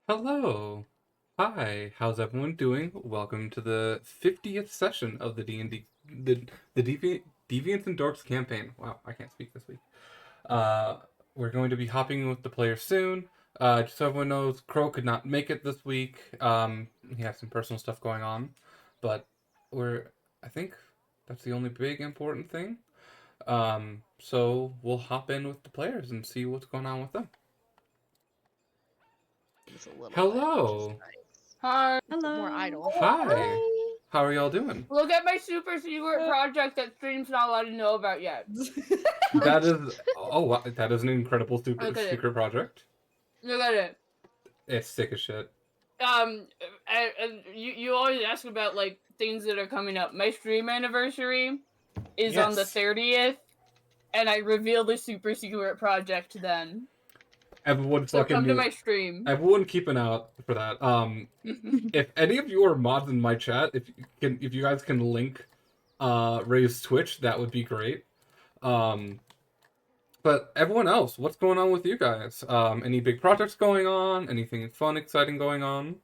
Hello. Hi. How's everyone doing? Welcome to the 50th session of the D&D the Deviants and Dorks campaign. Wow, I can't speak this week. Uh we're going to be hopping in with the players soon. Just so everyone knows, Crow could not make it this week. He has some personal stuff going on, but I think that's the only big important thing. So we'll hop in with the players and see what's going on with them. It's a little bit, which is Hello. nice. Hi. More idle. Hi. How are y'all doing? Look at my super secret project that stream's not allowed to know about yet. That is wow, that is an incredible super Look at it. secret project. Look at it. It's sick as shit. And you always ask about like things that are coming up. My stream anniversary is on the Yes. 30th, and I reveal the super secret project then. Everyone So fucking come to my stream. everyone keep an eye out for that. If any of you are mods in my chat, if you guys can link Ray's Twitch, that would be great. But everyone else, what's going on with you guys? Any big projects going on? Anything fun, exciting going on?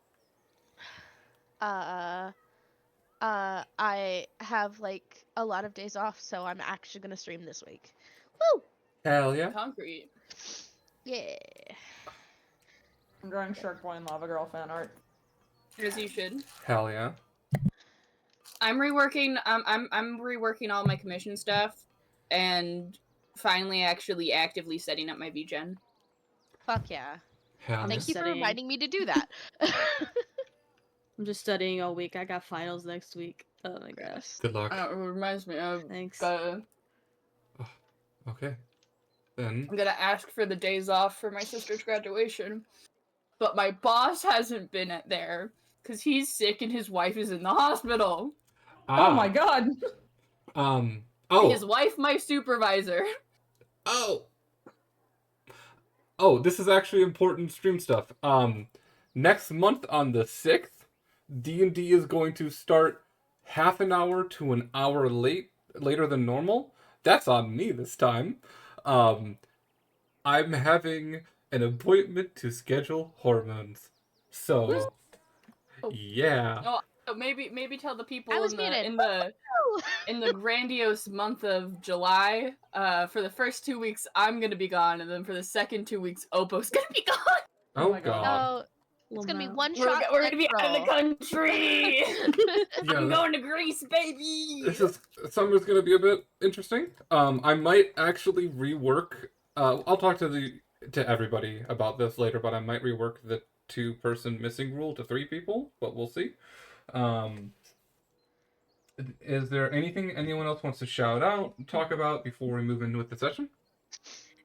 I have like a lot of days off, so I'm actually gonna stream this week. Woo! Hell yeah. Concrete. Yeah. I'm drawing Shark Boy and Lava Girl fan art. As you should. Hell yeah. I'm reworking all my commission stuff and finally actually actively setting up my VGen. Fuck yeah. Hell Thank yeah. you for reminding me to do that. I'm just studying all week. I got finals next week. Oh my gosh. Good luck. It reminds me of Thanks. Okay. Then I'm gonna ask for the days off for my sister's graduation, but my boss hasn't been there because he's sick and his wife is in the hospital. Oh my god! His wife, my supervisor. Oh, this is actually important stream stuff. Next month on the 6th, D&D is going to start half an hour to an hour later than normal. That's on me this time. I'm having an appointment to schedule hormones. So, yeah. Oh, so maybe tell the people I was in the grandiose month of July. For the first 2 weeks, I'm gonna be gone, and then for the second 2 weeks, Opo's gonna be gone. Oh my God. god. Oh, it's gonna be one We're shot. gonna be out of the country. Yeah, I'm going to Greece, baby. Summer's gonna be a bit interesting. I might actually rework. I'll talk to everybody about this later, but I might rework the 2-person missing rule to 3 people. But we'll see. Is there anything anyone else wants to shout out, talk about before we move into with the session?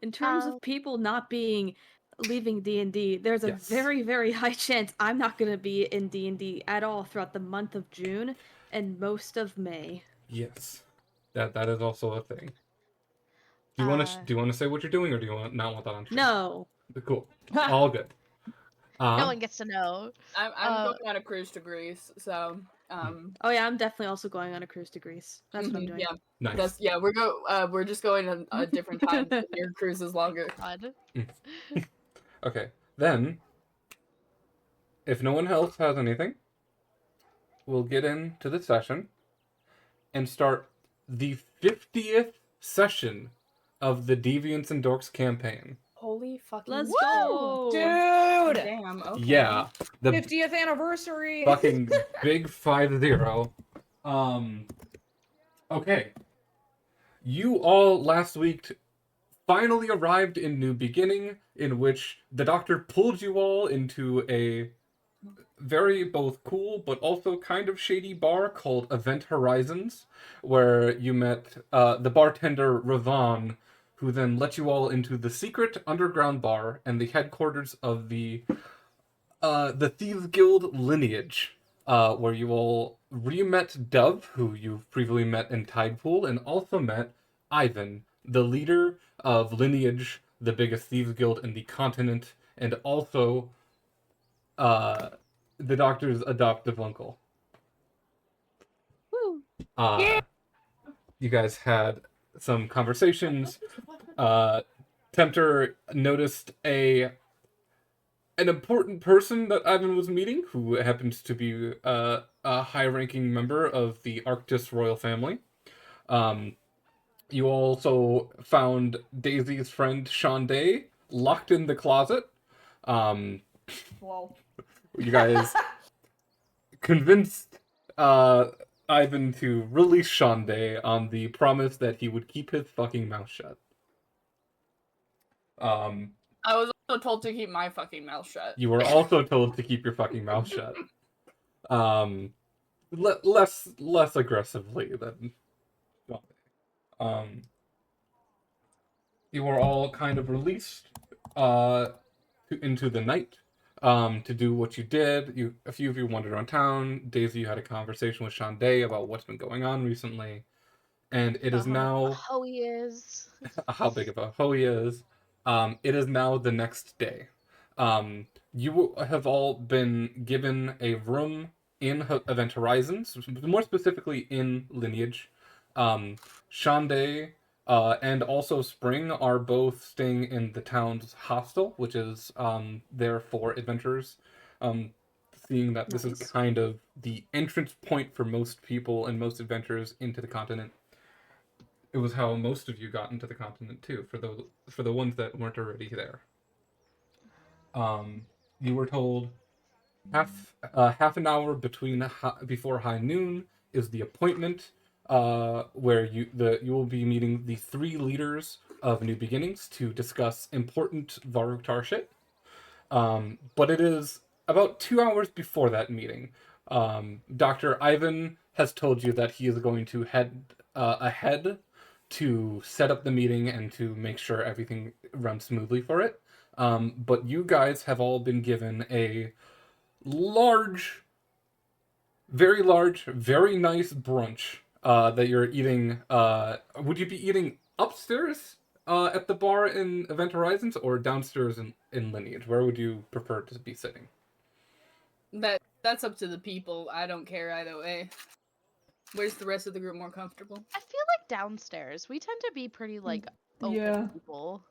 In terms of people not leaving D&D, there's a Yes. very, very high chance I'm not going to be in D&D at all throughout the month of June and most of May. Yes, that is also a thing. Do you want to say what you're doing, or do you not want that on stream? No. Cool. All good. No one gets to know. I'm going on a cruise to Greece, so Oh yeah, I'm definitely also going on a cruise to Greece. That's what I'm doing. Yeah, Nice. we're just going on a different time. Your cruise is longer. God. Okay, then, if no one else has anything, we'll get into the session and start the 50th session of the Deviants and Dorks campaign. Holy fucking Let's shit. go! Dude! Damn, okay. Yeah, the 50th anniversary! fucking big 50. Okay. You all last week finally arrived in New Beginning, in which the doctor pulled you all into a very both cool but also kind of shady bar called Event Horizons, where you met the bartender Ravon, who then let you all into the secret underground bar and the headquarters of the Thieves Guild lineage, where you all re-met Dove, who you've previously met in Tidepool, and also met Ivan, the leader of Lineage, the biggest thieves guild in the continent, and also the doctor's adoptive uncle. Woo! You guys had some conversations. Tempter noticed a an important person that Ivan was meeting, who happens to be a high-ranking member of the Arctis royal family. You also found Daisy's friend Shonday locked in the closet. Well. You guys convinced Ivan to release Shonday on the promise that he would keep his fucking mouth shut. I was also told to keep my fucking mouth shut. You were also told to keep your fucking mouth shut. Less aggressively than Shonday. You were all kind of released into the night to do what you did. A few of you wandered around town. Daisy, you had a conversation with Shonday about what's been going on recently. And it is now... How he is. how big of a hoe he is. It is now the next day. You have all been given a room in Event Horizons, more specifically in Lineage. Shonday and also Spring are both staying in the town's hostel, which is there for adventurers. Seeing that this is Nice. kind of the entrance point for most people and most adventurers into the continent. It was how most of you got into the continent too, for the ones that weren't already there. You were told half an hour before high noon is the appointment, where you will be meeting the 3 leaders of New Beginnings to discuss important Varuktar shit. But it is about 2 hours before that meeting. Dr. Ivan has told you that he is going to head ahead to set up the meeting and to make sure everything runs smoothly for it. But you guys have all been given a very large, very nice brunch that you're eating. Would you be eating upstairs at the bar in Event Horizons or downstairs in Lineage? Where would you prefer to be sitting? That's up to the people. I don't care either way. Where's the rest of the group more comfortable? I feel like downstairs. We tend to be pretty like open Yeah. people.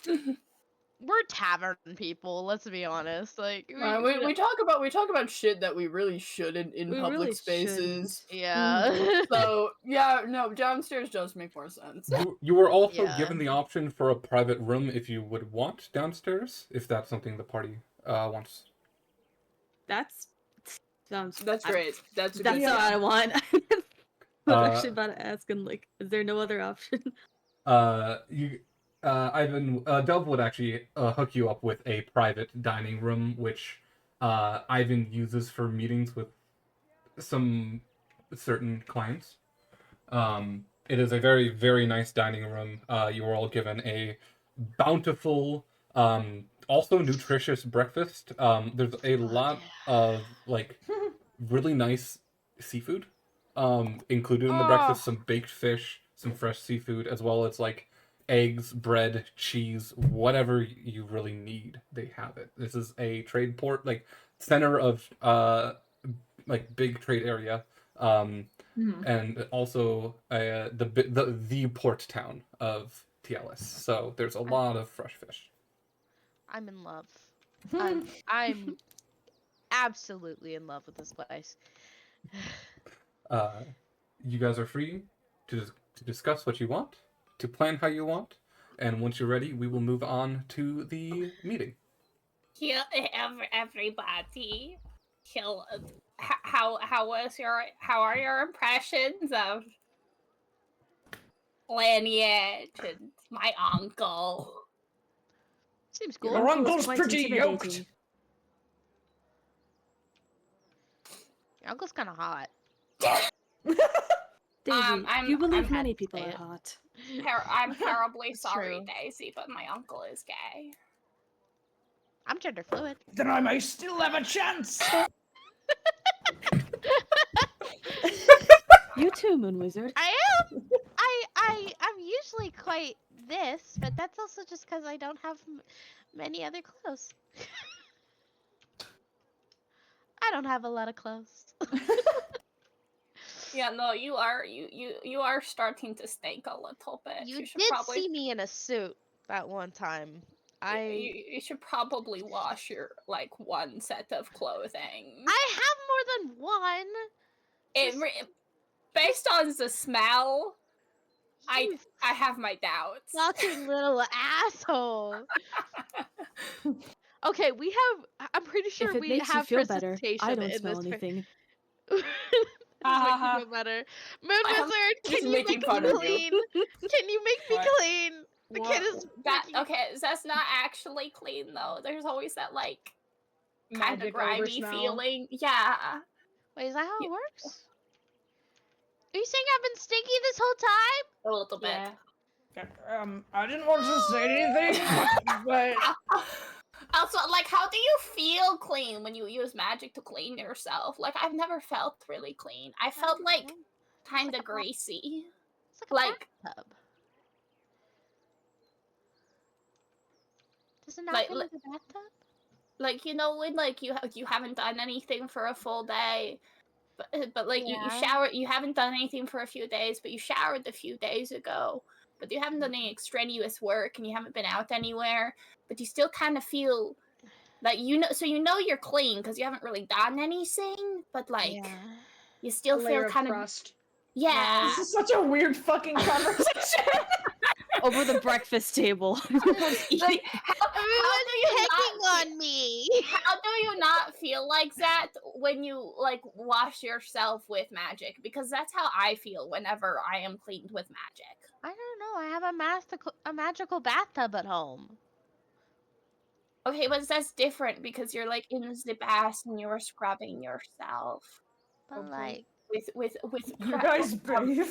We're tavern people. Let's be honest. Like We talk about shit that we really shouldn't in We public really spaces. yeah. So yeah, no, downstairs does make more sense. You were also Yeah. given the option for a private room if you would want downstairs, if that's something the party wants. Sounds. That's great. That's a That's good what I plan. want. I was actually about to ask him, like, is there no other option? Ivan, Dove would actually hook you up with a private dining room, which Ivan uses for meetings with some certain clients. It is a very, very nice dining room. You were all given a bountiful, also nutritious breakfast. There's a lot of like really nice seafood included in the breakfast. Some baked fish, some fresh seafood, as well as like eggs, bread, cheese, whatever you really need. They have it. This is a trade port, like center of like big trade area. And also the port town of Tielis. So there's a lot of fresh fish. I'm in love. I'm absolutely in love with this place. You guys are free to discuss what you want, to plan how you want, and once you're ready, we will move on to the meeting. Hello, everybody. How are your impressions of Lineage and my uncle? Seems cool. Your uncle's quite pretty intimidating. yoked. Your uncle's kind of hot. Daisy, you believe I'm many happy to people say are it. hot. I'm terribly It's sorry, true. Daisy, but my uncle is gay. I'm gender fluid. Then I may still have a chance. You too, Moon Wizard. I am. I'm usually quite this, but that's also just because I don't have many other clothes. I don't have a lot of clothes. Yeah, no, you are starting to stink a little bit. You should did probably see me in a suit that one time. You should probably wash your like one set of clothing. I have more than one. Based on the smell, You I have my doubts. fucking little asshole. Okay, I'm pretty sure If it we makes you have feel better, precipitation I don't in smell this. anything. This makes me feel better. Moon Wizard, just can you making make fun me of you. clean? Can you make me What? clean? The kid is freaking... Okay, that's not actually clean though. There's always that like kind of Magic grimy oversmell. feeling. Yeah. Wait, is that how Yeah. it works? Are you saying I've been stinky this whole time? A little bit. Yeah. I didn't want to say anything, but Also, like, how do you feel clean when you use magic to clean yourself? Like, I've never felt really clean. I felt like kind of like a- greasy. It's like a Like, bathtub. Does it not like- feel like a bathtub? like you know when like you haven't done anything for a full day, but like you Yeah. shower, you haven't done anything for a few days, but you showered a few days ago, but you haven't done any extraneous work and you haven't been out anywhere, but you still kind of feel like so you know you're clean because you haven't really done anything, but like Yeah. you a still layer feel of kind of crust. yeah. This is such a weird fucking conversation. Over the breakfast table. Like, Everyone's pecking not on me. how do you not feel like that when you like wash yourself with magic? Because that's how I feel whenever I am cleaned with magic. I don't know. I have a magical bathtub at home. Okay, but that's different because you're like in the bath and you're scrubbing yourself But like, with You guys bathe.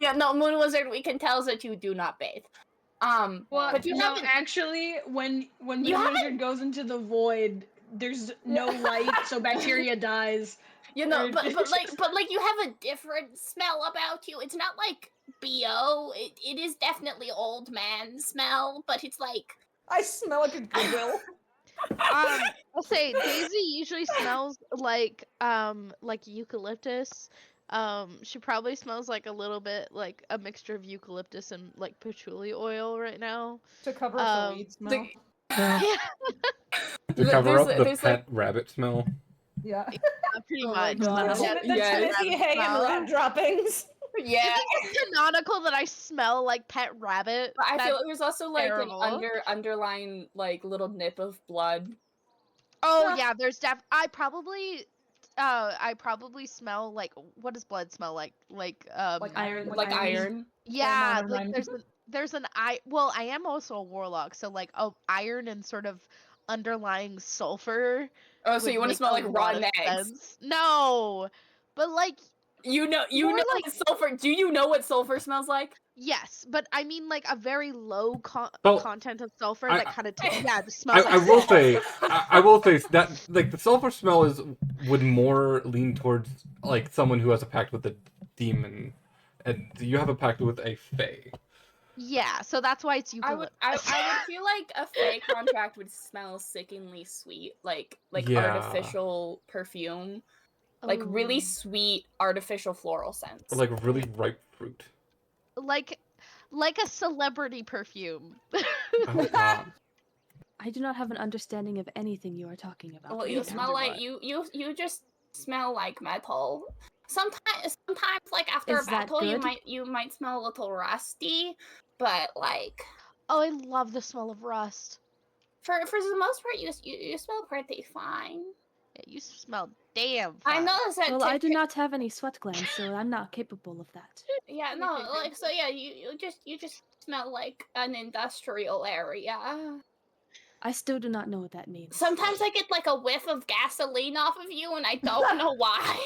Yeah, no, Moon Wizard, we can tell that you do not bathe. Well, but you no, haven't. actually, when You the wizard goes into the void, there's no light, so bacteria dies. You know, Or- but like you have a different smell about you. It's not like BO. It is definitely old man smell, but it's like I smell like a Goodwill. I'll say Daisy usually smells like eucalyptus. She probably smells like a little bit like a mixture of eucalyptus and like patchouli oil right now. To cover up the weed smell. Yeah, To cover up the there's, pet rabbit smell. Yeah. pretty Oh my much. God. Yeah, The Yeah. Timothy hay and Smell. rat droppings. yeah. Is it canonical that I smell like pet rabbit? But I feel That's- like there's also like terrible. an underlying like little nip of blood. Oh yeah, there's I probably smell like, what does blood smell like? Like Iron. Like iron. yeah, never like mind. there's an I am also a warlock, so like iron and sort of underlying sulfur. Oh, so would you want to make smell a like lot rotten of eggs? sense. No, but like You know More what sulfur. Do you know what sulfur smells like? yes, but I mean like a very low Well, content of sulfur I- that kind of smells. I will say, I will say that like the sulfur smell would more lean towards like someone who has a pact with a demon, and you have a pact with a fae. Yeah, so that's why it's I would eucalyptus. I would feel like a fake contract would smell sickeningly sweet, like Yeah. artificial perfume, like really Ooh. sweet artificial floral scents. Or like really ripe fruit. like a celebrity perfume. Oh god. I do not have an understanding of anything you are talking about. Well, Please you tell smell me like what. you just smell like metal. Sometimes like after Is a that battle good? you might smell a little rusty, but like Oh, I love the smell of rust. for the most part you smell pretty fine. Yeah, you smell damn I fine. noticed that. Well, I do not have any sweat glands, so I'm not capable of that. Yeah, no, like so. Yeah, you just smell like an industrial area. I still do not know what that means. Sometimes I get like a whiff of gasoline off of you, and I don't know why.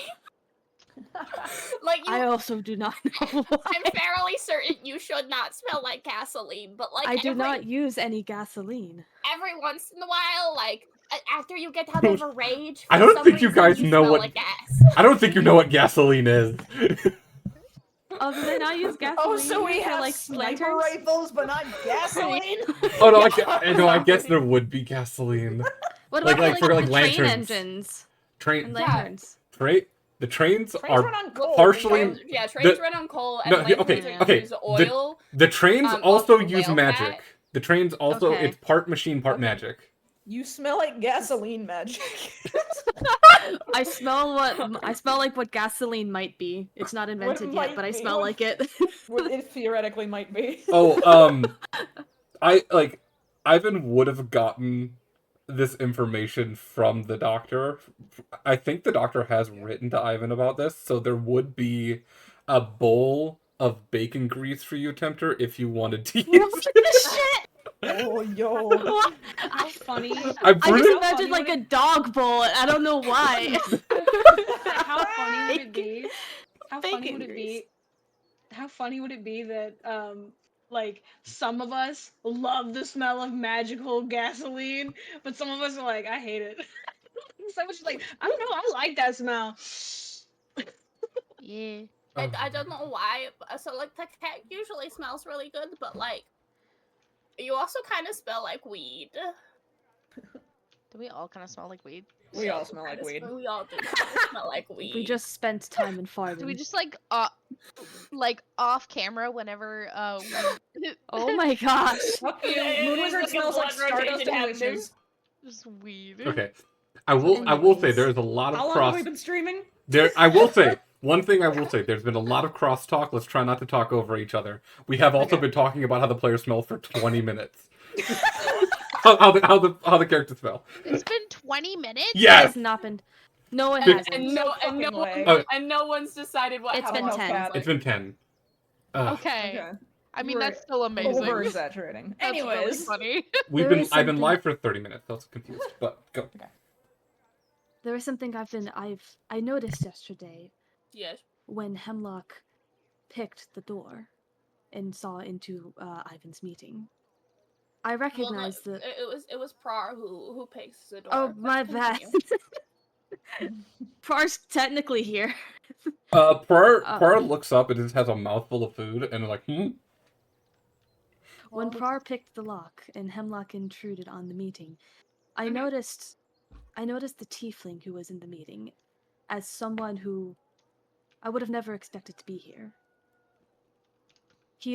Like I also do not know why. I'm fairly certain you should not smell like gasoline, but like I do not use any gasoline. every once in a while, like after you get out of a rage, I for don't some think you reason, guys know smell what- like gas. I don't think you know what gasoline is. Oh, do they not use gasoline? Oh, so we for, have like sniper splinters? rifles, but not gasoline. Oh no, I guess there would be gasoline. What Like- about like for, like, the train lanterns. engines Train, and Yeah. lanterns? the trains Trains are run on coal. partially- Yeah, trains The- run on coal, and No, lanterns okay, are okay, use oil. the trains off also the use whale magic. fat. The train's also Okay. it's part machine, part Okay. magic. You smell like gasoline magic. I smell like what gasoline might be. It's not invented yet, might but I be. smell like it. What it theoretically might be. Oh, Ivan would have gotten this information from the doctor. I think the doctor has written to Ivan about this, so there would be a bowl of bacon grease for you, Tempter, if you wanted to use What it. the shit? Oh, yo. What? How funny. I I pretty- just How imagined funny like would a dog bowl. I don't know why. How funny would it be? How funny Bacon would it grease. be? How funny would it be that like some of us love the smell of magical gasoline, but some of us are like, I hate it. Some of us are like, I don't know, I like that smell. Yeah. I don't know why. So like the cat usually smells really good, but like you also kind of smell like weed. Do we all kind of smell like weed? We all smell like weed. We all do smell like weed. We just spent time in farming. Do we just like off camera whenever we Oh my gosh. Fuck you. It Moon is Wizard like a smells like blood Stardust rotation and happening. wishes. just weed? Okay. I will say Anyways. there's a lot of How long cross have we been streaming? I will say one thing. I will say there's been a lot of crosstalk. Let's try not to talk over each other. We have also Okay. been talking about how the players smell for 20 minutes. how the characters smell. It's been 20 minutes. It Yes. has not been. No, it Fif- hasn't. and no fucking way. and no one's decided what. It's how been long 10. smells It's like. been 10. Okay. Okay. I mean, We're that's still amazing. Over exaggerating. That's really Anyways. funny. I've been something- live for 30 minutes. I was confused, but go. There is something I noticed yesterday Yes. when Hemlock picked the door and saw into Ivan's meeting. I Well, recognized no, the. it was Prar who picks the door. Oh, but my bad. continue. Par's technically here. Prar looks up and just has a mouthful of food and like, When Prar picked the lock and Hemlock intruded on the meeting, I noticed the tiefling who was in the meeting as someone who I would have never expected to be here. He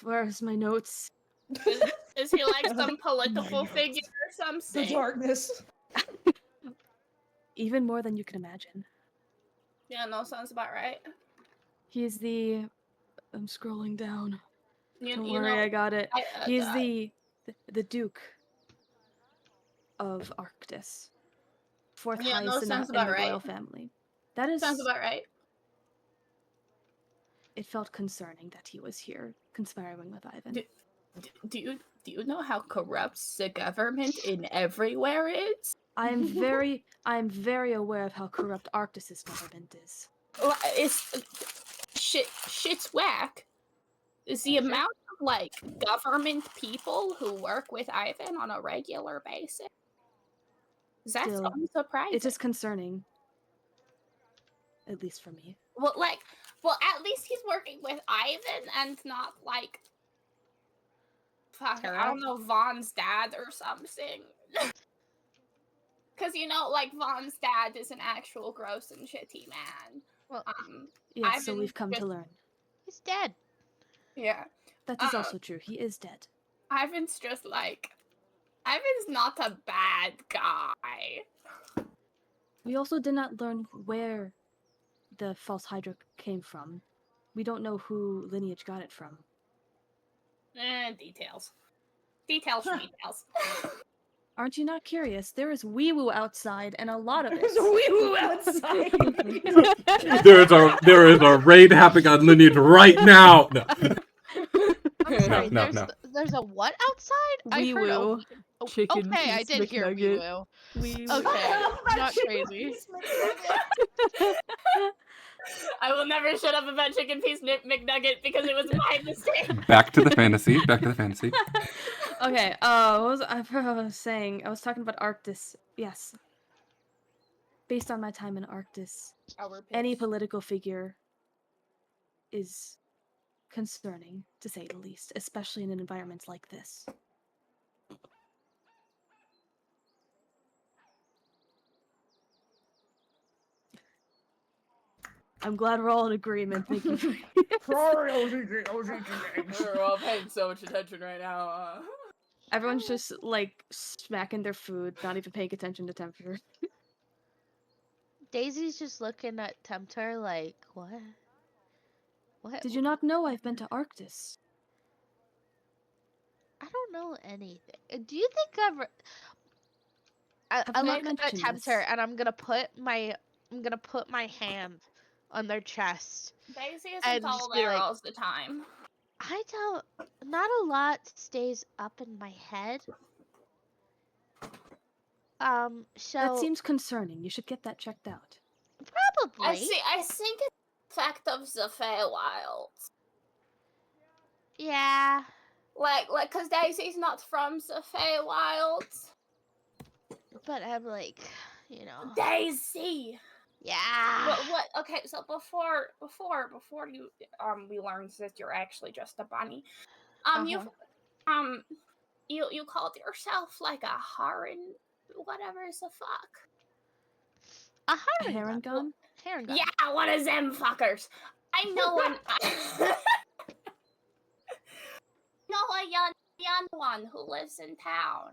where's my notes? Is he like some political figure or The something? darkness. Even more than you can imagine. Yeah, no, sounds about right. He is I'm scrolling down. You, Don't you worry, know, I got it. He's I- the Duke of Arctis. Fourth Yeah, no, highest in sounds the about royal right. family. That is sounds about right. It felt concerning that he was here conspiring with Ivan. Do you know how corrupt the government in everywhere is? I'm very aware of how corrupt Arctis's government is. It's shit's whack. Is the amount of like government people who work with Ivan on a regular basis? That's Still, unsurprising. It is concerning. At least for me. Well, at least he's working with Ivan and not like, fuck, I don't know, Vaughn's dad or something. Because you know, like Vaughn's dad is an actual gross and shitty man. Well, Yes, so Ivan we've come to just- learn. he's dead. Yeah, That is also true. He is dead. Ivan's just like, Ivan's not a bad guy. We also did not learn where the false Hydra came from. We don't know who lineage got it from. Details. Details. Aren't you not curious? There is wee-woo outside, and a lot of it. There's a wee-woo outside. there is a raid happening on Lineage right now. No. I'm sorry, No, no. there's a what outside? I heard a Wee-woo. oh, Chicken okay, I piece did hear McNugget. wee-woo. Okay, not crazy. I will never shut up about Chicken Piece McNugget because it was my mistake. Back to the fantasy. Okay, what was saying? I was talking about Arctis. Yes. Based on my time in Arctis, any political figure is concerning, to say the least, especially in an environment like this. I'm glad we're all in agreement. Thank you. Sorry, OGG. We're all paying so much attention right now. Everyone's just like smacking their food, not even paying attention to temperature. Daisy's just looking at Tempter like, what? What? Did you not know I've been to Arctis? I don't know anything. Do you think I I've not look at mentioned Tempter this. and I'm gonna put my hand on their chest. Daisy isn't And all just be there like- all the time. I don't. Not a lot stays up in my head. So That seems concerning. You should get that checked out. probably. I think it's the fact of the Feywild. Yeah. Like, cause Daisy's not from the Feywild. But I'm like, Daisy! yeah. What? Okay, so before you, we learned that you're actually just a bunny. You called yourself like a Haran, whatever the fuck. A A Haran gun. Haran Haran gun. Yeah, one of them fuckers. I know a young one who lives in town.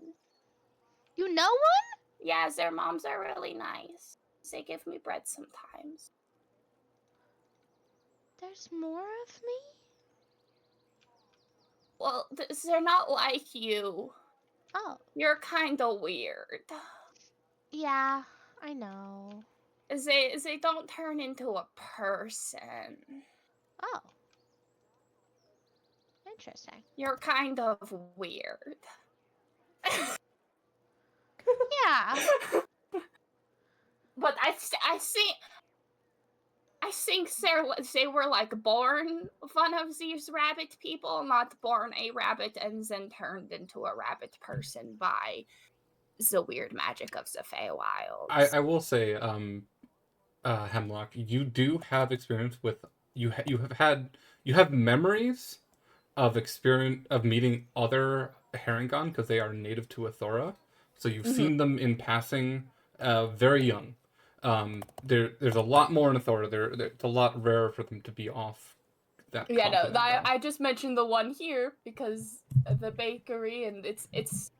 You know one? Yes, their moms are really nice. They give me bread sometimes. There's more of me? Well, they're not like you. Oh. You're kind of weird. Yeah, I know. They don't turn into a person. Oh. Interesting. You're kind of weird. Yeah. But I think they were like born one of these rabbit people, not born a rabbit and then turned into a rabbit person by the weird magic of the Feywild. I will say, Hemlock, you do have experience with you have memories of meeting other Harengon because they are native to Athora. So you've seen them in passing, very young. There's a lot more in Athora. It's a lot rarer for them to be off that. Yeah, no, continent, though. I just mentioned the one here because the bakery, and it's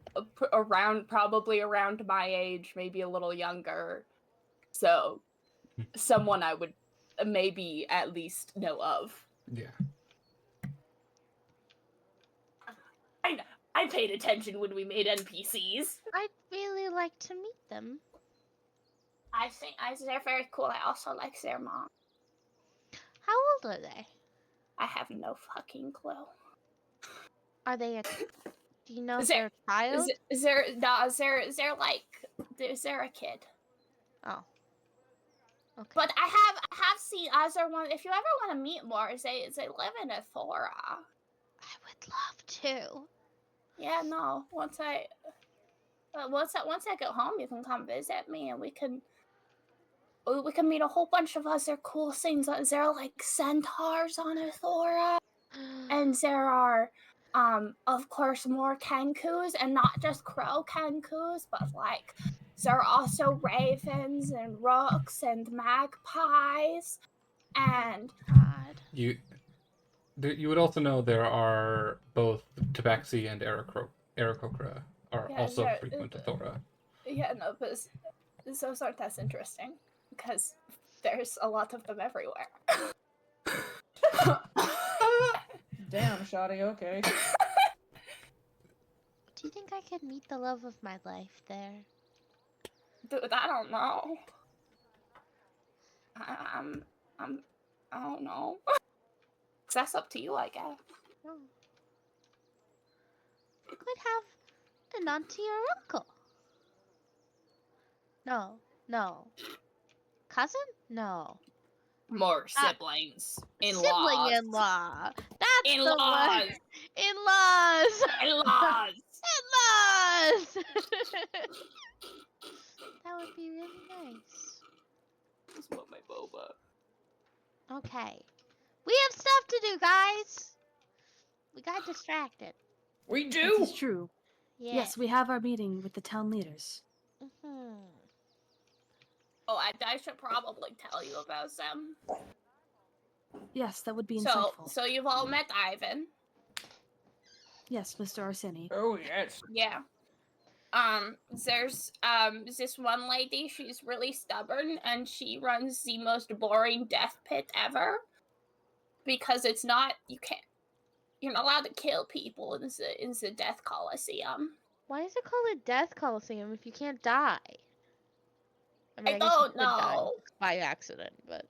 probably around my age, maybe a little younger. So, someone I would maybe at least know of. Yeah. I paid attention when we made NPCs. I'd really like to meet them. I think they're very cool. I also like their mom. How old are they? I have no fucking clue. Are they a... Do you know if Is they're a child? They're a kid. Oh. Okay. But I have seen other ones. If you ever want to meet more, they live in Athora. I would love to. Yeah, no. Once I get home, you can come visit me, and we can meet a whole bunch of other cool things. There are like centaurs on Athora, and there are, of course, more Kenkus, and not just crow Kenkus, but like there are also ravens and rooks and magpies, and God. You would also know there are both Tabaxi and Aarakocra are Yeah, also there- frequent Athora. yeah, no, but those aren't as interesting because there's a lot of them everywhere. Damn, Shoddy, okay. Do you think I could meet the love of my life there? Dude, I don't know. I don't know. That's up to you, I guess. Oh. You could have an auntie or uncle. No. Cousin? No. More siblings. In-laws. Sibling-in-law. That's the In-laws. word. In-laws. In-laws. In-laws. That would be really nice. Just want my boba. Okay. We have stuff to do, guys. We got distracted. We This do! is true. Yeah. Yes, we have our meeting with the town leaders. Mhm. Oh, I should probably tell you about them. Yes, that would be So, insightful. so you've all met Ivan. Yes, Mr. Arseni. Oh, yes. Yeah. There's this one lady, she's really stubborn and she runs the most boring death pit ever. Because it's not you're not allowed to kill people in the death coliseum. Why is it called a death coliseum if you can't die? I I guess you don't could die know. by accident, but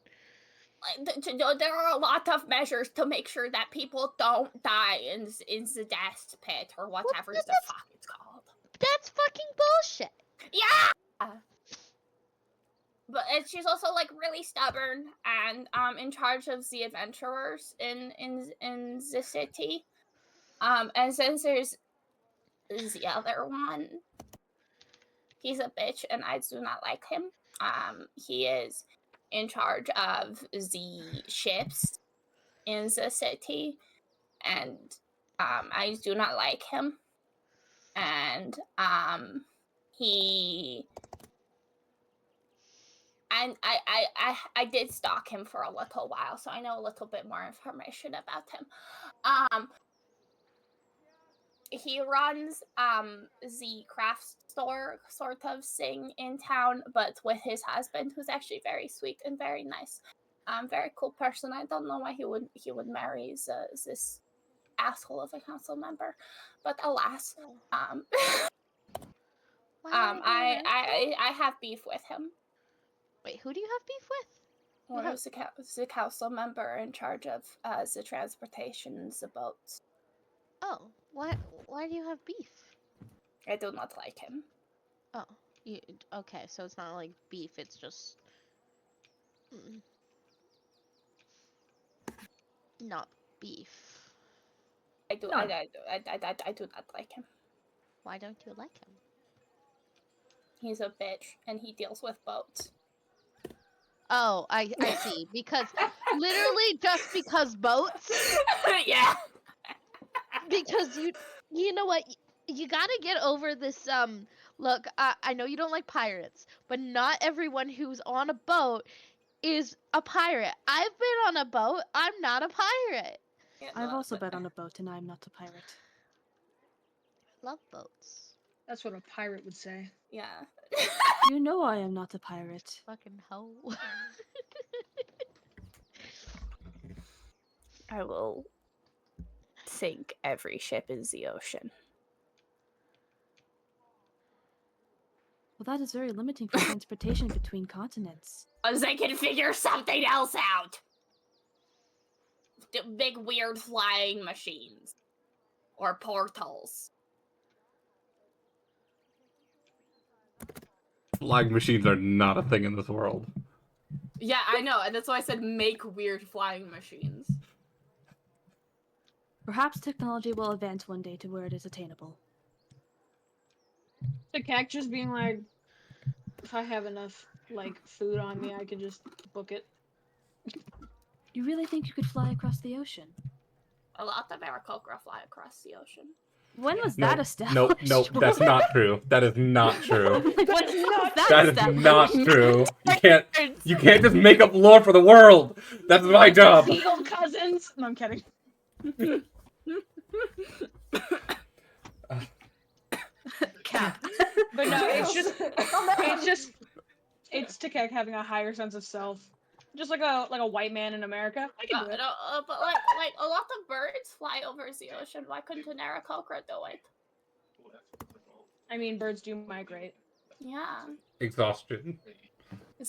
There are a lot of measures to make sure that people don't die in the death pit or whatever the fuck it's called. that's fucking bullshit. Yeah. But she's also like really stubborn and in charge of the adventurers in the city. And since there's the other one, he's a bitch and I do not like him. He is in charge of the ships in the city, and I do not like him. And he and I did stalk him for a little while, so I know a little bit more information about him. He runs the craft store sort of thing in town, but with his husband, who's actually very sweet and very nice. Very cool person. I don't know why he would marry this asshole of a council member, but alas, I have beef with him. Wait, who do you have beef with? One of the council member in charge of the transportation and the boats. Oh, why do you have beef? I do not like him. Oh, okay, so it's not like beef, it's just not beef. I do not like him. Why don't you like him? He's a bitch and he deals with boats. Oh, I see. Because literally just because boats. Yeah. Because you know what, you gotta get over this. Look, I know you don't like pirates, but not everyone who's on a boat is a pirate. I've been on a boat. I'm not a pirate. Yeah, I've also been on a boat and I'm not a pirate. Love boats. That's what a pirate would say. Yeah. You know I am not a pirate. Fucking hoe. I will sink every ship in the ocean. Well, that is very limiting for transportation between continents. As I can figure something else out. Big weird flying machines. Or portals. Flying machines are not a thing in this world. Yeah, I know, and that's why I said make weird flying machines. Perhaps technology will advance one day to where it is attainable. The cactus being like, if I have enough like food on me, I could just book it. You really think you could fly across the ocean? A lot of Aarakocra fly across the ocean. When was that Nope, established? that's not true. That is not true. That That is not true. You can't just make up lore for the world. That's my job. Seagull cousins. No, I'm kidding. Cat. But no, it's Tikek having a higher sense of self. Just like a white man in America. I can do it. But like a lot of birds fly over the ocean. Why couldn't an Aarakocra do it? I mean, birds do migrate. Yeah. Exhaustion.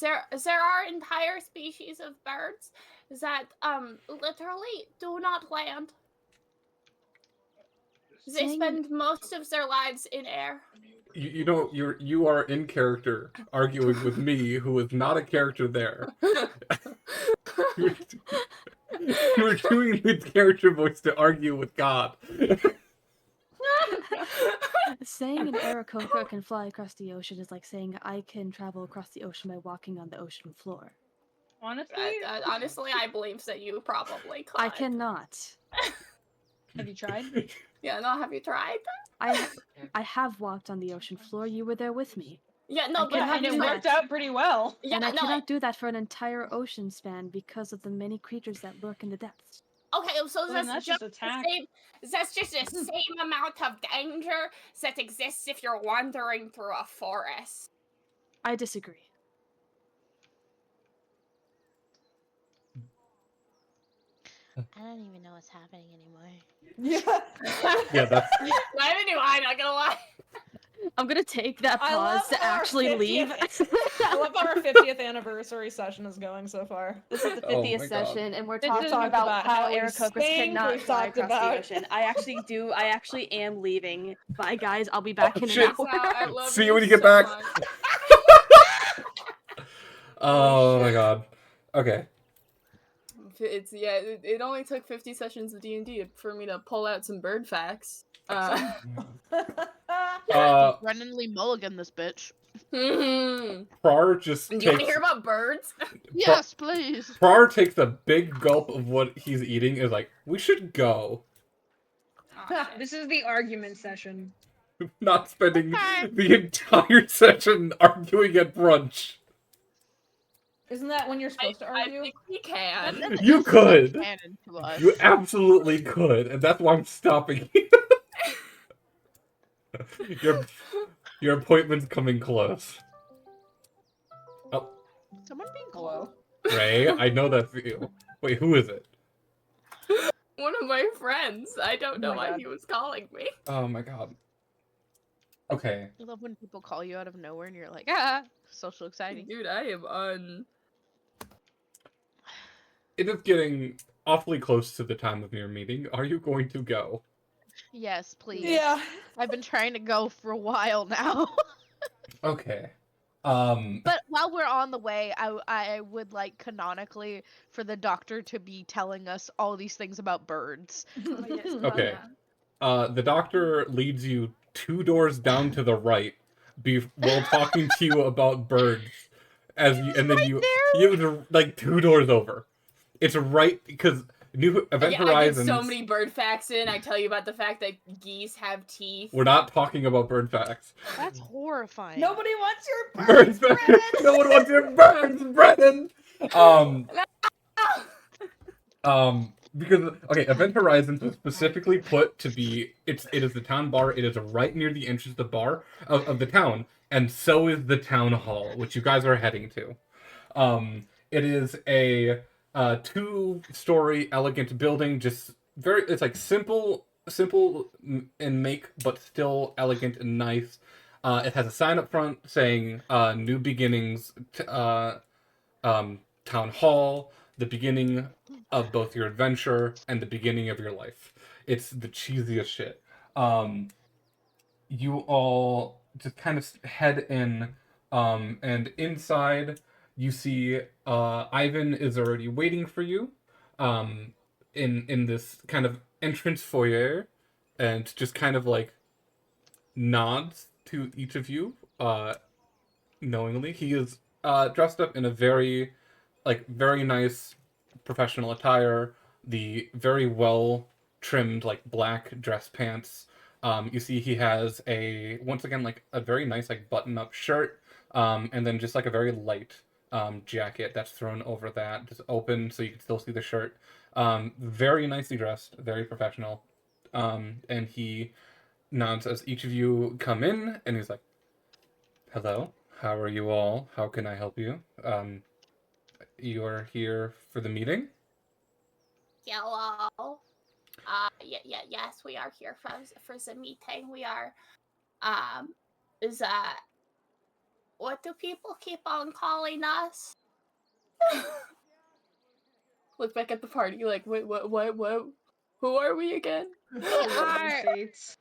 There are entire species of birds that literally do not land. They spend most of their lives in air. You know, you are in character arguing with me, who is not a character there. You were doing the character voice to argue with God. Saying an Aarakocra can fly across the ocean is like saying I can travel across the ocean by walking on the ocean floor. Honestly? Honestly, I believe that you probably could. I cannot. Have you tried? Yeah, no, have you tried? I have walked on the ocean floor. You were there with me. Yeah, no, I but cannot And it do worked that. out pretty well. Yeah, And I no, cannot do that for an entire ocean span because of the many creatures that lurk in the depths. okay, so Well, then that's that's just just the attack. same. That's just the same amount of danger that exists if you're wandering through a forest. I disagree. I don't even know what's happening anymore. Yeah. Yeah, that's Neither do I. Not gonna lie. I'm gonna take that I love pause to how our actually 50th leave. I love how our 50th anniversary session is going so far. This is the Oh 50th my God. session, and we're We've talking talked about about how how we Aarakocras stink, cannot we've fly talked across the about- ocean. I actually am leaving. Bye, guys. I'll be back in an shit. hour. I love See you when you get back. much. Oh my shit. God. Okay. It only took 50 sessions of D&D for me to pull out some bird facts. Brennan Lee Mulligan, this bitch. Do Prar just you want to takes hear about birds? Yes, please. Prar takes a big gulp of what he's eating and is like, we should go. Oh, shit. This is the argument session. Not spending Okay. the entire session arguing at brunch. Isn't that when you're supposed to I argue? think we can. That You is could. canon to us. You absolutely could, and that's why I'm stopping you. Your appointment's coming close. Oh, Someone being Hello? called. Ray, I know that's you. Wait, who is it? One of my friends. I don't know my why God. he was calling me. Oh my God. Okay. I love when people call you out of nowhere and you're like, ah, social exciting. Dude, I am on. It is getting awfully close to the time of your meeting. Are you going to go? Yes, please. Yeah. I've been trying to go for a while now. Okay. But while we're on the way, I would like canonically for the doctor to be telling us all these things about birds. Oh, yes, Okay. yeah. The doctor leads you 2 doors down to the right, while talking to you about birds. And then you like 2 doors over. It's right because New Event I get Horizons. so many bird facts in. I tell you about the fact that geese have teeth. We're not talking about bird facts. That's horrifying. Nobody wants your Birds, birds, no one wants your birds, Brennan. Because Event Horizons was specifically put to be it is the town bar. It is right near the entrance of the bar of the town, and so is the town hall, which you guys are heading to. It is a 2-story elegant building, just it's like simple in make, but still elegant and nice. It has a sign up front saying "New Beginnings," town hall, the beginning of both your adventure and the beginning of your life. It's the cheesiest shit. You all just kind of head in, and inside you see Ivan is already waiting for you, in this kind of entrance foyer, and just kind of like nods to each of you, knowingly. He is dressed up in a very nice professional attire, the very well trimmed like black dress pants. You see he has once again a very nice button up shirt, and then just a very light jacket that's thrown over that, just open so you can still see the shirt. Very nicely dressed, very professional. And he nods as each of you come in, and he's like, "Hello, how are you all? How can I help you? You are here for the meeting?" Hello. Yes, we are here for the meeting. We are, what do people keep on calling us? Look back at the party, like, wait, what? Who are we again? Fates.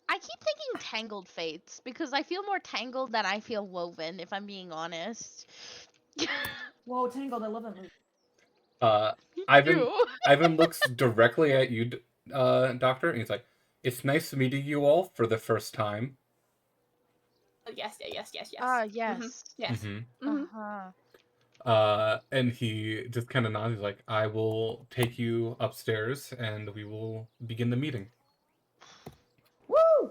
I keep thinking tangled fates because I feel more tangled than I feel woven, if I'm being honest. Whoa, Tangled, I love that movie. Ivan looks directly at you, Doctor, and he's like, "It's nice meeting you all for the first time." Yes. Yes. Yes. And he just kind of nods. He's like, "I will take you upstairs, and we will begin the meeting." Woo!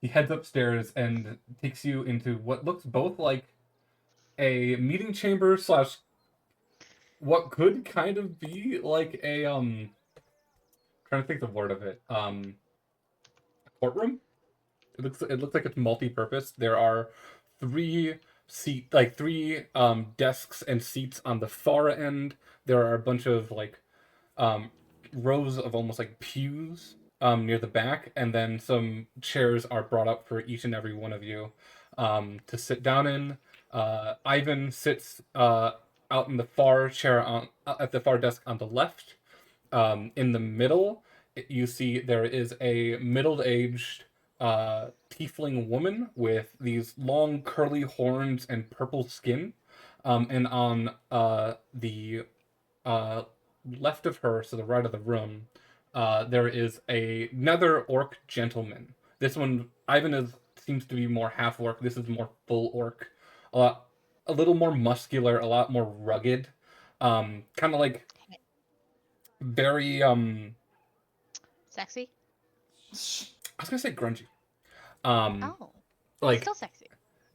He he heads upstairs and takes you into what looks both like a meeting chamber slash what could kind of be like a trying to think the word of it, courtroom. It looks like it's multi-purpose. There are three desks and seats on the far end. There are a bunch of like rows of almost like pews near the back, and then some chairs are brought up for each and every one of you to sit down in. Ivan sits out in the far chair at the far desk on the left. In the middle, you see there is a middle-aged tiefling woman with these long curly horns and purple skin. And on the left of her, so the right of the room, there is another orc gentleman. This one, Ivan seems to be more half orc. This is more full orc. A little more muscular, a lot more rugged. Kind of like very Sexy? I was gonna say grungy. Oh. Like Still sexy.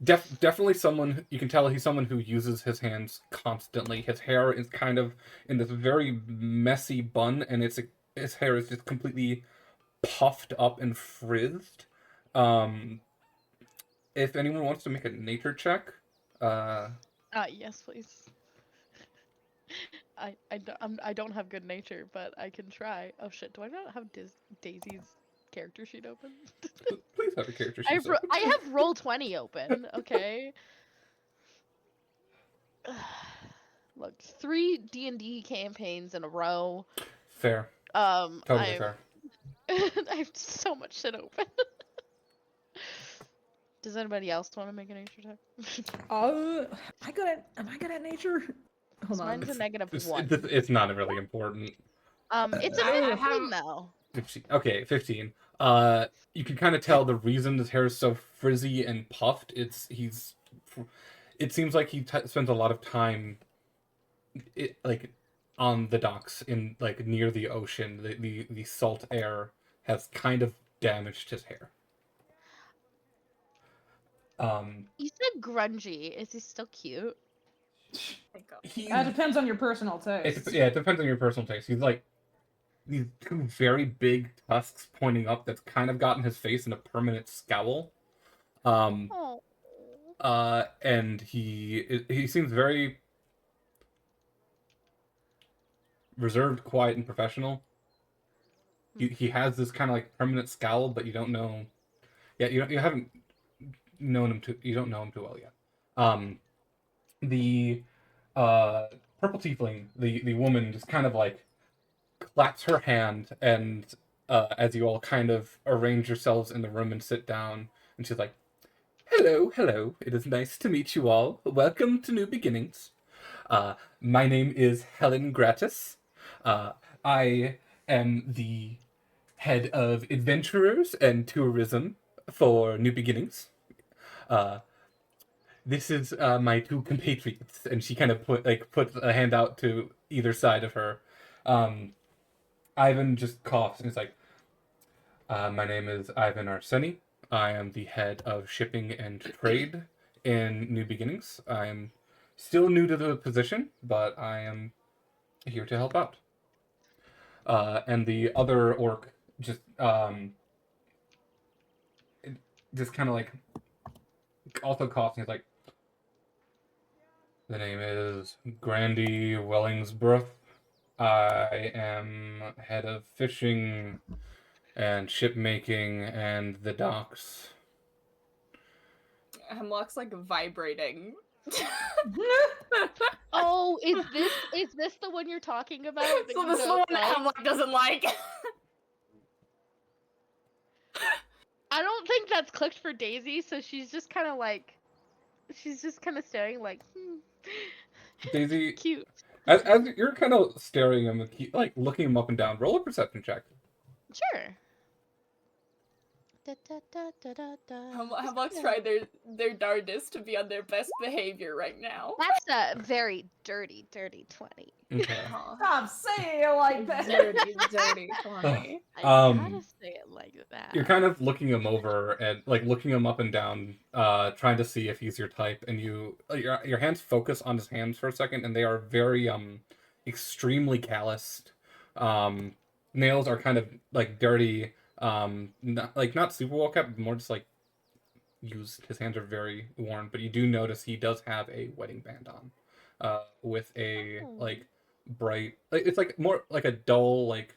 definitely someone you can tell he's someone who uses his hands constantly. His hair is kind of in this very messy bun, and his hair is just completely puffed up and frizzed. If anyone wants to make a nature check, Yes, please. I don't have good nature, but I can try. Oh shit, do I not have Daisy's character sheet open? please have a character I sheet. have Roll20 open, okay? Look, 3 D&D campaigns in a row. Fair. Totally fair. I have so much shit open. Does anybody else want to make a nature check? Am I good at nature? Hold on. Mine's a -1. It's not really important. It's a 15 though. 15. Okay, 15. You can kind of tell the reason his hair is so frizzy and puffed. It seems like he spends a lot of time, on the docks in like near the ocean. The salt air has kind of damaged his hair. You said grungy. Is he still cute? It depends on your personal taste. It depends on your personal taste. He's like these two very big tusks pointing up that's kind of gotten his face in a permanent scowl. Oh. And he seems very reserved, quiet, and professional. He has this kind of like permanent scowl, but you don't know. Yeah, you haven't known him you don't know him too well yet. The purple tiefling, the woman, just kind of like claps her hand, and as you all kind of arrange yourselves in the room and sit down, and she's like, hello, it is nice to meet you all. Welcome to New Beginnings. My name is Helen Gratis. I am the head of adventurers and tourism for New Beginnings. This is my 2 compatriots, and she kind of puts a hand out to either side of her. Ivan just coughs and he's like, my name is Ivan Arseni. I am the head of shipping and trade in New Beginnings. I am still new to the position, but I am here to help out. And the other orc just kind of like also coughs and he's like, the name is Grandy Wellingsbrook. I am head of fishing and shipmaking and the docks. Hemlock's like vibrating. Oh, is this the one you're talking about? So this is the one that Hemlock doesn't like. I don't think that's clicked for Daisy, so she's just kind of staring like, Daisy, cute. As you're kind of staring him, like looking him up and down, roll a perception check. Sure. Hemlock's trying their darndest to be on their best behavior right now. That's a very dirty 20. Okay. Stop saying it like that. Dirty 20. I gotta say it like that. You're kind of looking him over and like looking him up and down, trying to see if he's your type, and your hands focus on his hands for a second, and they are very extremely calloused. Nails are kind of like dirty, not super well kept, but more just like used. His hands are very worn, but you do notice he does have a wedding band on, with a like bright, it's like more like a dull like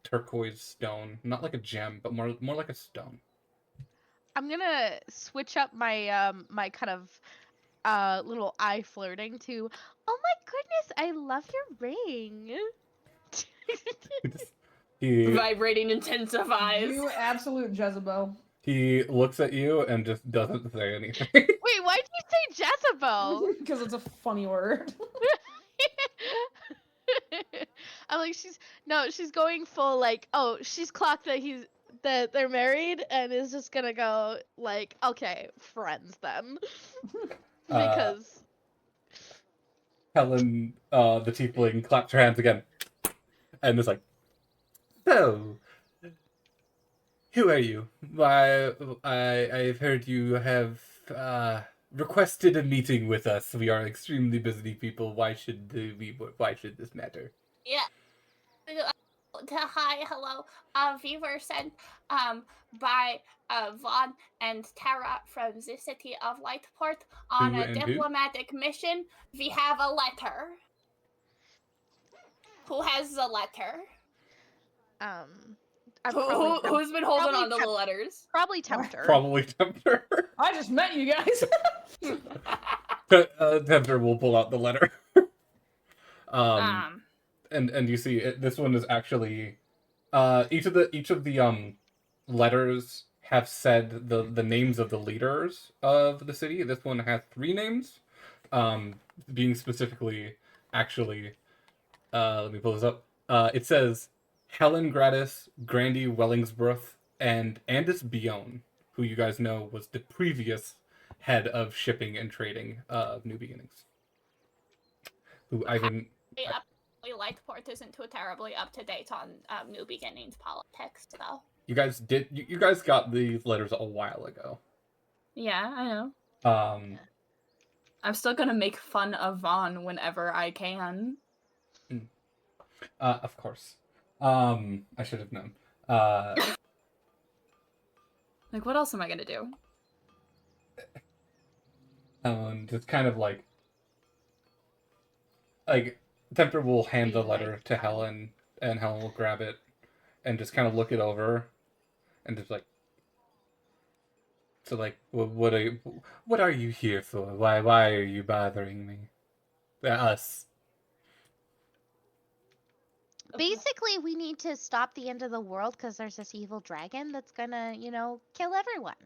turquoise stone, not like a gem, but more like a stone. I'm gonna switch up my my kind of little eye flirting to, oh my goodness, I love your ring. He Vibrating intensifies. You absolute Jezebel. he looks at you and just doesn't say anything. Wait, why'd you say Jezebel? Because it's a funny word. I'm like, she's going full like, oh, she's clocked that they're married and is just gonna go like, okay, friends then. Because Helen, the tiefling, claps her hands again, and is like, "So, who are you? Why, I've heard you have requested a meeting with us. We are extremely busy people. Why should this matter?" Yeah. Hi, hello. We were sent by Vaughn and Tara from the city of Lightport on Who a and who? diplomatic mission. We have a letter. Who has the letter? Who's been holding on to the Temp- letters? probably Tempter. Probably Tempter. I just met you guys. Tempter will pull out the letter. And you see this one is actually each of the letters have said the names of the leaders of the city. This one has 3 names, being specifically actually let me pull this up. It says Helen Gratis, Grandy Wellingsbroth, and Andis Bion, who you guys know was the previous head of shipping and trading of New Beginnings. Who Lightport isn't too terribly up to date on New Beginnings politics, though. You guys got these letters a while ago. Yeah, I know. I'm still gonna make fun of Vaughn whenever I can. Of course. I should have known. Like, what else am I gonna do? Just kind of like Tempter will hand the letter to Helen, and Helen will grab it and just kind of look it over, and just like, so like, what are you here for? Why are you bothering me? Us. Basically, we need to stop the end of the world because there's this evil dragon that's gonna, kill everyone.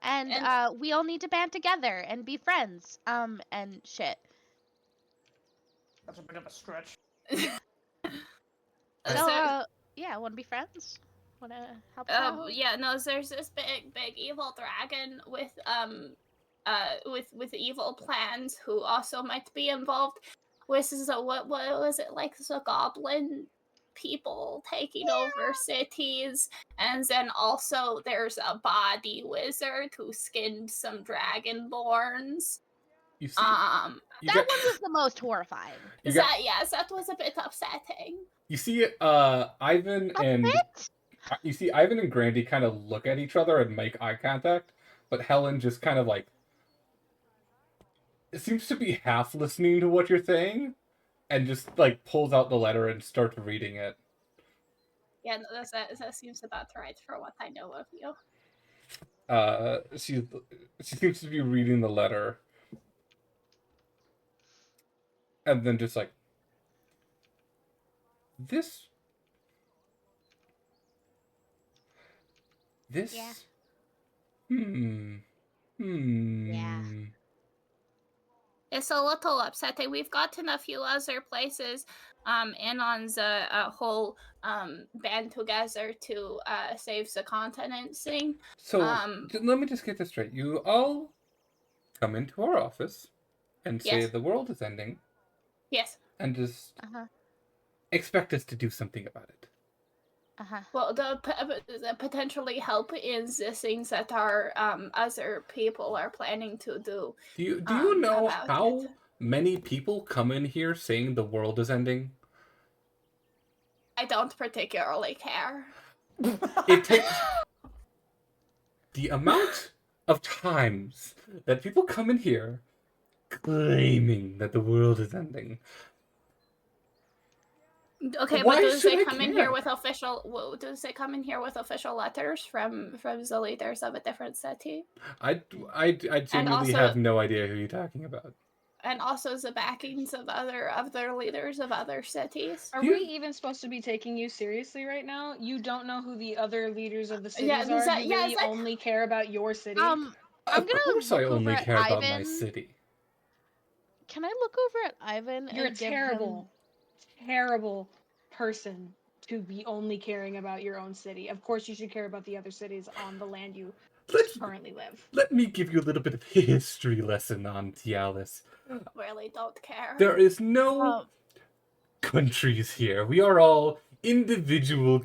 And we all need to band together and be friends. And shit. That's a bit of a stretch. So, yeah, wanna be friends? Wanna help out? Yeah, no, there's this big evil dragon with evil plans who also might be involved with what was it, like the goblin people taking over cities, and then also there's a body wizard who skinned some dragonborns. You see, That one was the most horrifying. That was a bit upsetting. You see, Ivan and Grandy kind of look at each other and make eye contact, but Helen just kind of like, it seems to be half listening to what you're saying, and just like pulls out the letter and starts reading it. Yeah, no, that seems about right for what I know of you. She seems to be reading the letter, and then just like, this. Yeah. Yeah. It's a little upsetting. We've gotten a few other places Anon's a whole band together to save the continent thing. So let me just get this straight. You all come into our office and say Yes. the world is ending. Yes. And just expect us to do something about it. Well, the potentially help in the things that our other people are planning to do. Do you know how many people come in here saying the world is ending? I don't particularly care. It takes the amount of times that people come in here claiming that the world is ending. Okay, Why but do should they I come in care? here with official? Do they come in here with official letters from the leaders of a different city? I genuinely have no idea who you're talking about. And also the backings of other leaders of other cities. Are we even supposed to be taking you seriously right now? You don't know who the other leaders of the cities are? You really only care about your city? I'm gonna Of course I only care about my city. Can I look over at Ivan? You're and a terrible, terrible person to be only caring about your own city. Of course you should care about the other cities on the land you currently live. Let me give you a little bit of history lesson on Tialis. Really don't care. There is no countries here. We are all individual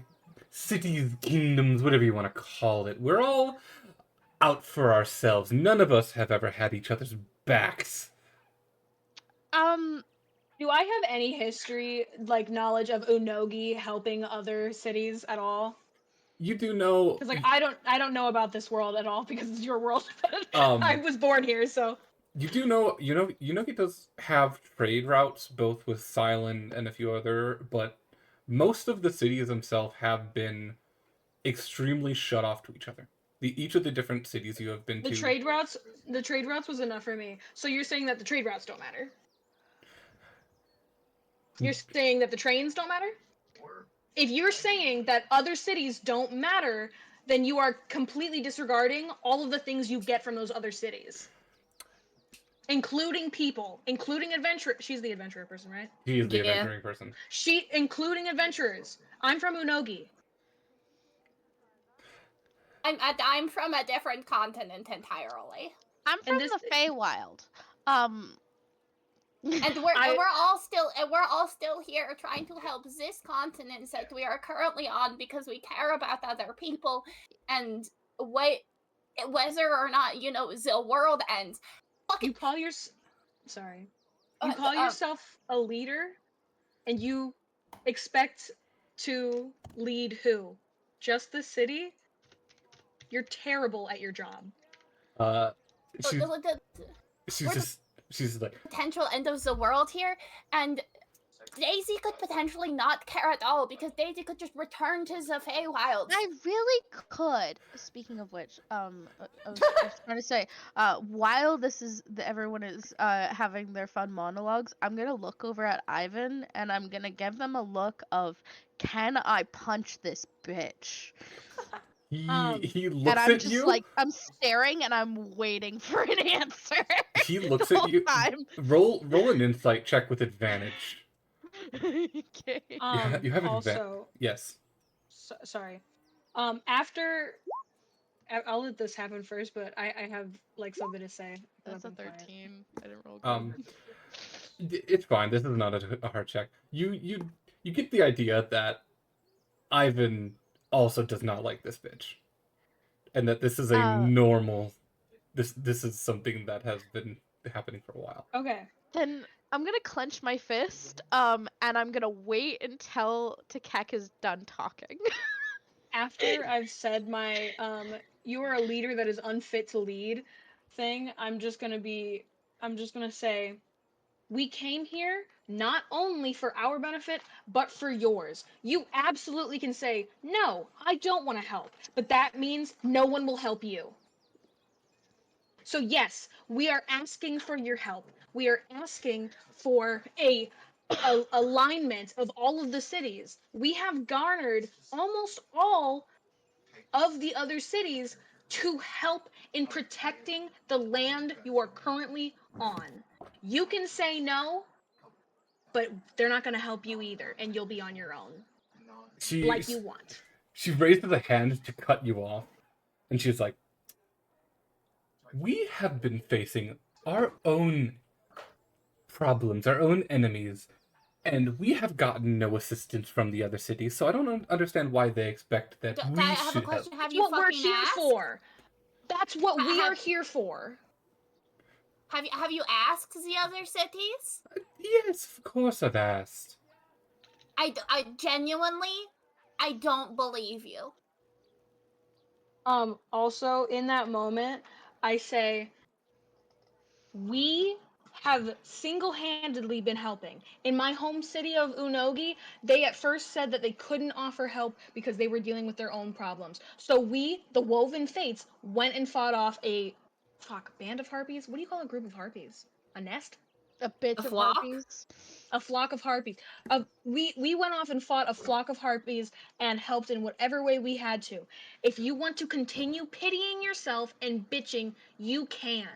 cities, kingdoms, whatever you want to call it. We're all out for ourselves. None of us have ever had each other's backs. Do I have any history, like knowledge of Unogi helping other cities at all? You do know, because like I don't know about this world at all because it's your world. I was born here, so. You do know, he does have trade routes both with Silent and a few other, but most of the cities themselves have been extremely shut off to each other. Each of the different cities you have been to. The trade routes was enough for me. So you're saying that the trade routes don't matter? You're saying that the trains don't matter? If you're saying that other cities don't matter, then you are completely disregarding all of the things you get from those other cities. Including people, including adventurers. She's the adventurer person, right? He is the adventuring person. Including adventurers. I'm from Unogi. I'm from a different continent entirely. I'm from the Feywild. And we're all still here trying to help this continent that we are currently on because we care about other people and whether or not the world ends. You call yourself a leader, and you expect to lead who? Just the city? You're terrible at your job. She's like potential end of the world here, and Daisy could potentially not care at all because Daisy could just return to the Feywild. I really could. Speaking of which, I was trying to say, while everyone is having their fun monologues, I'm gonna look over at Ivan and I'm gonna give them a look of, can I punch this bitch? He looks and I'm at just you. Like, I'm staring and I'm waiting for an answer. He looks at you. Roll an insight check with advantage. Okay. You have also, yes. Sorry. After I'll let this happen first, but I have like something to say. That's a 13. I didn't roll good. It's fine. This is not a hard check. You get the idea that Ivan also does not like this bitch, and that this is a normal. This is something that has been happening for a while. Okay. Then I'm gonna clench my fist, and I'm gonna wait until Takek is done talking. After I've said my you are a leader that is unfit to lead thing, I'm just gonna say, we came here not only for our benefit, but for yours. You absolutely can say, no, I don't want to help, but that means no one will help you. So yes, we are asking for your help. We are asking for a alignment of all of the cities. We have garnered almost all of the other cities to help in protecting the land you are currently on. You can say no, but they're not gonna help you either, and you'll be on your own, like you want. She raises a hand to cut you off, and she's like, "We have been facing our own problems, our own enemies, and we have gotten no assistance from the other cities, so I don't understand why they expect that we I have a should question. help." Have That's you what we're fucking here asked? for. That's what we are here for. Have you asked the other cities? Yes, of course I've asked. I genuinely, I don't believe you. Also, in that moment, I say, we have single-handedly been helping. In my home city of Unogi, they at first said that they couldn't offer help because they were dealing with their own problems. So we, the Woven Fates, went and fought off a band of harpies? What do you call a group of harpies? A nest? A bit A of flock? harpies. A flock of harpies. We went off and fought a flock of harpies and helped in whatever way we had to. If you want to continue pitying yourself and bitching, you can.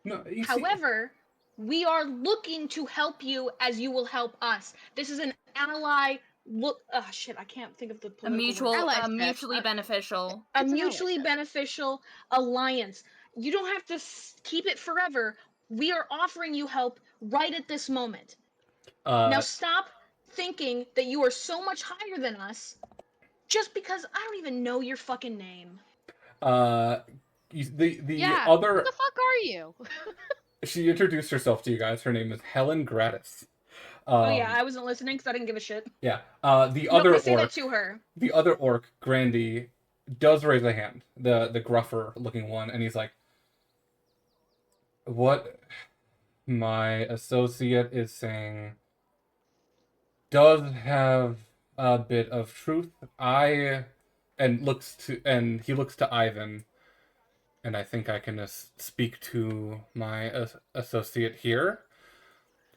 No, you see, However, we are looking to help you as you will help us. This is an ally. Look, shit, I can't think of the A political word. mutually beneficial. A It's an mutually allyship. beneficial alliance. You don't have to keep it forever. We are offering you help right at this moment. Now stop thinking that you are so much higher than us just because I don't even know your fucking name. the Yeah. other. Who the fuck are you? She introduced herself to you guys. Her name is Helen Gratis. Oh yeah, I wasn't listening because I didn't give a shit. Yeah. The No, other I say orc. that to her. The other orc, Grandy, does raise a hand. The gruffer looking one, and he's like, "What my associate is saying does have a bit of truth. And he looks to Ivan, and I think I can speak to my associate here.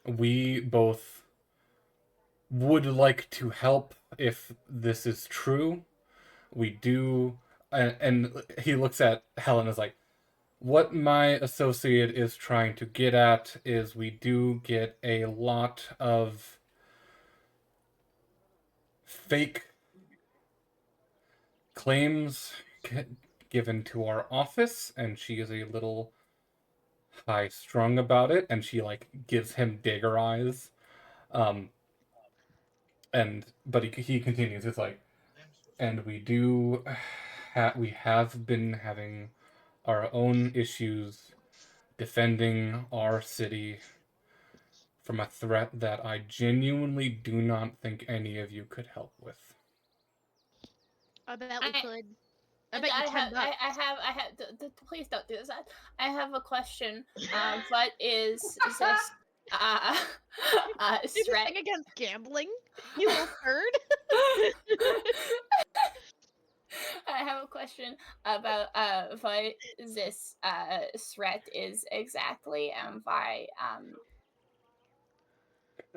We both would like to help if this is true. We do." And he looks at Helen and is like, "What my associate is trying to get at is we do get a lot of fake claims given to our office, and she is a little high-strung about it, and she like gives him dagger eyes." But he continues. It's like, "And we do we have been having our own issues defending our city from a threat that I genuinely do not think any of you could help with." I bet we could. I bet you $10. I have. Please don't do that. I have a question. What is this? Threat thing against gambling, you little bird. I have a question about what this threat is exactly, and why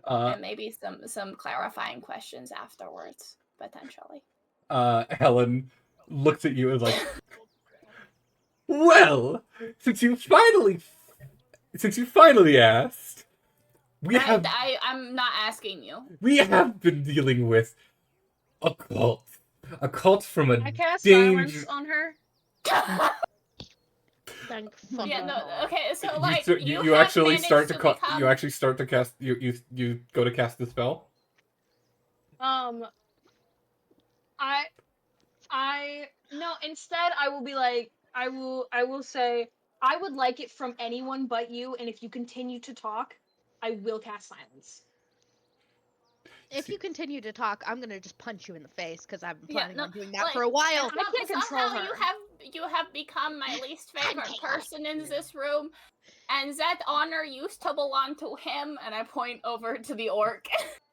and maybe some clarifying questions afterwards potentially. Helen looks at you and is like, "Well, since you finally asked, I'm not asking you. We have been dealing with a cult from a I cast danger. silence on her. Thank fuck. Yeah, no, okay, so You actually start to cast. You go to cast the spell. No, instead I will be like, I will say, I would like it from anyone but you, and if you continue to talk, I will cast silence. If you continue to talk, I'm gonna just punch you in the face because I've been planning on doing that like, for a while. I can't control her. You have become my least favorite person in this room, and that honor used to belong to him. And I point over to the orc.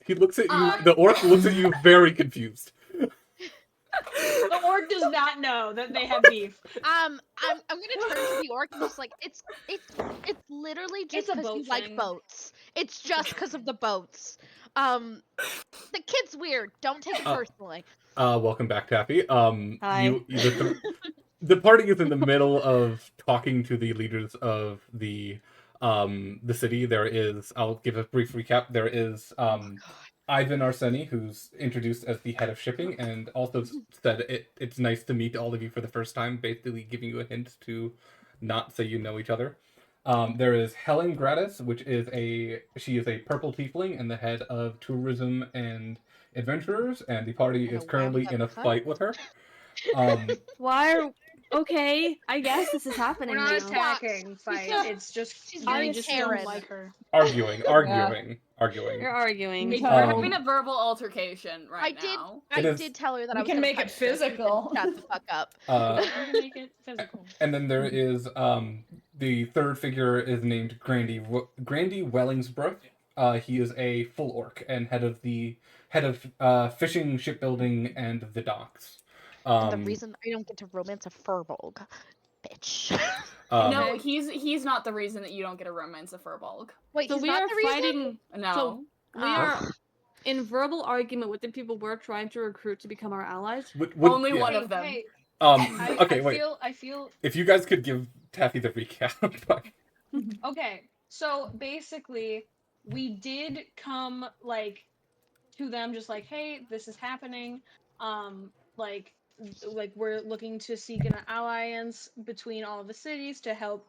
He looks at you. The orc looks at you very confused. The orc does not know that they have beef. I'm gonna turn to the orc and just like it's literally just because you like boats. It's just because of the boats. The kid's weird. Don't take it personally. Welcome back, Taffy. Hi. The party is in the middle of talking to the leaders of the the city. There is, I'll give a brief recap. There is Ivan Arseni, who's introduced as the head of shipping, and also said it's nice to meet all of you for the first time, basically giving you a hint to not say you know each other. There is Helen Gratis, she is a purple tiefling and the head of tourism and adventurers, and the party is currently in a fight with her. Why are okay? I guess this is happening We're not now. attacking, fight. It's just She's we being just Karen. don't like her. arguing. You're arguing. We're Um, having a verbal altercation right now. I It is- did tell her that I We was can gonna make it punch her, so she can physical. Shut the fuck up. We can make it physical. And then there is the third figure is named Grandy Wellingsbrook. He is a full orc and head of fishing, shipbuilding, and the docks. And the reason I don't get to romance a furbolg, bitch. No, he's not the reason that you don't get a romance of Furbolg. Wait, So he's we not are the reason? fighting. No. So we are in verbal argument with the people we're trying to recruit to become our allies. Only one of them. Hey, Okay, I wait. I feel. If you guys could give Taffy the recap. Okay, so basically, we did come like to them, just like, hey, this is happening. Like we're looking to seek an alliance between all of the cities to help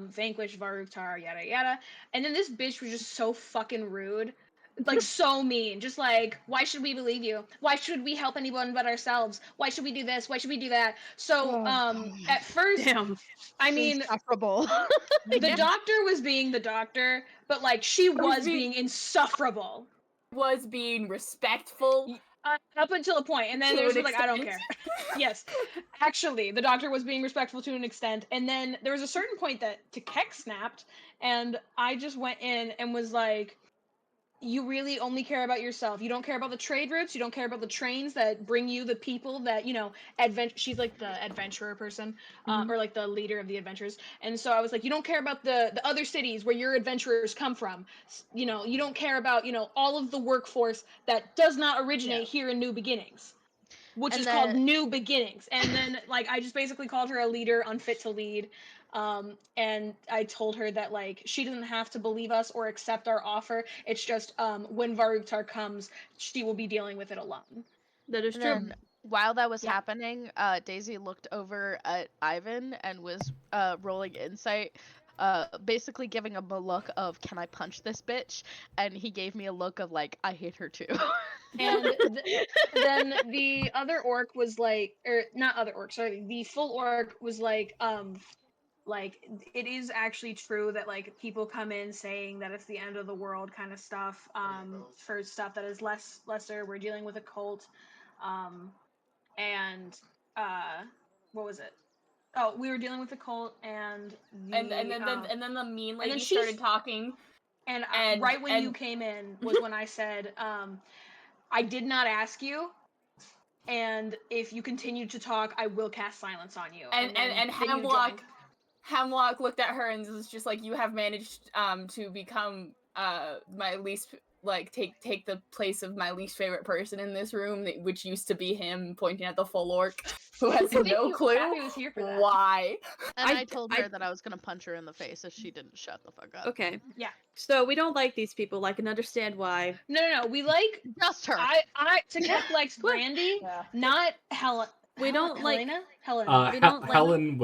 vanquish Varuktar, yada yada. And then this bitch was just so fucking rude. Like so mean, just like, why should we believe you? Why should we help anyone but ourselves? Why should we do this? Why should we do that? So, at first, Damn. I mean, insufferable. the doctor was being the doctor, but like she was being insufferable. Was being respectful. Up until a point, and then To there was an like, I don't extent. care. Yes, actually, the doctor was being respectful to an extent, and then there was a certain point that Takek snapped, and I just went in and was like, you really only care about yourself. You don't care about the trade routes. You don't care about the trains that bring you the people that, you know, she's like the adventurer person, or like the leader of the adventures. And so I was like, you don't care about the other cities where your adventurers come from. You know, you don't care about, you know, all of the workforce that does not originate here in New Beginnings, which And is called then- New Beginnings. And then like I just basically called her a leader unfit to lead. And I told her that like she doesn't have to believe us or accept our offer. It's just when Varuktar comes, she will be dealing with it alone. That is And true. then while that was Yeah. happening, Daisy looked over at Ivan and was rolling insight, basically giving him a look of, can I punch this bitch? And he gave me a look of like, I hate her too. And then the other orc was like, or not other orc, sorry, the full orc was like it is actually true that like people come in saying that it's the end of the world kind of stuff, for stuff that is lesser. We're dealing with a cult, and what was it? Oh, we were dealing with a cult, and And then the mean lady then started talking. And And- right when you and- came in was when I said, I did not ask you, and if you continue to talk, I will cast silence on you. And then you Hemlock joined. Hemlock looked at her and was just like, you have managed to become my least take the place of my least favorite person in this room, which used to be him, pointing at the full orc who has no clue Abby was here for that. why. And I I- told I- her that I was gonna punch her in the face if she didn't shut the fuck up. Okay. Yeah. So we don't like these people. I can understand why. No. We like Just her. Takek likes Brandy, not Helen. We don't like- Helen. We don't like- Helen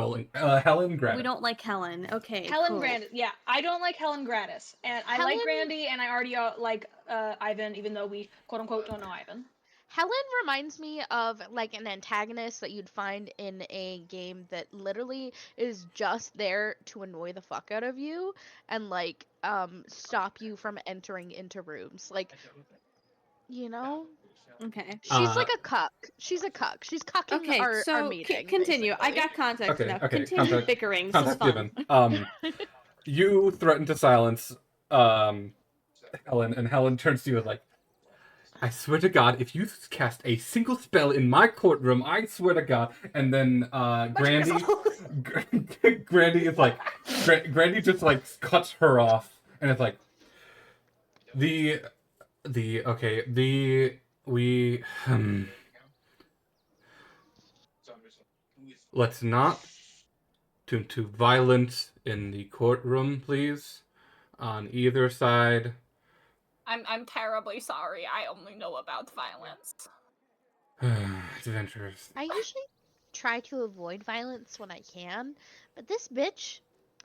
Gratis. We don't like Helen. Okay. Helen cool. Gratis. Yeah, I don't like Helen Gratis, and I like Helen- Brandy, and I already like Ivan, even though we quote unquote don't know Ivan. Helen reminds me of like an antagonist that you'd find in a game that literally is just there to annoy the fuck out of you and like stop you from entering into rooms. Like, you know? Okay. She's like a cuck. She's a cuck. She's cucking Okay. our So meeting. continue. I basically. got context Okay, now. okay, Continue context- bickering. This is Context fun. given. You threaten to silence Helen, and Helen turns to you and like, I swear to God, if you cast a single spell in my courtroom, I swear to God. And then Grandy is like, Grandy just like cuts her off, and it's like, let's not turn to violence in the courtroom, please. On either side. I'm terribly sorry. I only know about violence. Adventurers. I usually try to avoid violence when I can, but this bitch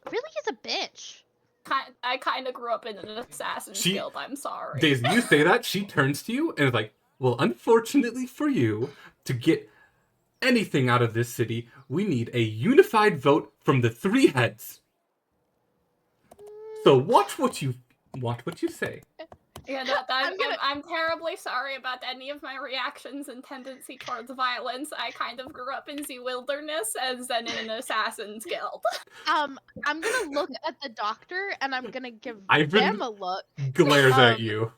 really is a bitch. I kind of grew up in an assassin's She- guild. I'm sorry. Daisy, you say that, she turns to you and is like, well, unfortunately for you, to get anything out of this city, we need a unified vote from the three heads. So watch what you say. Yeah, I'm terribly sorry about any of my reactions and tendency towards violence. I kind of grew up in the wilderness as then in an assassin's guild. I'm gonna look at the doctor and I'm gonna give Ivan them a look. glares at you.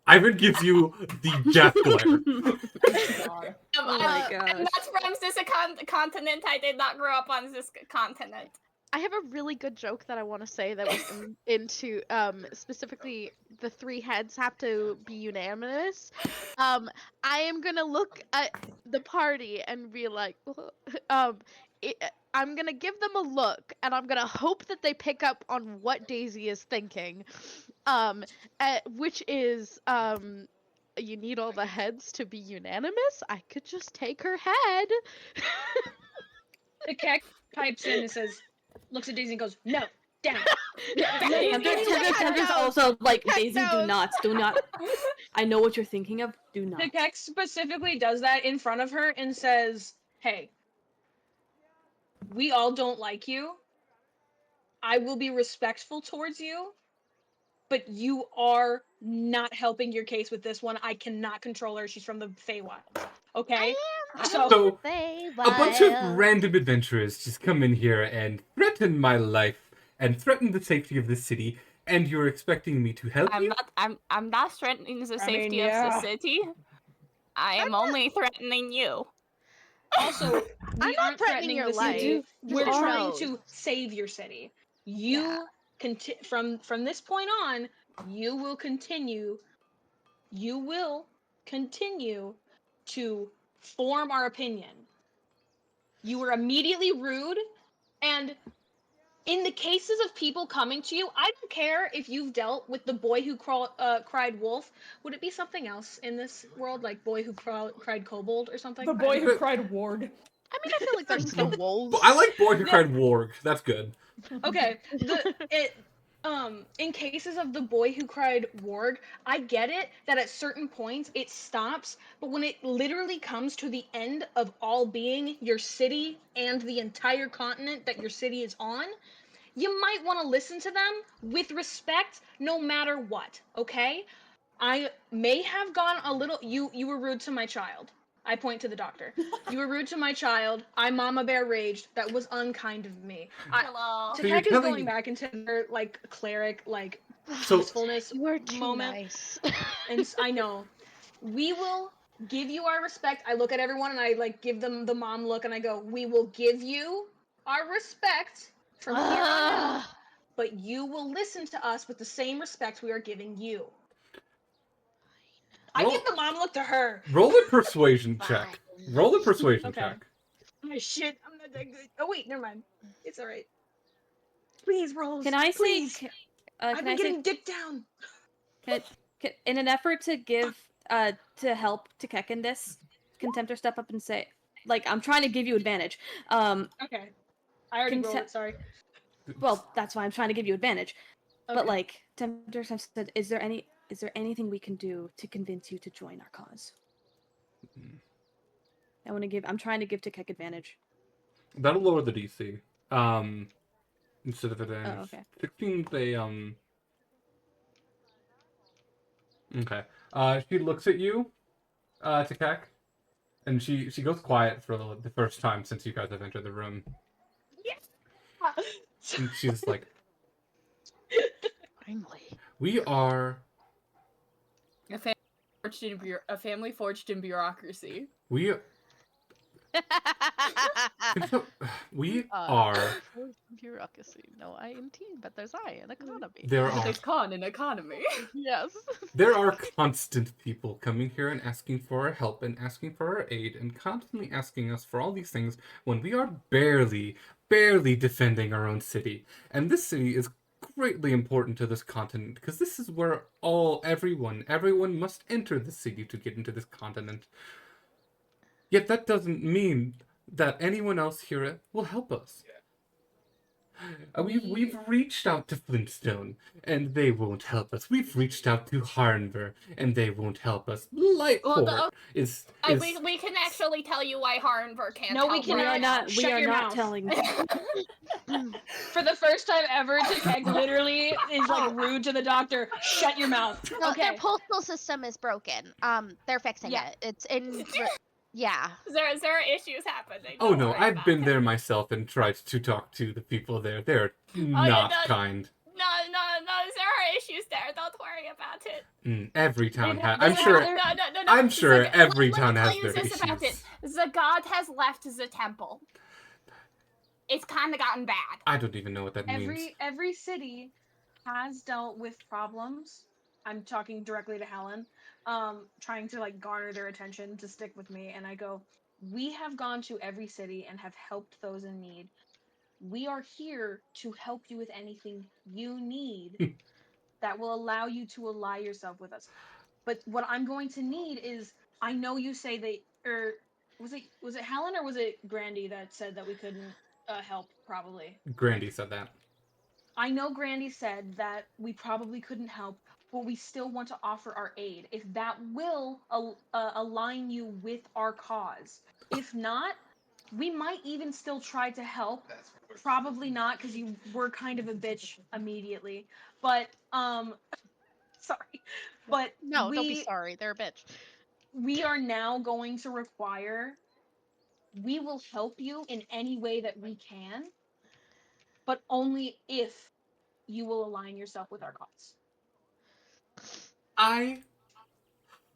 Ivan gives you the death glare. Oh my gosh. I'm not from this continent. I did not grow up on this continent. I have a really good joke that I want to say that was into specifically the three heads have to be unanimous. I am gonna look at the party and be like, I'm gonna give them a look and I'm gonna hope that they pick up on what Daisy is thinking, which is you need all the heads to be unanimous. I could just take her head. The cat pipes in and says, looks at Daisy and goes, no, down. Temper's also like, Daisy, do not. I know what you're thinking of. Do not. The cat specifically does that in front of her and says, hey, we all don't like you. I will be respectful towards you, but you are not helping your case with this one. I cannot control her. She's from the Feywild. Okay? So, a bunch of random adventurers just come in here and threaten my life and threaten the safety of the city, and you're expecting me to help you? I'm not threatening the safety of the city. I am only threatening you. Also, we aren't threatening your life. We're Lord trying knows. to save your city. You from this point on, you will continue to form our opinion. You were immediately rude, and in the cases of people coming to you, I don't care if you've dealt with the boy who cried wolf. Would it be something else in this world, like boy who cried kobold or something? The boy who cried ward. I mean, I feel like there's still wolves. I like boy who cried warg. That's good. Okay, in cases of the boy who cried warg, I get it that at certain points it stops, but when it literally comes to the end of all being, your city and the entire continent that your city is on, you might want to listen to them with respect no matter what, okay? I may have gone a little you were rude to my child. I point to the doctor. You were rude to my child. I mama bear raged. That was unkind of me. Hello. So you're Takek is telling- going back into their like cleric like So- peacefulness You are too moment. nice. And I know. We will give you our respect. I look at everyone and I like give them the mom look and I go, we will give you our respect from here on out, but you will listen to us with the same respect we are giving you. I give the mom look to her. Roll a persuasion check. Roll a persuasion Okay. check. Oh shit, I'm not that good. Oh wait, never mind. It's alright. Please, Rose. Can I say? please. I've Can been I say? getting dick down. In an effort to give to help Tekek in this, can Tempter step up and say, like, I'm trying to give you advantage. Okay. I already rolled it, sorry. Well, that's why I'm trying to give you advantage. Okay. But like, Tempter said, is there anything we can do to convince you to join our cause? I'm trying to give Tekek advantage. That'll lower the DC. Instead of advantage. Oh, okay. 16, they, Okay. She looks at you, Tekek, and she goes quiet for the first time since you guys have entered the room. And she's like, Finally. we are... A family forged in bureaucracy. We are... Bureaucracy. No I in team, but there's I in economy. There's con in economy. Yes. There are constant people coming here and asking for our help and asking for our aid and constantly asking us for all these things when we are barely barely defending our own city. And this city is greatly important to this continent, because this is where everyone must enter the city to get into this continent. Yet that doesn't mean that anyone else here will help us. We've reached out to Flintstone, and they won't help us. We've reached out to Harnver, and they won't help us. Lightport is... We can actually tell you why Harnver can't No, we help cannot. right We are now. not. Shut We are your not mouth. telling. For the first time ever, Takek literally is like rude to the doctor. Shut your mouth. No, Okay. their postal system is broken. They're fixing Yeah. it. It's in. Yeah. There are issues happening. Oh don't no, worry I've about been it. there myself and tried to talk to the people there. They're yeah, not no. kind. No, there are issues there. Don't worry about it. Every town They- has. they I'm have sure. their- I'm sure Zag- every let town me has tell you their this about it. issues. Zagad has left the temple. It's kind of gotten bad. I don't even know what that means. Every city has dealt with problems. I'm talking directly to Helen, trying to like garner their attention to stick with me, and I go, we have gone to every city and have helped those in need. We are here to help you with anything you need that will allow you to ally yourself with us. But what I'm going to need is, I know you say they, or was it Helen or was it Grandy that said that we couldn't help? Probably. Grandy said that. I know Grandy said that we probably couldn't help, but we still want to offer our aid. If that will align you with our cause. If not, we might even still try to help. Probably not, because you were kind of a bitch immediately. But, sorry. But No, don't be sorry. They're a bitch. we are now going to require, we will help you in any way that we can, but only if you will align yourself with our cause. I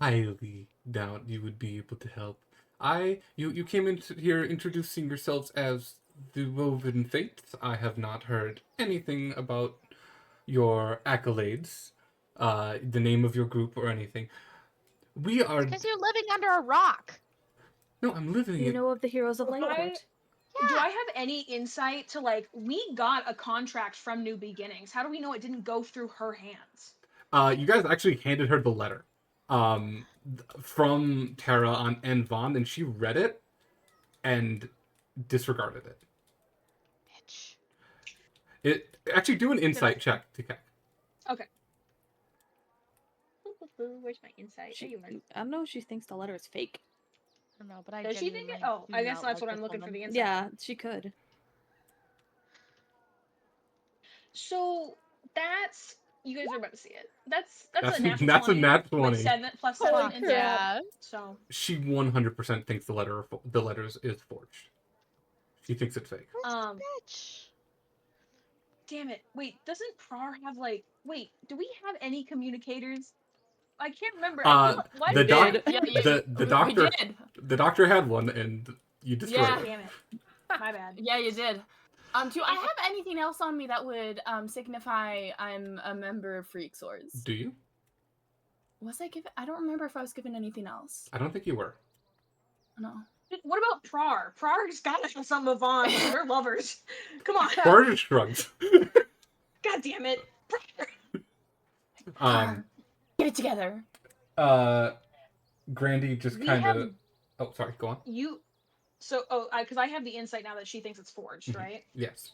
highly doubt you would be able to help. You came into here introducing yourselves as the Woven Fates. I have not heard anything about your accolades, the name of your group or anything. We are... Because you're living under a rock. No, I'm living You in... know of the heroes of Lightport. Do I have any insight to, like, we got a contract from New Beginnings. How do we know it didn't go through her hands? You guys actually handed her the letter from Tara and Vaughn, and she read it and disregarded it. Bitch. Actually, do an insight check to Kek. Okay. Where's my insight? I don't know if she thinks the letter is fake. I don't know, but I Does she think it? genuinely Oh, do I guess not that's like what I'm this looking for woman. the insight. Yeah, she could. So that's, you guys are about to see it. That's a natural That's 20 a nat with 20. 7 plus Oh, 7 insight. yeah. So She 100% thinks the letters is forged. She thinks it's fake. Bitch. damn it. Wait, doesn't Prar have like, wait, do we have any communicators? I can't remember. I feel, what? The doc- Yeah, the doctor, We did. the doctor had one, and you destroyed Yeah. it. Damn it. My bad. Yeah, you did. Do I have anything else on me that would signify I'm a member of Freak Swords? Do you? Was I given? I don't remember if I was given anything else. I don't think you were. No. What about Prar? Prar's gotta have some of on. We're lovers. Come on. Barter shrugs. God damn it. Get it together. Grandy just We kind of... have- Oh, sorry, go on. Because I have the insight now that she thinks it's forged, right? Yes.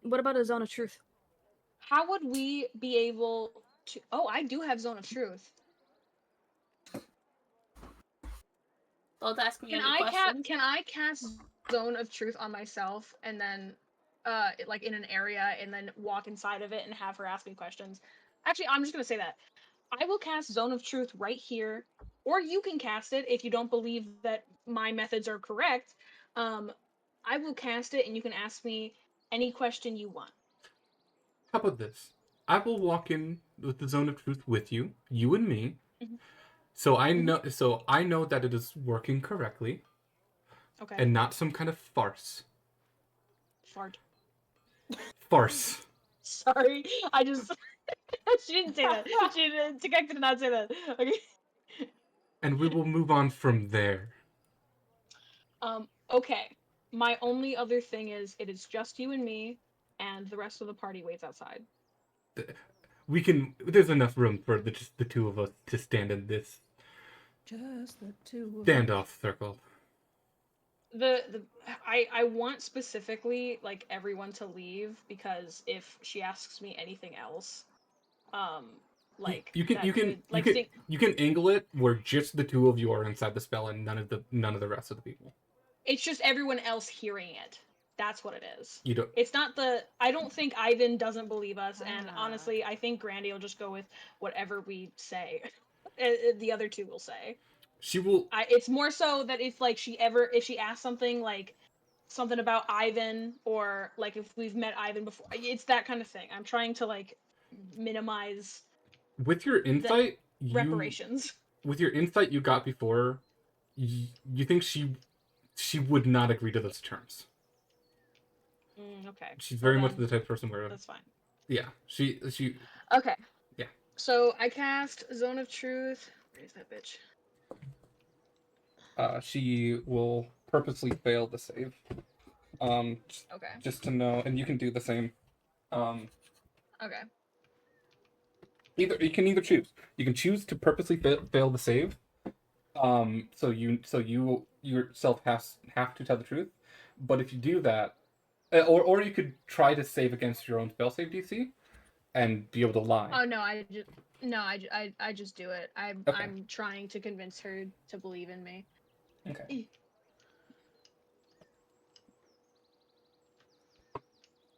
What about a zone of truth? How would we be able to? Oh, I do have Zone of Truth. Don't ask me Can any questions. Can I cast Zone of Truth on myself and then, like in an area, and then walk inside of it and have her ask me questions? Actually, I'm just gonna say that I will cast Zone of Truth right here, or you can cast it if you don't believe that my methods are correct. I will cast it, and you can ask me any question you want. How about this? I will walk in with the Zone of Truth with you, you and me. Mhm. So I know that it is working correctly Okay. and not some kind of farce. Fart. Farce. Sorry, I just she didn't say that. Takek did not say that. Okay. And we will move on from there. Okay. My only other thing is, it is just you and me, and the rest of the party waits outside. We can. There's enough room for just the two of us to stand in this Just the two. standoff circle. I want specifically like everyone to leave, because if she asks me anything else, like you can angle it where just the two of you are inside the spell and none of the rest of the people. It's just everyone else hearing it. That's what it is. You don't. It's not the. I don't think Ivan doesn't believe us, and honestly, I think Grandy will just go with whatever we say. The other two will say. She will. It's more so that if she asks something like something about Ivan, or like if we've met Ivan before, it's that kind of thing. I'm trying to like minimize With your insight, reparations. With your insight you got before, you think she would not agree to those terms. Okay. She's very much the type of person where. That's fine. Yeah, she. Okay. Yeah. So I cast Zone of Truth. Where's that bitch? She will purposely fail the save. Okay. Just to know, and you can do the same. Okay. You can either choose. You can choose to purposely fail the save. So you yourself have to tell the truth. But if you do that, or you could try to save against your own spell save DC, and be able to lie. Oh no, I just do it. I'm trying to convince her to believe in me. Okay.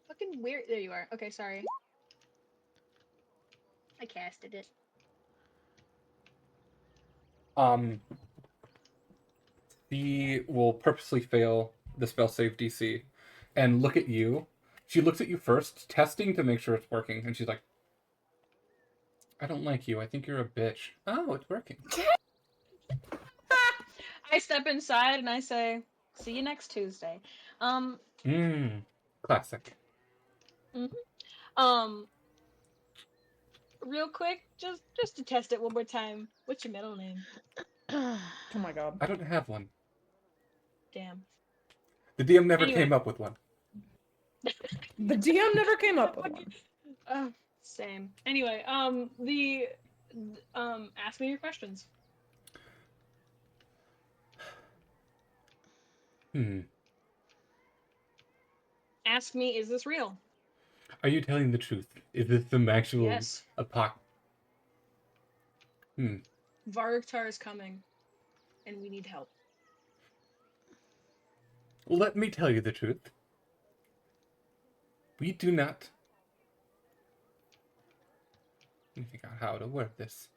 Fucking weird. There you are. Okay, sorry. I casted it. She will purposely fail the spell save DC, and look at you. She looks at you first, testing to make sure it's working, and she's like, "I don't like you. I think you're a bitch." Oh, it's working. I step inside and I say, "See you next Tuesday." Classic. Real quick, just to test it one more time. What's your middle name? Oh my god. I don't have one. Damn. The DM never came up with one. The DM never came up with one. Same. Anyway, ask me your questions. Ask me, is this real? Are you telling the truth? Is this some actual Yes. Varuktar is coming, and we need help. Let me tell you the truth. We do not. Let me think out how to word this.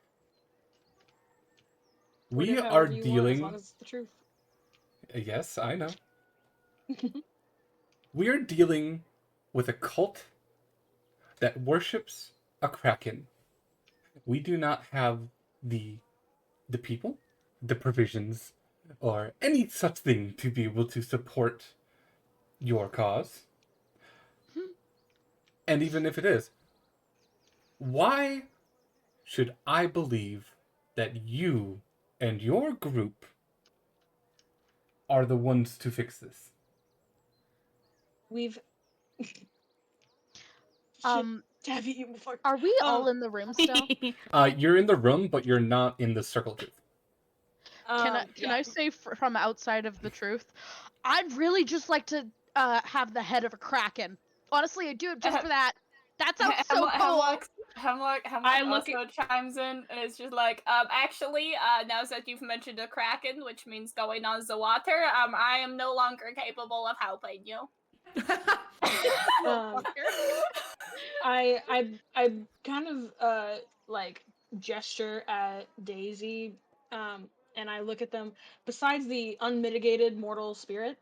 We are dealing. As long as it's the truth. Yes, I know. We are dealing with a cult that worships a kraken. We do not have the people, the provisions, or any such thing to be able to support your cause. And even if it is, why should I believe that you and your group are the ones to fix this? We've Tabby, are we all in the room still? You're in the room, but you're not in the circle of truth. Can I say from outside of the truth? I'd really just like to have the head of a kraken. Honestly, I do it just for that. That sounds so cool. Hemlock also chimes in, and it's just like, actually, now that you've mentioned a kraken, which means going on the water, I am no longer capable of helping you. I kind of like gesture at Daisy, and I look at them. Besides the unmitigated mortal spirit,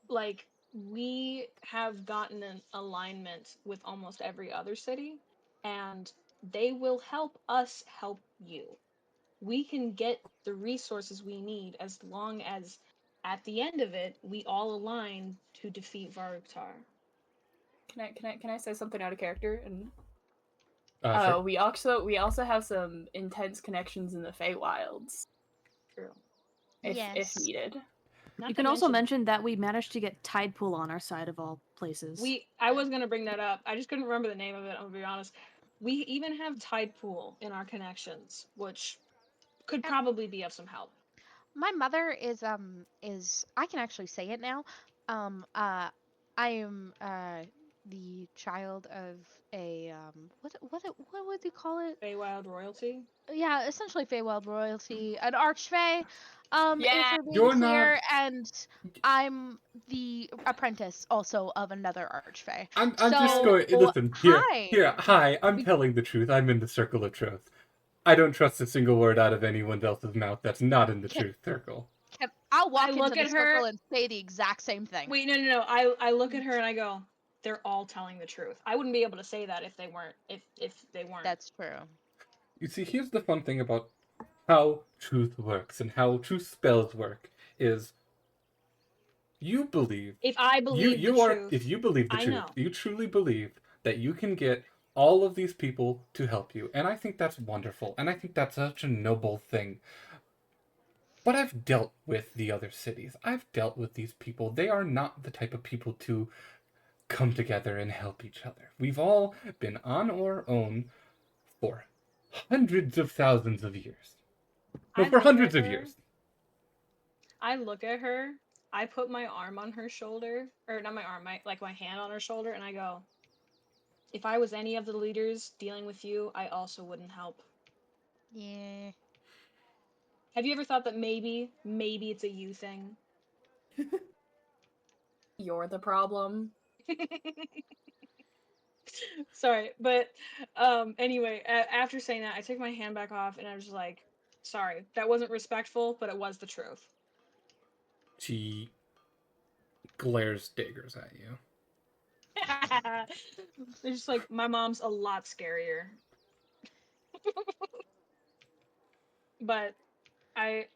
like we have gotten an alignment with almost every other city, and they will help us help you. We can get the resources we need as long as at the end of it we all align to defeat Varuktar. Can I say something out of character? And Sure. we also have some intense connections in the Feywilds. True. If Yes. needed. Not You to can also mention that we managed to get Tide Pool on our side of all places. I was gonna bring that up. I just couldn't remember the name of it. I'm gonna be honest. We even have Tide Pool in our connections, which could probably be of some help. My mother is I can actually say it now. I am the child of a what would you call it? Feywild royalty. Yeah, essentially Feywild royalty, an archfey. If Yeah. we're being You're clear, not. and I'm the apprentice also of another archfey. I'm just So, going. Listen, hi. hi. I'm telling the truth. I'm in the circle of truth. I don't trust a single word out of anyone else's mouth that's not in the Can, truth circle. I'll walk I look into the at her- circle and say the exact same thing. Wait, no. I look at her and I go, they're all telling the truth. I wouldn't be able to say that if they weren't. If they weren't. That's true. You see, here's the fun thing about how truth works and how truth spells work is you believe If I believe the truth, if you believe the I truth, know. you truly believe that you can get all of these people to help you. And I think that's wonderful. And I think that's such a noble thing. But I've dealt with the other cities. I've dealt with these people. They are not the type of people to come together and help each other. We've all been on our own for hundreds of thousands of years. No, I for look hundreds at of her. years. I look at her. I put my arm on her shoulder, or not my arm, my hand on her shoulder, and I go, if I was any of the leaders dealing with you, I also wouldn't help. Yeah. Have you ever thought that maybe it's a you thing? You're the problem. Sorry, but anyway, after saying that, I took my hand back off and I was just like, sorry, that wasn't respectful, but it was the truth. She glares daggers at you. It's just like, my mom's a lot scarier. But I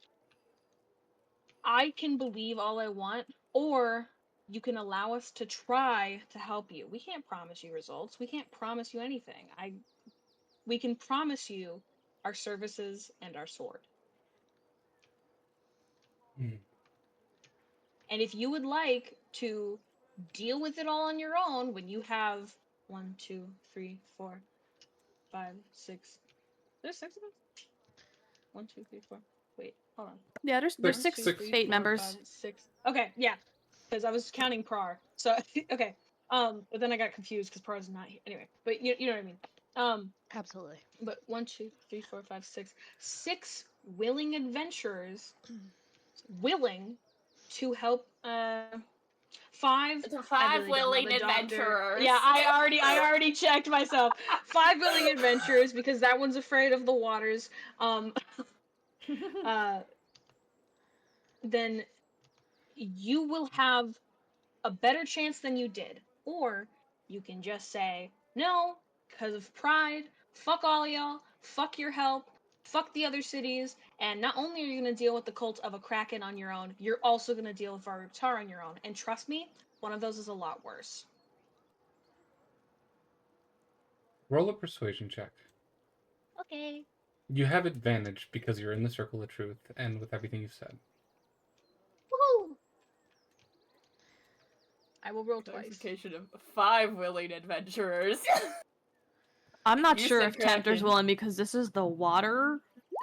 can believe all I want, or you can allow us to try to help you. We can't promise you results. We can't promise you anything. We can promise you our services and our sword. Hmm. And if you would like to deal with it all on your own, when you have 1, 2, 3, 4, 5, 6. There's 6 of us? 1, 2, 3, 4. Wait, hold on. Yeah, there's Six, 6, 6. 8 members. 6. Okay, yeah, because I was counting Prar. So okay, but then I got confused because Prar's not here. Anyway, but you know what I mean. Absolutely. But 1, 2, 3, 4, 5, 6. 6 willing adventurers, willing to help. 5. The I 5 really don't know willing the doctor. adventurers. Yeah, I already checked myself. 5 willing adventurers because that one's afraid of the waters. Then you will have a better chance than you did. Or you can just say, no, because of pride, fuck all y'all, fuck your help, fuck the other cities, and not only are you going to deal with the cult of a Kraken on your own, you're also going to deal with Varuktar on your own. And trust me, one of those is a lot worse. Roll a persuasion check. Okay. You have advantage because you're in the circle of truth and with everything you've said. Woohoo! I will roll twice. Clarification of 5 willing adventurers. I'm not You sure said if Tempter's Kraken. willing because this is the water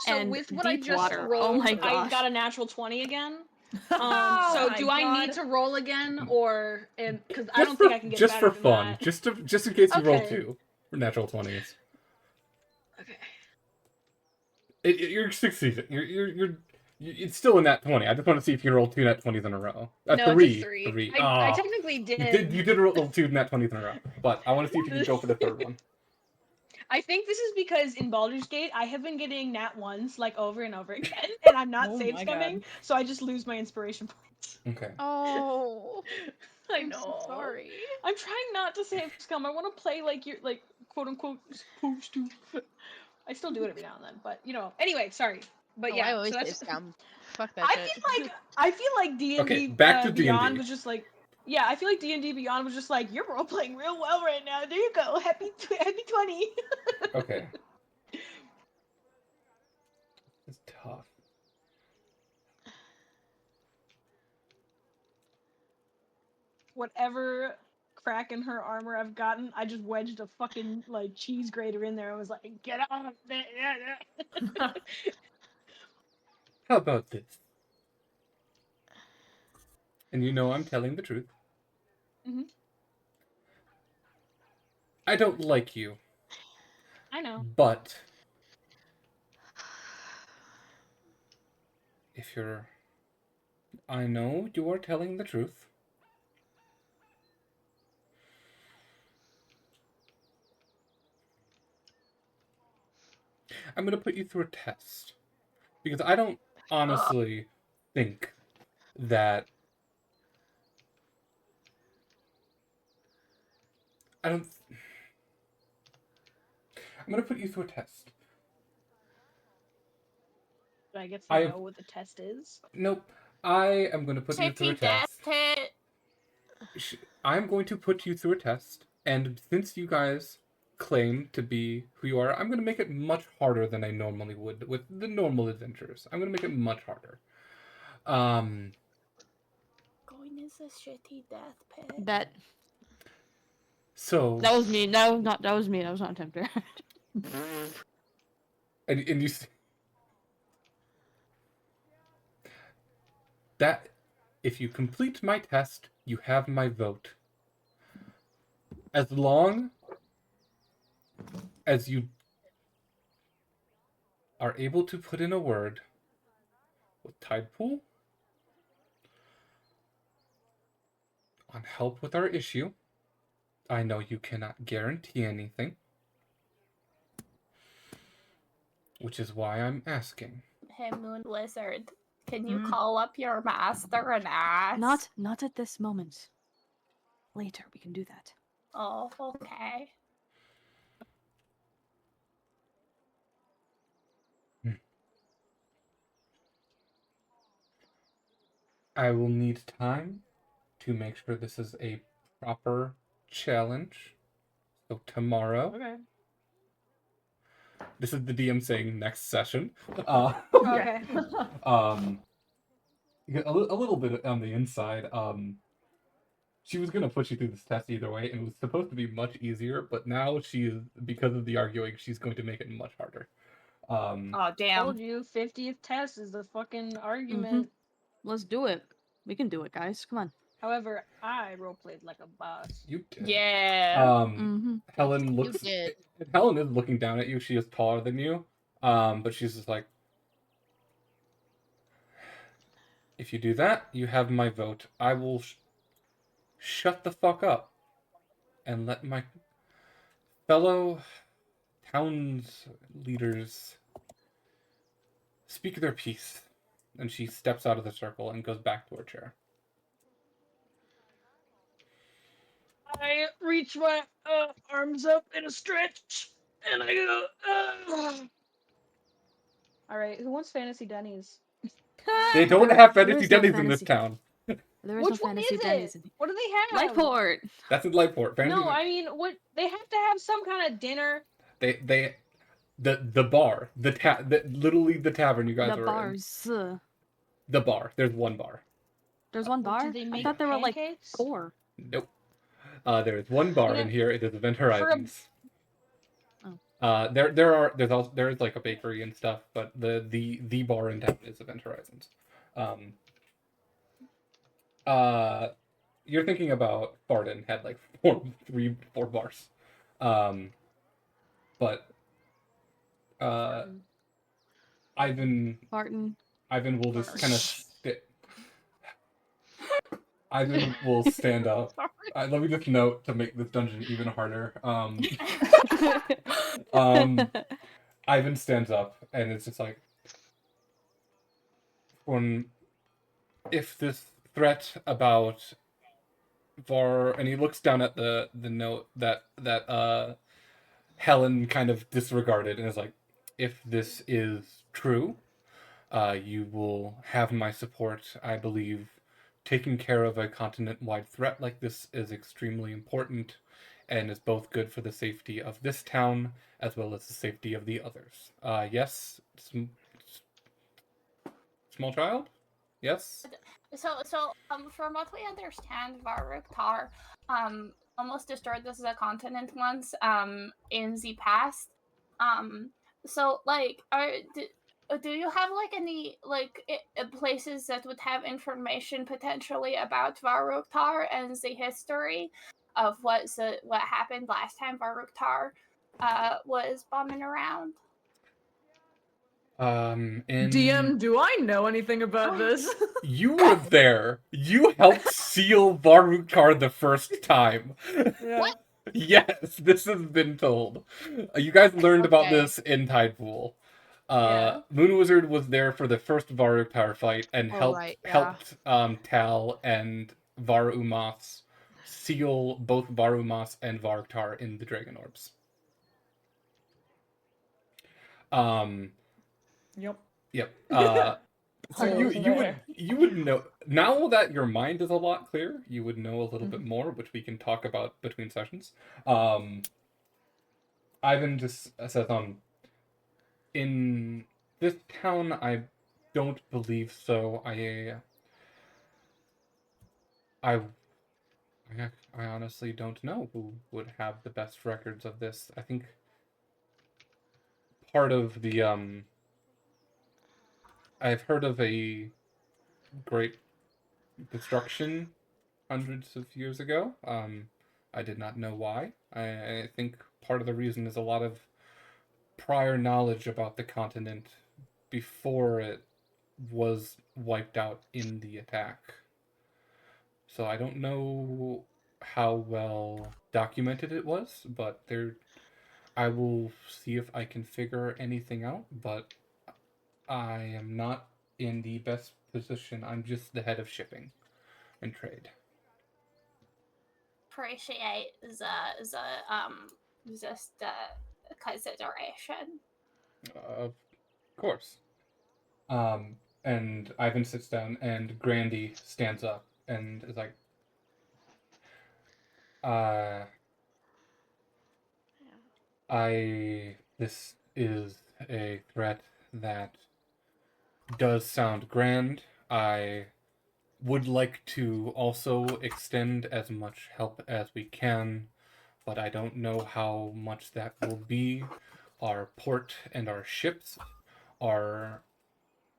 So and with what I deep just water. rolled, Oh my I gosh. got a natural 20 again. Oh So my do I need God. to roll again, or because I don't think I can get just better for than fun, that. just in case you roll Okay. 2 for natural 20s. Okay. You're succeeding. It's still in that 20. I just want to see if you can roll 2 nat 20s in a row. No, Three. it's a 3. 3. I technically did. You did roll 2 nat 20s in a row, but I want to see if you can go for the third one. I think this is because in Baldur's Gate I have been getting nat 1s like over and over again, and I'm not Oh save my scumming, God. so I just lose my inspiration points. Okay. Oh, I I'm know. so sorry. I'm trying not to save scum. I want to play like you're like quote unquote supposed to. I still do it every now and then, but you know. Anyway, sorry. But Oh, yeah, I always so say that's. scum. Fuck that I shit. feel like D&D Okay, back to Beyond D&D. was just like, yeah, I feel like D&D Beyond was just like, you're role playing real well right now. There you go. Happy 20. Okay. It's tough. whatever crack in her armor I've gotten, I just wedged a fucking like cheese grater in there. I was like, get off it. How about this? And you know I'm telling the truth. Mhm. I don't like you. I know. But if you're... I know you are telling the truth. I'm going to put you through a test. Because I don't honestly think that... I'm going to put you through a test. Do I get to know what the test is? Nope. I am going to put you through a test. I'm going to put you through a test, and since you guys claim to be who you are, I'm going to make it much harder than I normally would with the normal adventurers. I'm going to make it much harder. Going is a shitty death pit. Bet. So That was me. No, not that was me. That was not Tempter. and you that if you complete my test, you have my vote. As long as you are able to put in a word with Tidepool on help with our issue, I know you cannot guarantee anything, which is why I'm asking. Hey, Moon Lizard, can you call up your master and ask? Not at this moment. Later, we can do that. Oh, okay. I will need time to make sure this is a proper challenge. So tomorrow. Okay. This is the DM saying next session. Okay. A little bit on the inside. She was gonna put you through this test either way, and it was supposed to be much easier, but now she is, because of the arguing, she's going to make it much harder. Oh, damn. Told you, 50th test is the fucking argument. Let's do it. We can do it, guys. Come on. However, I roleplayed like a boss. You did. Yeah. Helen looks. did. Helen is looking down at you. She is taller than you, but she's just like, if you do that, you have my vote. I will shut the fuck up and let my fellow towns leaders speak their piece. And she steps out of the circle and goes back to her chair. I reach my arms up in a stretch, and I go, Alright, who wants Fantasy Denny's? They don't have there fantasy is no denny's in this fantasy. town. There is Which no one fantasy is Denny's. it? What do they have? Lightport. That's in Lightport. Fantasy No, I mean, what? They have to have some kind of dinner. the bar, literally the tavern you guys The are bars. in. The bar. There's one bar. There's one bar? Do they I make thought there were like pancakes? 4. Nope. There is one bar Okay. in here. It is Event Horizons. Oh. There's like a bakery and stuff, but the bar in town is Event Horizons. You're thinking about Farden had like 4 bars. But Ivan will just kind of Ivan will stand up. Let me just note to make this dungeon even harder. Ivan stands up and it's just like, if this threat about Var, and he looks down at the note that Helen kind of disregarded and is like, if this is true, you will have my support. I believe taking care of a continent-wide threat like this is extremely important and is both good for the safety of this town as well as the safety of the others. Yes, small child? Yes? From what we understand, Varuktar, almost destroyed this as a continent once, in the past. So, like, do you have, like, any, like, places that would have information potentially about Varuktar and the history of what happened last time Varuktar, was bombing around? DM, do I know anything about this? You were there. You helped seal Varukar the first time. Yeah. What? Yes, this has been told. You guys learned about Okay. this in Tidepool. Yeah. Moon Wizard was there for the first Varukar fight and Oh, right, yeah. helped Tal and Varumas seal both Varumas and Varuktar in the Dragon Orbs. Yep. Yep. So I was there. you would know now that your mind is a lot clearer. You would know a little bit more, which we can talk about between sessions. Ivan just says, in this town, I don't believe so. I honestly don't know who would have the best records of this. I think part of the I've heard of a great destruction hundreds of years ago. I did not know why. I think part of the reason is a lot of prior knowledge about the continent before it was wiped out in the attack. So I don't know how well documented it was, but I will see if I can figure anything out, but I am not in the best position. I'm just the head of shipping and trade. Appreciate just consideration. Of course. And Ivan sits down, and Grandy stands up and is like, this is a threat that does sound grand. I would like to also extend as much help as we can, but I don't know how much that will be. Our port and our ships are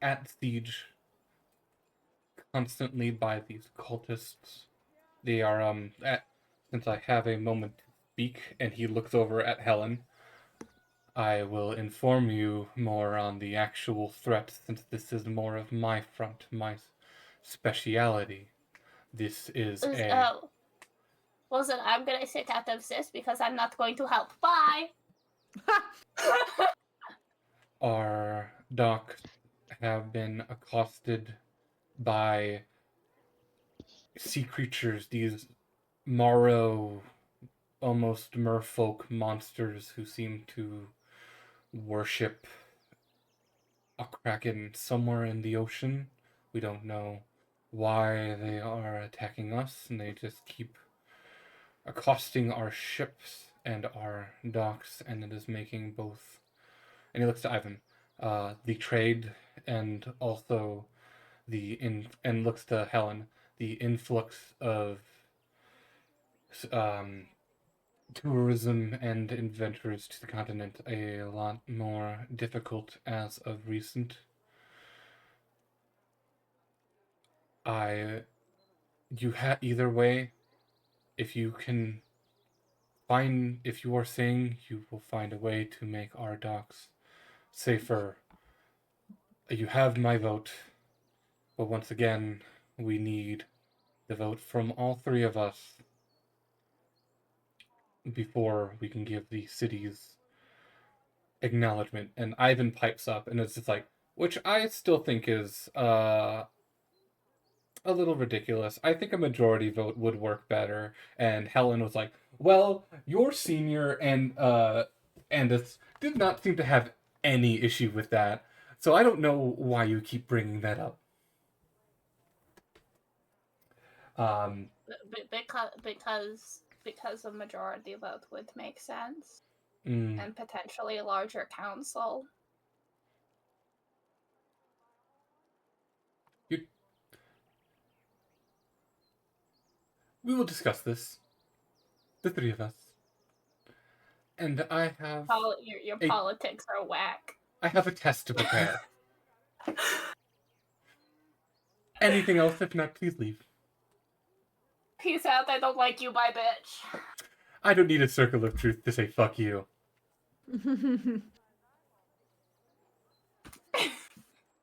at siege constantly by these cultists. They are since I have a moment to speak, and he looks over at Helen, I will inform you more on the actual threat, since this is more of my front, my speciality. This is Listen, I'm gonna sit out of this because I'm not going to help. Bye. Our docks have been accosted by sea creatures, these Morrow, almost merfolk monsters who seem to worship a kraken somewhere in the ocean. We don't know why they are attacking us, and they just keep accosting our ships and our docks, and it is making both. And he looks to Ivan, the trade, and also and looks to Helen, the influx of tourism and inventors to the continent a lot more difficult as of recent. Either way, if you are saying you will find a way to make our docks safer, you have my vote. But once again, we need the vote from all three of us before we can give the city's acknowledgement. And Ivan pipes up, and it's just like, which I still think is a little ridiculous. I think a majority vote would work better. And Helen was like, well, you're senior, and this did not seem to have any issue with that. So I don't know why you keep bringing that up. Because a majority vote would make sense, and potentially a larger council. We will discuss this, the three of us. And I have Your a- politics are whack. I have a test to prepare. Anything else? If not, please leave. Peace out, I don't like you, my bitch. I don't need a circle of truth to say fuck you.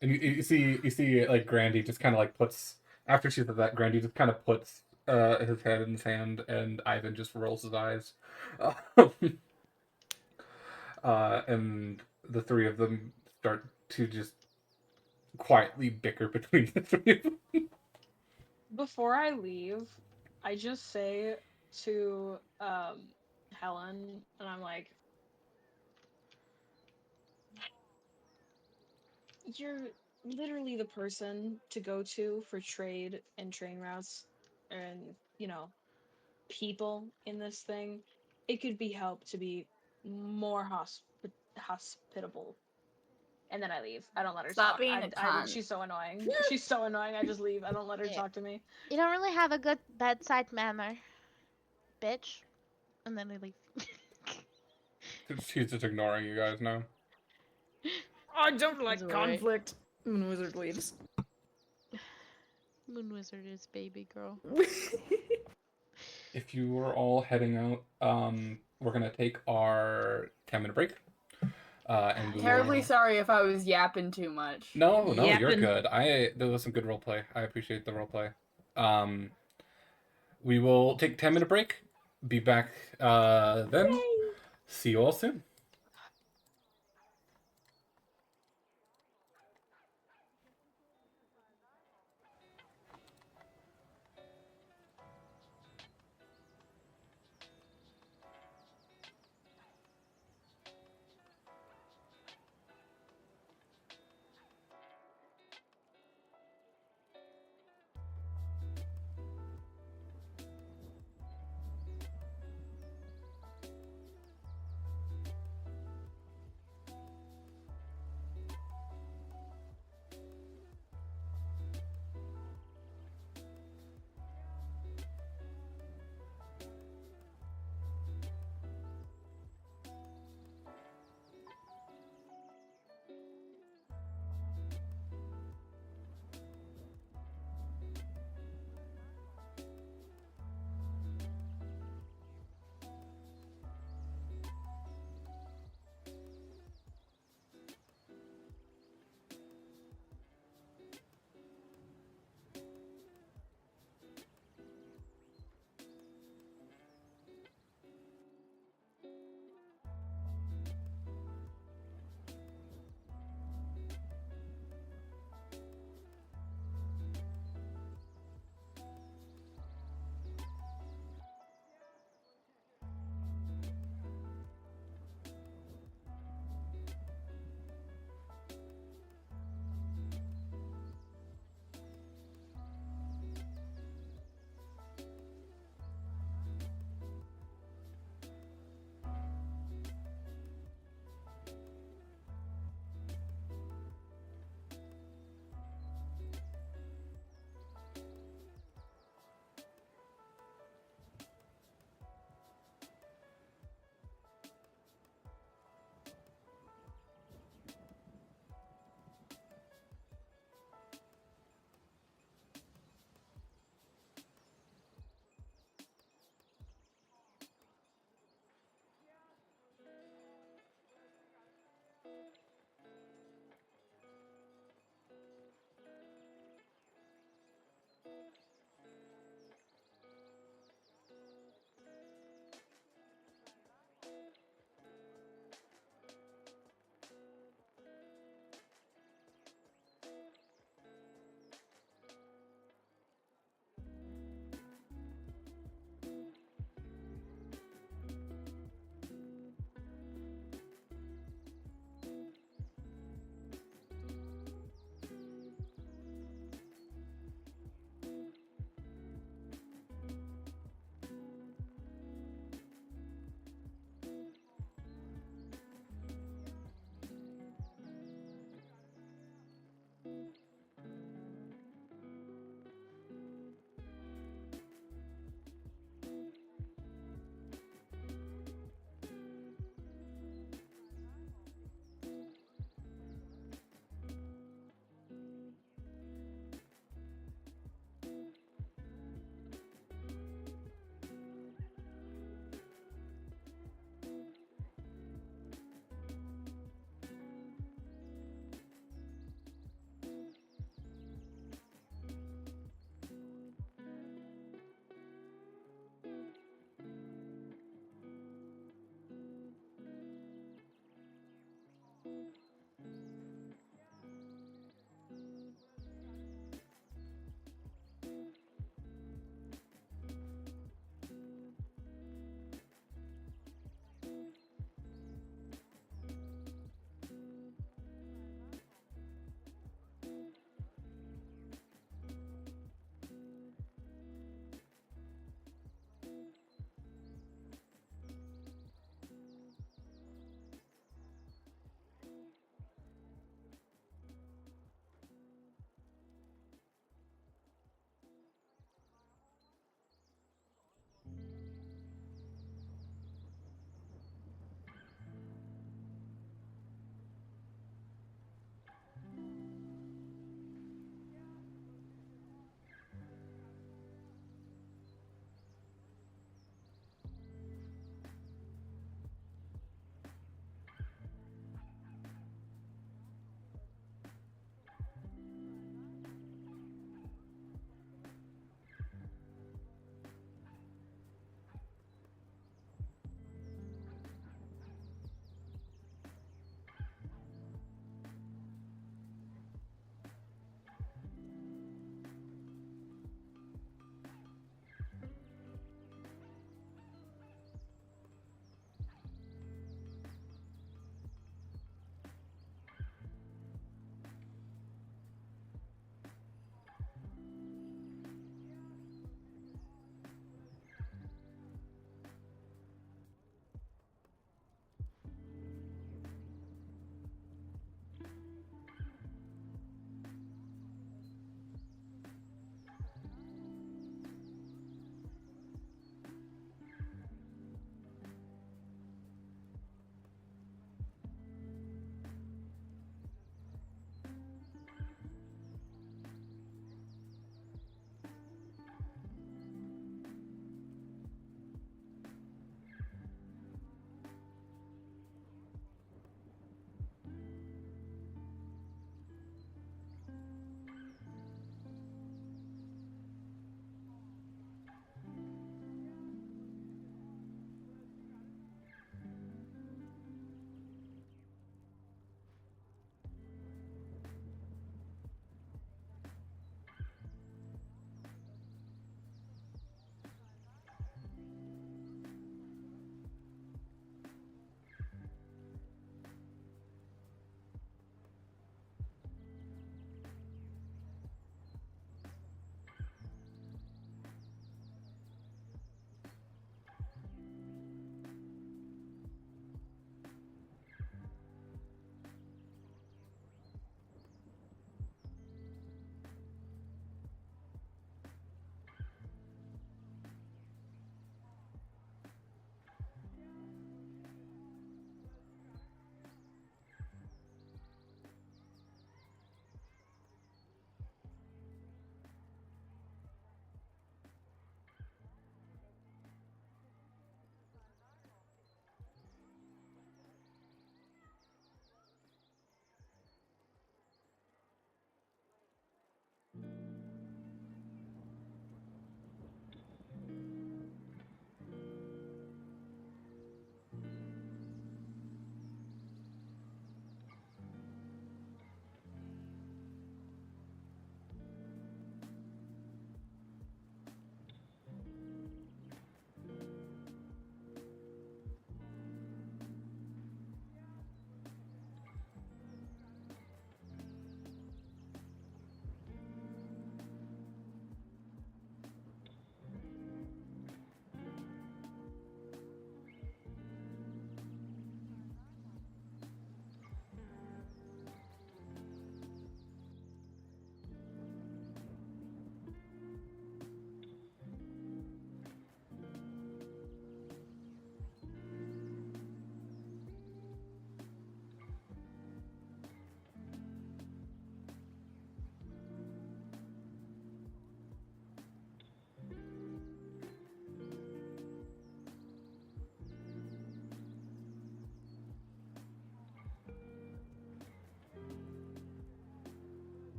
And you see, like, Grandy just kind of like puts, after she said that, Grandy just kind of puts his head in his hand, and Ivan just rolls his eyes. And the three of them start to just quietly bicker between the three of them. Before I leave, I just say to Helen, and I'm like, you're literally the person to go to for trade and train routes and, people in this thing. It could be helped to be more hospitable. And then I leave. I don't let her Stop talk. being a cunt. She's so annoying. She's so annoying. I just leave. I don't let her Yeah. talk to me. You don't really have a good bedside manner, bitch. And then I leave. She's just ignoring you guys now. I don't like That's alright. conflict. Moon Wizard leaves. Moon Wizard is baby girl. If you are all heading out, we're gonna take our 10-minute break. And Terribly sorry if I was yapping too much. No, you're Yapping. good. There was some good roleplay. I appreciate the roleplay. We will take a 10-minute break. Be back then. See you all soon.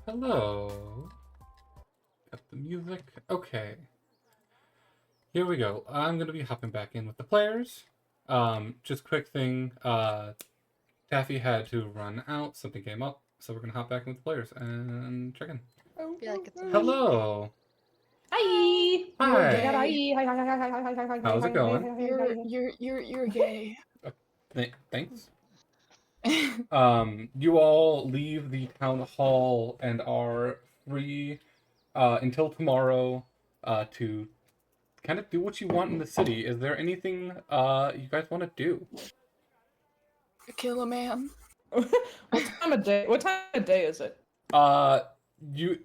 Hello. Got the music. Okay. Here we go. I'm gonna be hopping back in with the players. Just quick thing. Taffy had to run out. Something came up, so we're gonna hop back in with the players and check in. Feel like it's Hello. Hi. Hi. Hi. How's it going? You're gay. Thanks. You all leave the town hall and are free until tomorrow to kind of do what you want in the city. Is there anything you guys want to do? Kill a man. What time of day? What time of day is it? You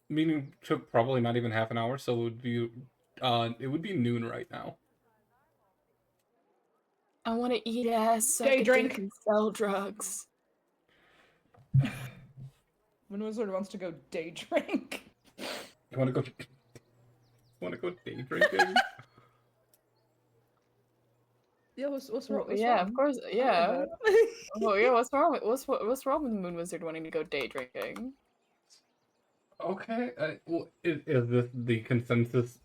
meeting took probably not even half an hour, so it would be noon right now. I want to eat ass, suck Day a drink. dick, and sell drugs. Moon Wizard wants to go day drink. You want to go? Want to go day drinking? Yeah, what's wrong? What's Yeah, wrong? of course. What Yeah. about Oh yeah. What's wrong with what's wrong with the Moon Wizard wanting to go day drinking? Okay. Well, is this the consensus?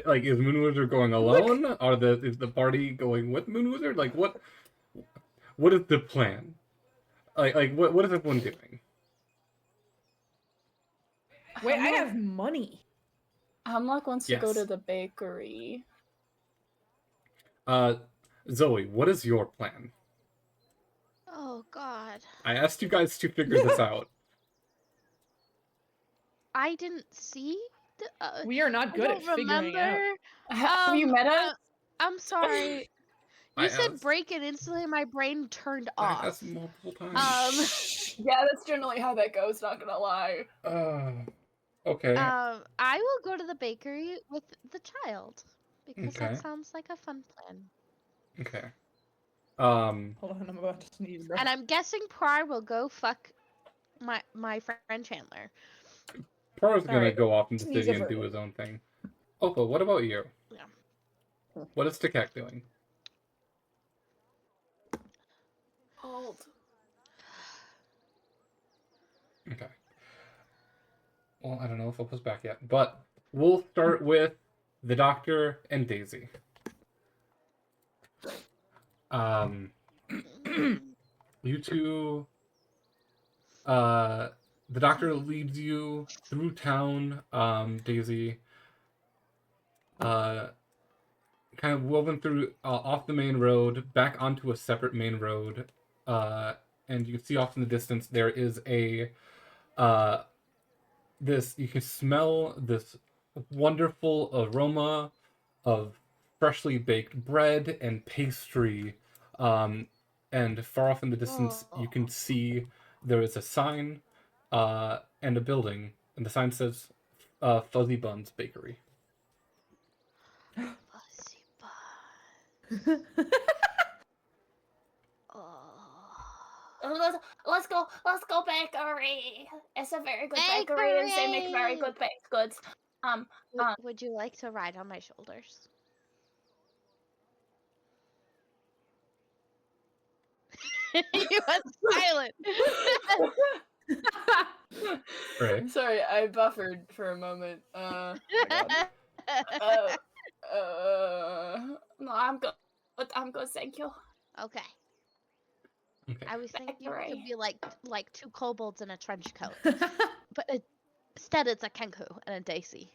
Like, is Moon Wizard going alone, or is the party going with Moon Wizard? Like, what is the plan? Like what is everyone doing? Wait, I have money. Hemlock wants to go Yes. to the bakery. Zoe, what is your plan? Oh God. I asked you guys to figure this out. I didn't see. We are not good I at don't figuring out. remember. Have you met us? I'm sorry. I You said asked. break and instantly my brain turned I off. asked multiple times. Yeah, that's generally how that goes. Not gonna lie. Okay. I will go to the bakery with the child because Okay. that sounds like a fun plan. Okay. Hold on, I'm about to sneeze, bro. And I'm guessing Prar will go fuck my friend Chandler. Pro's gonna Alright. go off in the Sneeze city and averted. do his own thing. Opal, what about you? Yeah. What is Takek doing? Old. Okay. Well, I don't know if Opal's back yet, but we'll start with the Doctor and Daisy. You two, the Doctor leads you through town, Daisy, kind of woven through, off the main road, back onto a separate main road, and you can see off in the distance there is a, you can smell this wonderful aroma of freshly baked bread and pastry, and far off in the distance you can see there is a sign and a building, and the sign says Fuzzy Buns Bakery. Fuzzy bun. Oh. Let's go bakery. It's a very good bakery, and they make very good baked goods. Would you like to ride on my shoulders? You went silent. Right. Sorry, I buffered for a moment. Oh my God. No, I'm good. I'm good, thank you. Okay. Okay. I was thinking you Bakery. could be like two kobolds in a trench coat, but instead it's a Kenku and a Daisy.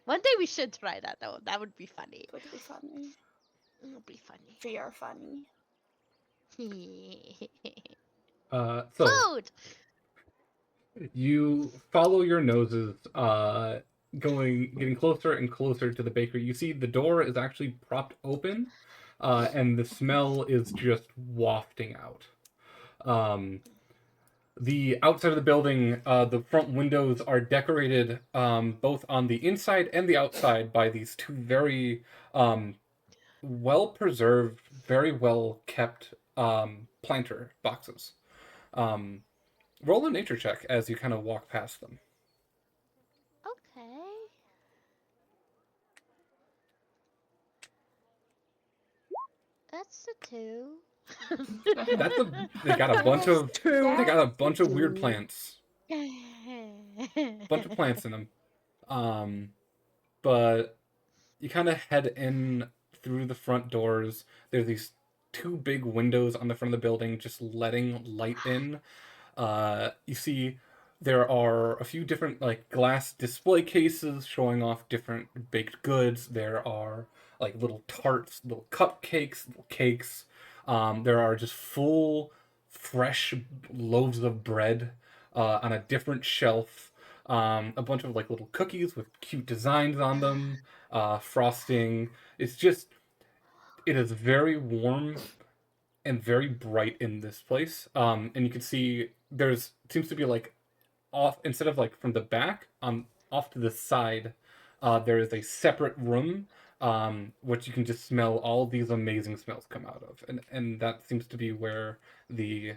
One day we should try that though. That would be funny. It would be funny. It would be funny. We are funny. So Food. you follow your noses, getting closer and closer to the bakery. You see the door is actually propped open, and the smell is just wafting out. The outside of the building, the front windows are decorated, both on the inside and the outside, by these two very well-preserved, very well-kept planter boxes. Roll a nature check as you kind of walk past them. Okay. That's a 2. They got a bunch of weird plants. Bunch of plants in them. But you kind of head in through the front doors. There's these two big windows on the front of the building, just letting light in. You see there are a few different like glass display cases showing off different baked goods. There are like little tarts, little cupcakes, little cakes. There are just full, fresh loaves of bread on a different shelf. A bunch of like little cookies with cute designs on them, frosting. It is very warm and very bright in this place. And you can see seems to be like off instead of like from the back, off to the side, there is a separate room, which you can just smell all these amazing smells come out of, and that seems to be where the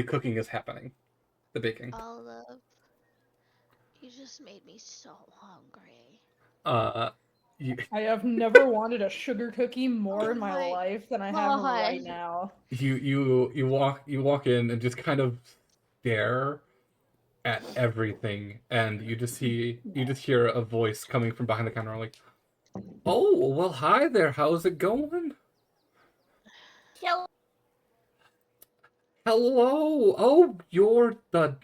cooking is happening, the baking. Olive, you just made me so hungry. I have never wanted a sugar cookie more in my my life than I have right God. now. You walk in and just kind of stare at everything, and you just hear a voice coming from behind the counter like, "Oh, well, hi there. How's it going?" Hello. Oh, you're the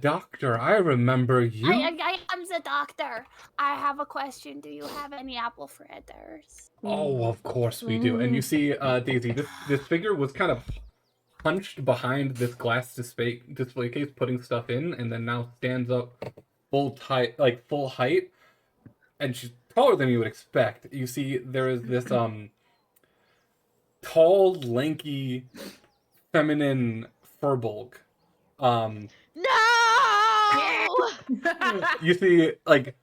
doctor. I remember you. I am the doctor. I have a question. Do you have any apple fritters? Oh, of course we do. And you see, Daisy, this figure was kind of hunched behind this glass display case, putting stuff in, and then now stands up full height, and she's taller than you would expect. You see, there is this tall, lanky, feminine furbolg. No! You see, like,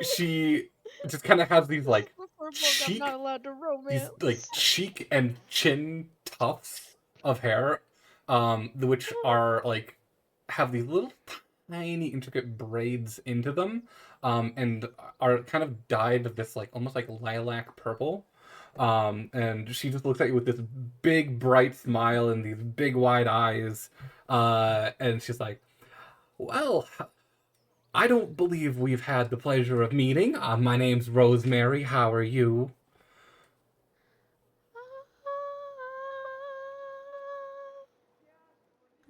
she just kind of has these like I'm cheek, not allowed to these romance. like cheek and chin tufts of hair, which are like have these little tiny intricate braids into them, and are kind of dyed this like almost like lilac purple. And she just looks at you with this big bright smile and these big wide eyes, and she's like, "Well, I don't believe we've had the pleasure of meeting. My name's Rosemary. How are you?"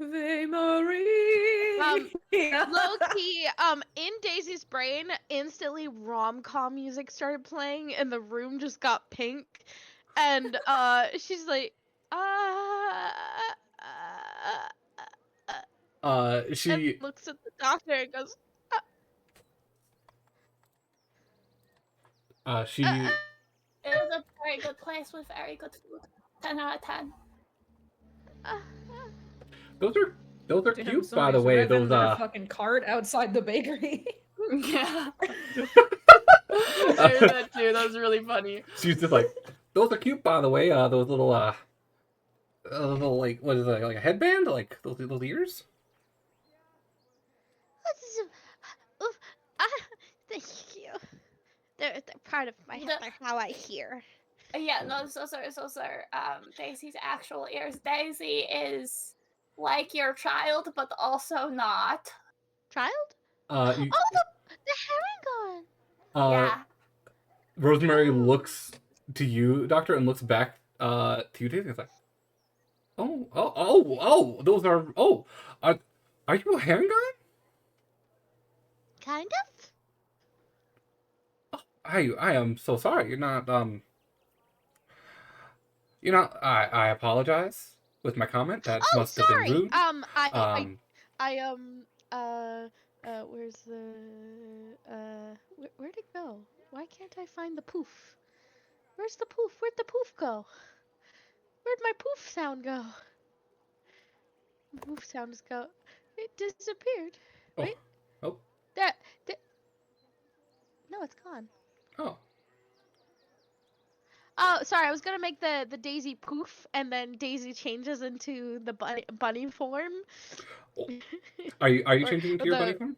Ave Marie. Low key, in Daisy's brain, instantly rom-com music started playing, and the room just got pink, and she's like, She and looks at the doctor and goes, she It was a very good place with very good food. 10 out of 10. those are Damn, cute, by the somebody's way. revving Those their fucking cart outside the bakery. Yeah. I heard that too. That was really funny. she's just like, those are cute, by the way. Those little like, what is it, like a headband, like those little ears. thank you. They're part of my they're how I hear. Yeah, no, those are Daisy's actual ears. Daisy is like your child, but also not. Child? You, Oh, the herringon. Yeah. Rosemary looks to you, Doctor, and looks back to you, Daisy. It's like, those are are you a herringon? Kind of. I am so sorry. You're not I apologize with my comment. That must have been rude. Where's the where'd it go? Why can't I find the poof? Where's the poof? Where'd the poof go? Where'd my poof sound go? Poof sounds go. It disappeared. Wait. Oh. That. No, it's gone. Oh. Oh, sorry. I was gonna make the Daisy poof, and then Daisy changes into the bunny form. Are you changing into your bunny form?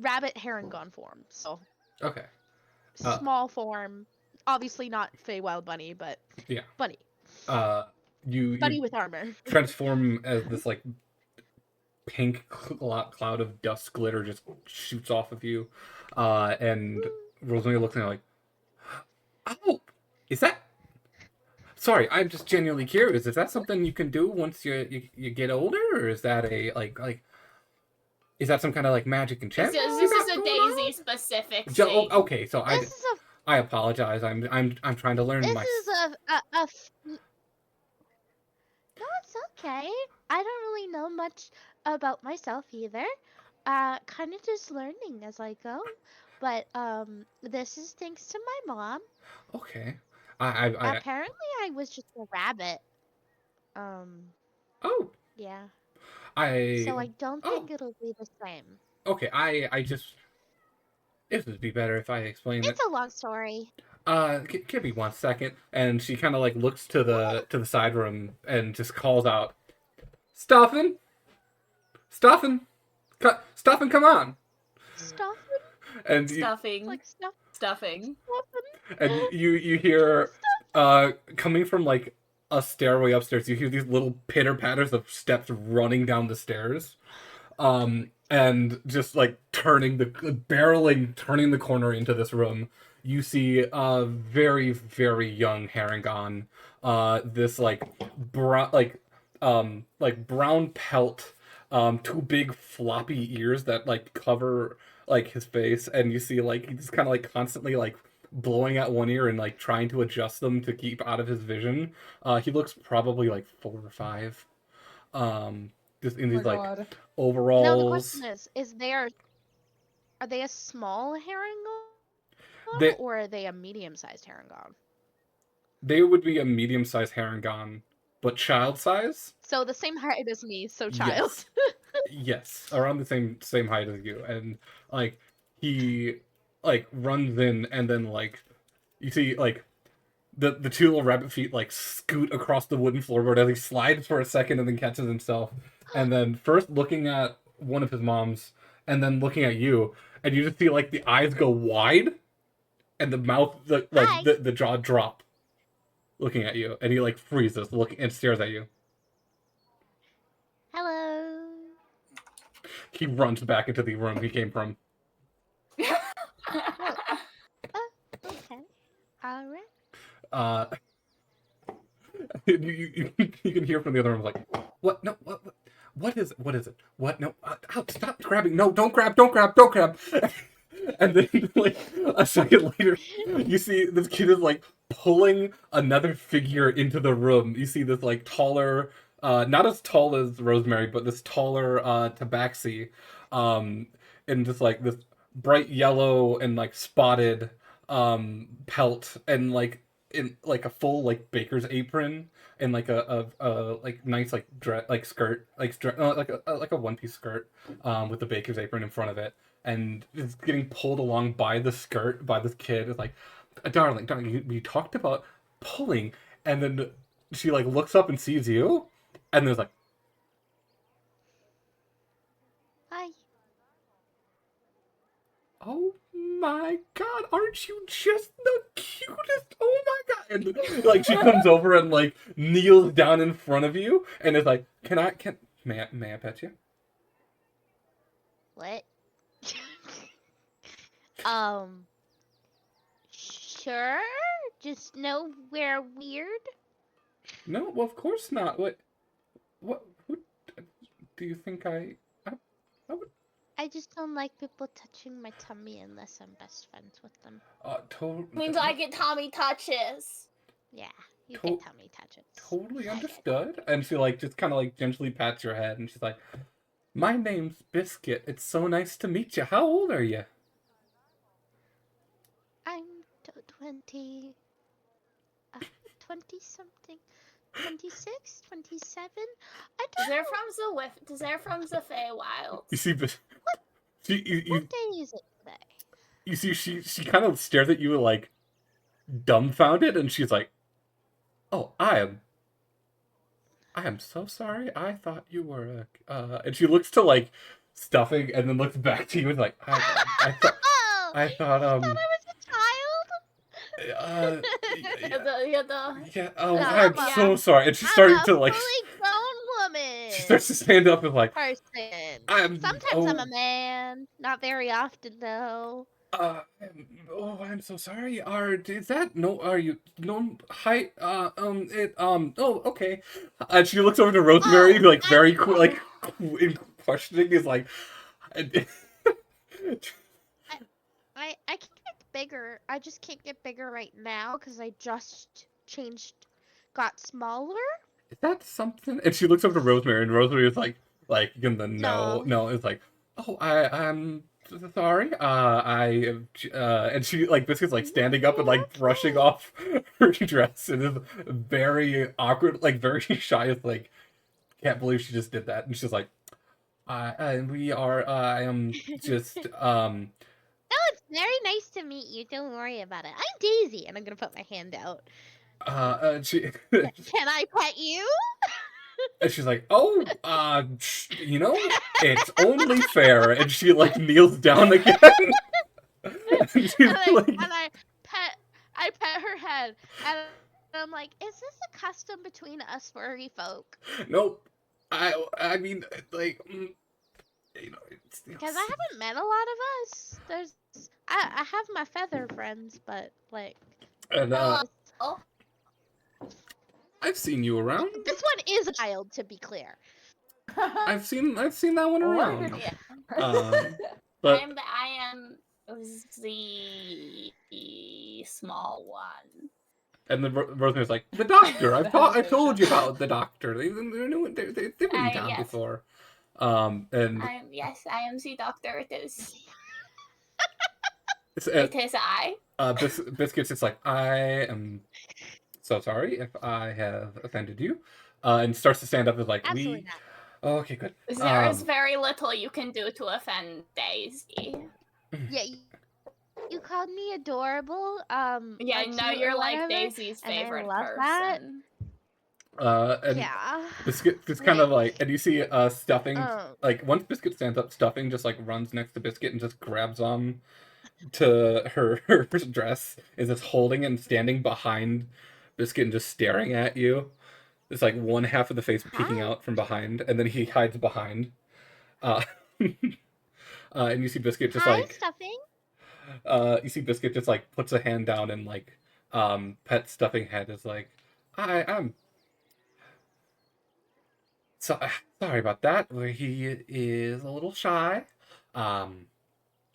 Rabbit herringon form. So. Okay. Small form, obviously not Feywild bunny, but Yeah. bunny. You Bunny with armor. transform as this like pink cloud of dust glitter just shoots off of you, and Rosemary looks at her like, "Oh, is that? Sorry, I'm just genuinely curious. Is that something you can do once you get older, or is that a like?" Is that some kind of like magic enchantment? This is a Daisy specific thing. Okay, so This is I apologize. I'm trying to learn this my. is No, it's okay. I don't really know much about myself either. Kind of just learning as I go. But this is thanks to my mom. Okay. Apparently, I was just a rabbit. Oh. Yeah. So I don't think it'll be the same. Okay, I just. It would be better if I explained it. It's a long story. Give me 1 second. And she kind of like looks to the side room and just calls out, "Stuffin', Stuffin', Stuffin', come on!" Stuffing? And Stuffing. Like stuff. Stuffing. and you hear, coming from like a stairway upstairs, you hear these little pitter patters of steps running down the stairs, and just like turning the corner into this room. You see a very, very young Harangon, this like brown pelt, two big floppy ears that like cover like his face, and you see like he's kind of like constantly like blowing out one ear and like trying to adjust them to keep out of his vision. He looks probably like 4 or 5. Just in these like overalls. Now the question are they a small Harangon or are they a medium-sized Harangon? They would be a medium-sized Harangon, but child size. So the same height as me, so child. Yes, yes, around the same height as you, and like he like runs in, and then like you see like the two little rabbit feet like scoot across the wooden floorboard as he slides for a second and then catches himself, and then first looking at one of his moms and then looking at you, and you just see like the eyes go wide and the mouth the jaw drop looking at you, and he like freezes looking and stares at you. Hello. He runs back into the room he came from. Okay. All right. You can hear from the other room like, "What? No, what is it? What is it? What? No, stop grabbing! No, don't grab! And then, like, a second later, you see this kid is like pulling another figure into the room. You see this like taller, not as tall as Rosemary, but this taller Tabaxi, and just like this bright yellow and like spotted pelt, and like in like a full like baker's apron, and like a like nice like dress like skirt like like a one-piece skirt with the baker's apron in front of it, and it's getting pulled along by the skirt by this kid. It's like, darling, you talked about pulling, and then she like looks up and sees you, and there's like, Hi. "Oh my god, aren't you just the cutest? Oh my god!" And like she comes over and like kneels down in front of you and is like, may I pet you?" What? Sure. Just nowhere weird. No, well, of course not. Who do you think I would? I just don't like people touching my tummy unless I'm best friends with them. Totally. Means I get Tommy touches. Yeah, you get tummy touches. Totally understood. And she like just kind of like gently pats your head, and she's like, "My name's Biscuit. It's so nice to meet you. How old are you?" I'm 20 something. 26, 27. I don't know. Does they're from the Feywild? You see, what day is it today? You see, she kind of stares at you like dumbfounded, and she's like, "Oh, I am so sorry. I thought you were a." And she looks to like Stuffing, and then looks back to you and like, I thought I was a child. Yeah. Oh, No, I'm I'm so sorry. And she I'm started a to like. fully grown woman. She starts to stand up and like. Person. I'm. Sometimes I'm a man. Not very often though. I'm so sorry. Is that no? Are you no? Hi. Oh, okay. And she looks over to Rosemary, like very questioning, is like. I can get bigger. I just can't get bigger right now because I just got smaller. Is that something? And she looks over to Rosemary, and Rosemary is like in the No. no. It's like, oh, I'm sorry. And she like Biscuit's like standing up and like brushing off her dress, and is very awkward, like very shy. It's like, can't believe she just did that, and she's like, we are. I am just Oh, it's very nice to meet you. Don't worry about it. I'm Daisy, and I'm gonna put my hand out. She. Can I pet you? And she's like, oh, it's only fair. And she like kneels down again. And she's and I pet her head, and I'm like, is this a custom between us furry folk? Nope. I mean, like, because I haven't met a lot of us. I have my feather friends, but like, and I've seen you around. This one is a child, to be clear. I've seen that one around. Yeah. But I am the small one. And then Rosemary's like, the doctor. I told you about the doctor. They've been in town before. And yes, I am the doctor. It is. it is I. Biscuit's just like, I am so sorry if I have offended you. And starts to stand up and like, Absolutely not. Oh, okay, good. There is very little you can do to offend Daisy. Yeah, you called me adorable. Yeah, now you're like Daisy's favorite person. And yeah. Biscuit just kind of like, and you see Stuffing, like once Biscuit stands up, Stuffing just like runs next to Biscuit and just grabs on to her dress, is just holding and standing behind Biscuit and just staring at you. It's like one half of the face peeking out from behind, and then he hides behind. And you see Biscuit just like Stuffing. You see Biscuit just like puts a hand down and like pet Stuffing head is like, I'm sorry about that. He is a little shy.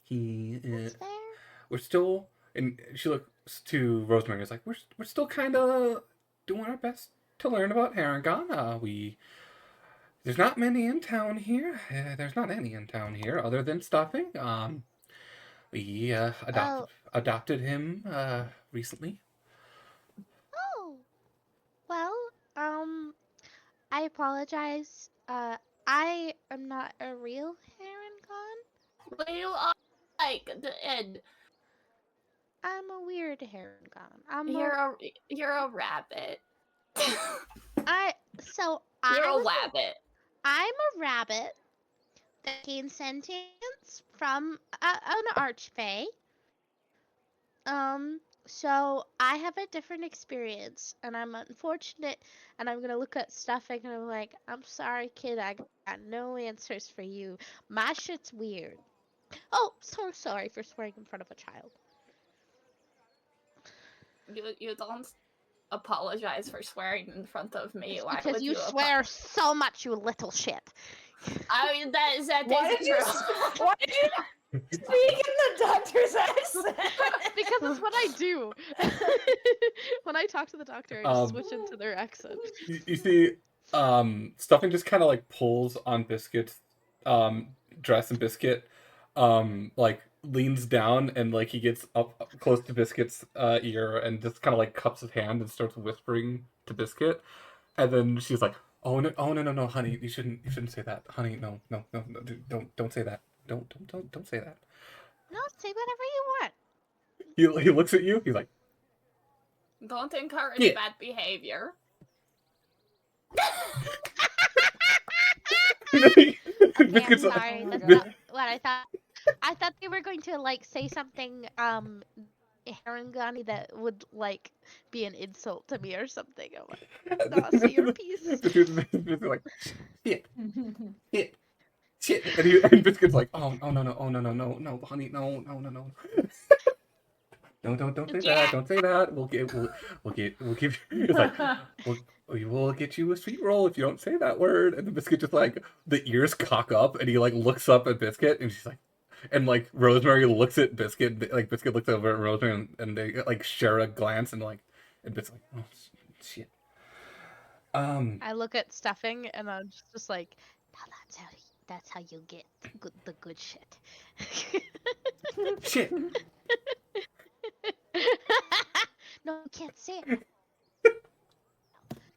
He is. We're still, and she looks to Rosemary and is like, we're still kind of doing our best to learn about Harengon. There's not many in town here. There's not any in town here other than Stuffing. We adopted him recently. Oh, well, I apologize. I am not a real Harengon. But you are like the Ed. I'm a weird Harengon. You're a rabbit. You're a rabbit. I'm a rabbit that gained sentience from an archfey. So I have a different experience, and I'm unfortunate, and I'm gonna look at Stuffing and I'm like, I'm sorry, kid, I got no answers for you. My shit's weird. Oh, so sorry for swearing in front of a child. You don't apologize for swearing in front of me. It's Why because would you swear so much, you little shit. I mean, that is Why did you speak in the doctor's accent? Because that's what I do. When I talk to the doctor, I just switch into their accent. You see, Stuffing just kind of like pulls on Biscuit's dress, and Biscuit like leans down and like he gets up close to Biscuit's ear and just kind of like cups his hand and starts whispering to Biscuit, and then she's like, oh no, honey, you shouldn't say that, honey, no, don't say that, don't say that. No, say whatever you want. He looks at you, he's like, don't encourage bad behavior. Okay, I'm sorry. That's not what I thought. I thought they were going to like say something Harangani that would like be an insult to me or something. I'm like, nah, say your piece. Biscuit's like, shit, shit, shit, and Biscuit's like, oh no, honey, no. Don't say that. Don't say that. We'll give you. It's like we will get you a sweet roll if you don't say that word. And the Biscuit just like the ears cock up, and he like looks up at Biscuit, and she's like, and like Rosemary looks at Biscuit, like Biscuit looks over at Rosemary, and they like share a glance, and like, and Biscuit's like, oh shit. I look at Stuffing and I'm just like, now that's how you get the good shit. Shit. No, you can't say it.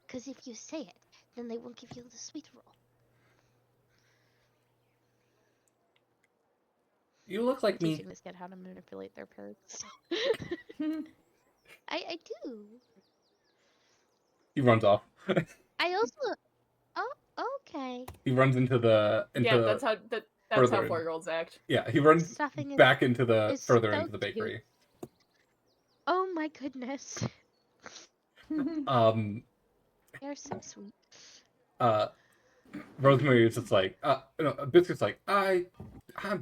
Because if you say it, then they won't give you the sweet roll. You look like me. Teaching this kid how to manipulate their parents. I do. He runs off. I also. Oh, okay. He runs into the Yeah, that's how further in. 4-year-olds act. Yeah, he runs Stuffing is, back into the is further so into the bakery. cute. Oh my goodness. They're so sweet. Rosemary is just like, no, Biscuit's like, I'm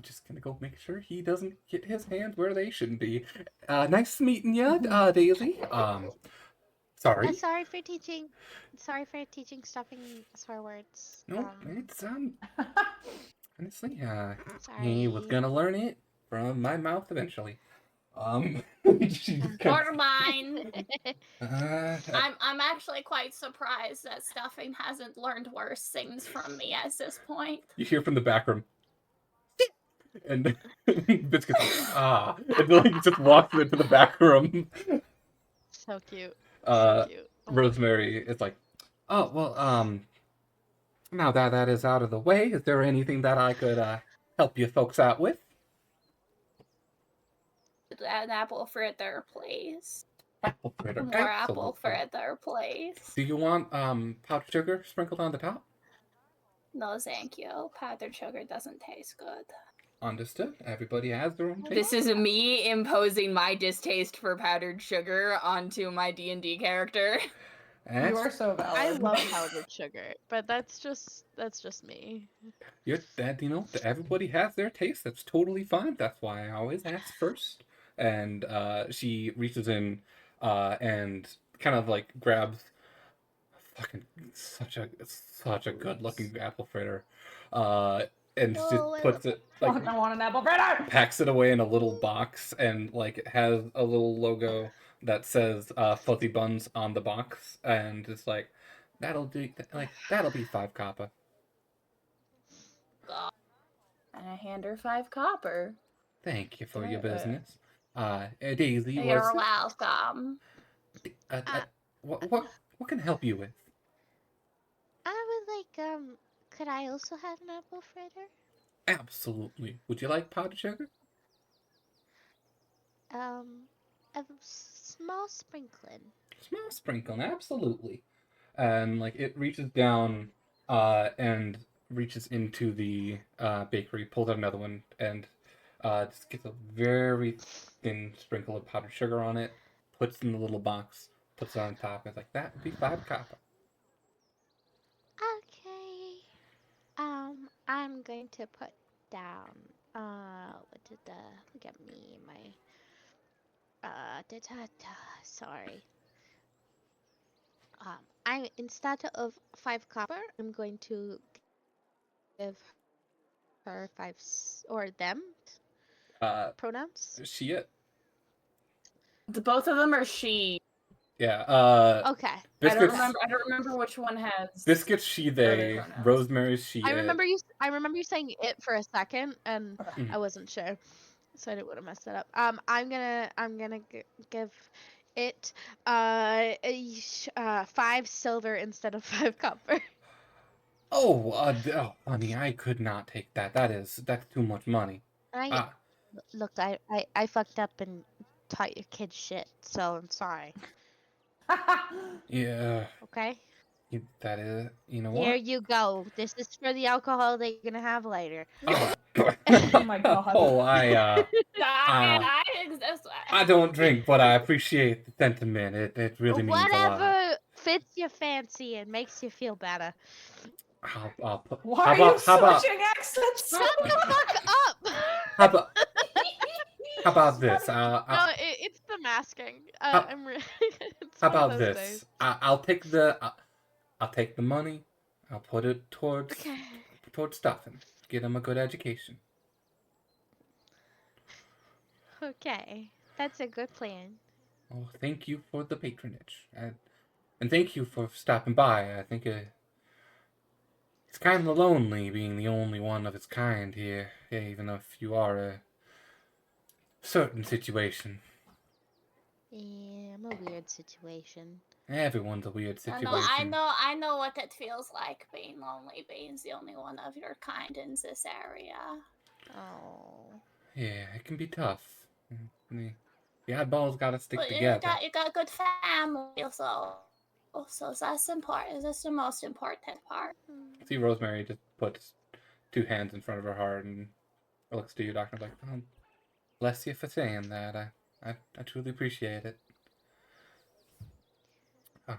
just gonna go make sure he doesn't get his hands where they shouldn't be. Nice meeting ya, Daisy. Sorry. Sorry for teaching Stuffing swear words. No, it's honestly, Sorry. he was gonna learn it from my mouth eventually. She just Or mine. uh, I'm actually quite surprised that Stuffing hasn't learned worse things from me at this point. You hear from the back room. And Biscuit's like, and then he just walks into the back room. So cute. So cute. Oh my Rosemary is like, oh, well, now that is out of the way, is there anything that I could help you folks out with? An apple fritter, please. Apple fritter. More apple Absolutely. fritter, please. Do you want powdered sugar sprinkled on the top? No, thank you. Powdered sugar doesn't taste good. Understood. Everybody has their own taste. This is me imposing my distaste for powdered sugar onto my D&D character. You are so valid. I love powdered sugar, but that's just me. Everybody has their taste. That's totally fine. That's why I always ask first. And she reaches in and kind of like grabs fucking such a good looking apple fritter. And just puts it like I want an apple fritter. packs it away in a little box and like it has a little logo that says Fuzzy Buns on the box, and it's like that'll be 5 copper. And I hand her 5 copper. Thank you for your business. Daisy, You're welcome. what can I help you with? I would like, could I also have an apple fritter? Absolutely. Would you like powdered sugar? A small sprinkling. Small sprinkle, absolutely. And like it reaches down and reaches into the bakery, pulls out another one, and just gets a very thin sprinkle of powdered sugar on it, puts it in the little box, puts it on top, and it's like, that would be 5 copper. Okay. I'm going to put down, look at me, sorry. Instead of 5 copper, I'm going to give her 5, or them, pronouns. She it. The both of them are she. Yeah, Okay. I don't remember which one has. Biscuits, she, they. pronouns. Rosemary's, she, I it. remember you saying it for a second, and Mhm. I wasn't sure, so I didn't want to mess that up. I'm gonna give it 5 silver instead of 5 copper. Oh, honey, I could not take that. That's too much money. Look, I fucked up and taught your kids shit, so I'm sorry. Yeah, Okay. that is. You know Here what? you go. This is for the alcohol that you're gonna have later. Oh, Oh my god. oh, I I don't drink, but I appreciate the sentiment. It really means a lot. Whatever fits your fancy and makes you feel better. I'll put. Why How are you about switching accents? Shut the fuck up! how about this? No, it's the masking. How- I'm really. It's How one of about those this? days. I'll take the money. I'll put it towards stuffing. Get him a good education. Okay, that's a good plan. Oh, thank you for the patronage, and thank you for stopping by. I think it's kind of lonely being the only one of its kind here, even if you are a certain situation. Yeah, I'm a weird situation. Everyone's a weird situation. I know what it feels like being lonely, being the only one of your kind in this area. Oh. Yeah, it can be tough. The oddballs gotta stick But together. you got good family, so that's important. That's the most important part. See, Rosemary just puts two hands in front of her heart and looks to you, Doctor, like, oh, bless you for saying that. I truly appreciate it. Why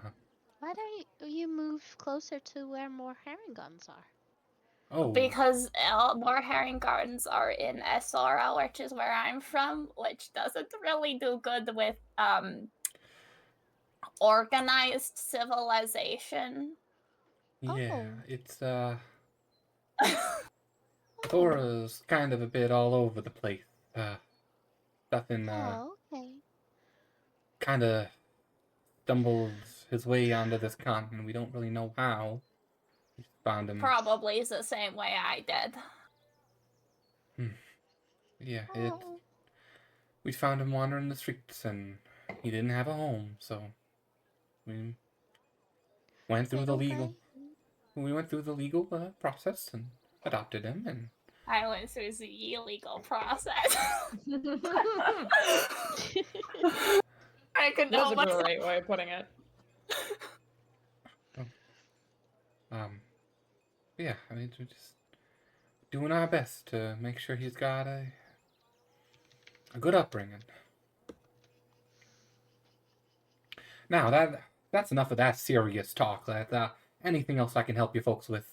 don't you move closer to where more herring guns are? Oh. Because more herring gardens are in Esora, which is where I'm from, which doesn't really do good with organized civilization. Yeah, it's Thora's kind of a bit all over the place. Nothing okay. kind of stumbles his way onto this continent. We don't really know how. We just found him. Probably the same way I did. Yeah, we found him wandering the streets, and he didn't have a home, so we went through the legal. We went through the legal process and adopted him, and I went through the illegal process. I could know Wasn't the right way of putting it. Yeah, I mean, we're just doing our best to make sure he's got a good upbringing. Now that's enough of that serious talk. Anything else I can help you folks with?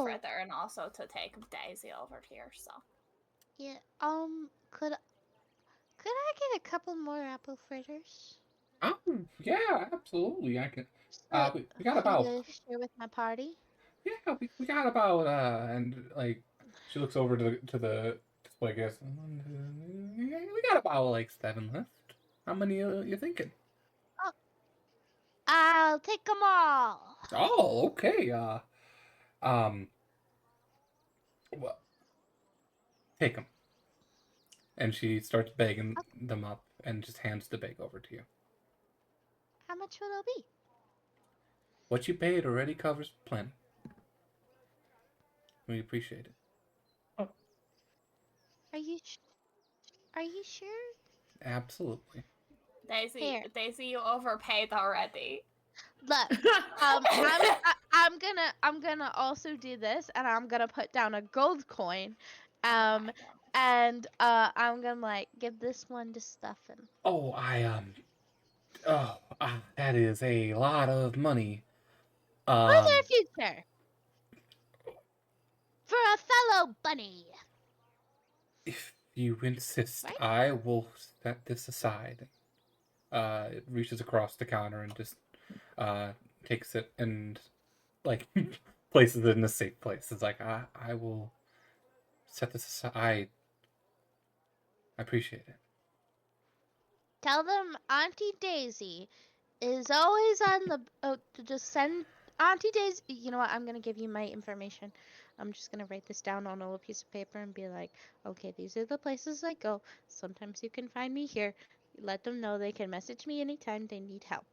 Further, and also to take Daisy over here. So. Yeah. Could I get a couple more apple fritters? Oh, yeah, absolutely. I can. We got to about. share with my party. Yeah, we got about and like she looks over to the display case. We got about like 7 left. How many are you thinking? Oh, I'll take them all. Oh, okay. Well, take them. And she starts bagging them up and just hands the bag over to you. How much will it be? What you paid already covers plenty. We appreciate it. Oh. Are you sure? Absolutely. Daisy, you overpaid already. Look, I'm gonna also do this, and I'm gonna put down a gold coin, and I'm gonna like give this one to Stefan. Oh, that is a lot of money. For their future. For a fellow bunny. If you insist, Right? I will set this aside. It reaches across the counter and just takes it and like places it in a safe place. It's like I will set this aside. I appreciate it. Tell them Auntie Daisy is always on the to just send Auntie Daisy. You know what? I'm gonna give you my information. I'm just gonna write this down on a little piece of paper and be like, okay, these are the places I go. Sometimes you can find me here. Let them know they can message me anytime they need help,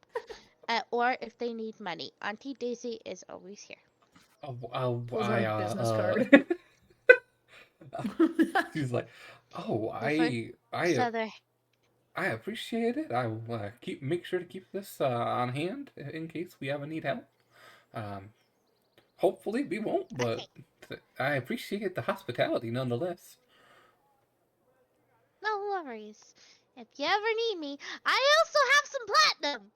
or if they need money. Auntie Daisy is always here. Pulls out a business card. She's like, I appreciate it. I will make sure to keep this on hand in case we ever need help. Hopefully we won't, but I appreciate the hospitality nonetheless. No worries. If you ever need me, I also have some platinum.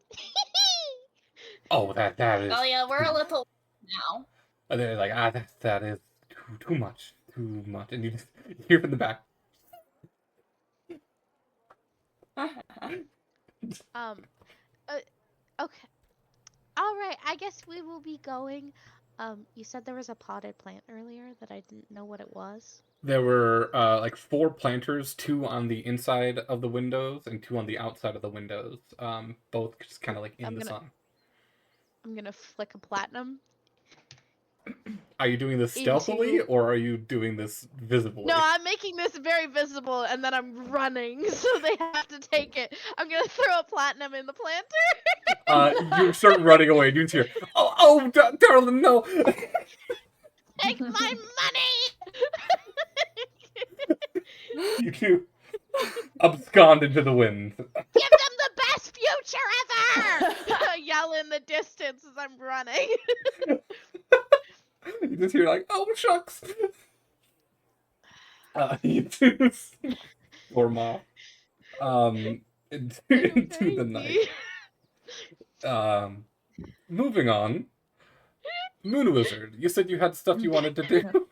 Oh, that is. Oh yeah, we're a little now. And they're like, that is too much, and you just hear from the back. Okay. All right. I guess we will be going. You said there was a potted plant earlier that I didn't know what it was. There were like 4 planters, 2 on the inside of the windows and 2 on the outside of the windows. Both just kind of like in the sun. I'm gonna flick a platinum. Are you doing this stealthily or are you doing this visibly? No, I'm making this very visible, and then I'm running, so they have to take it. I'm gonna throw a platinum in the planter. You start running away. You hear, oh, darling, no! Take my money! You two abscond into the wind. Give them the best future ever! I yell in the distance as I'm running. You just hear like, oh, shucks! You two storm off into the night. Moving on. Moon Wizard, you said you had stuff you wanted to do.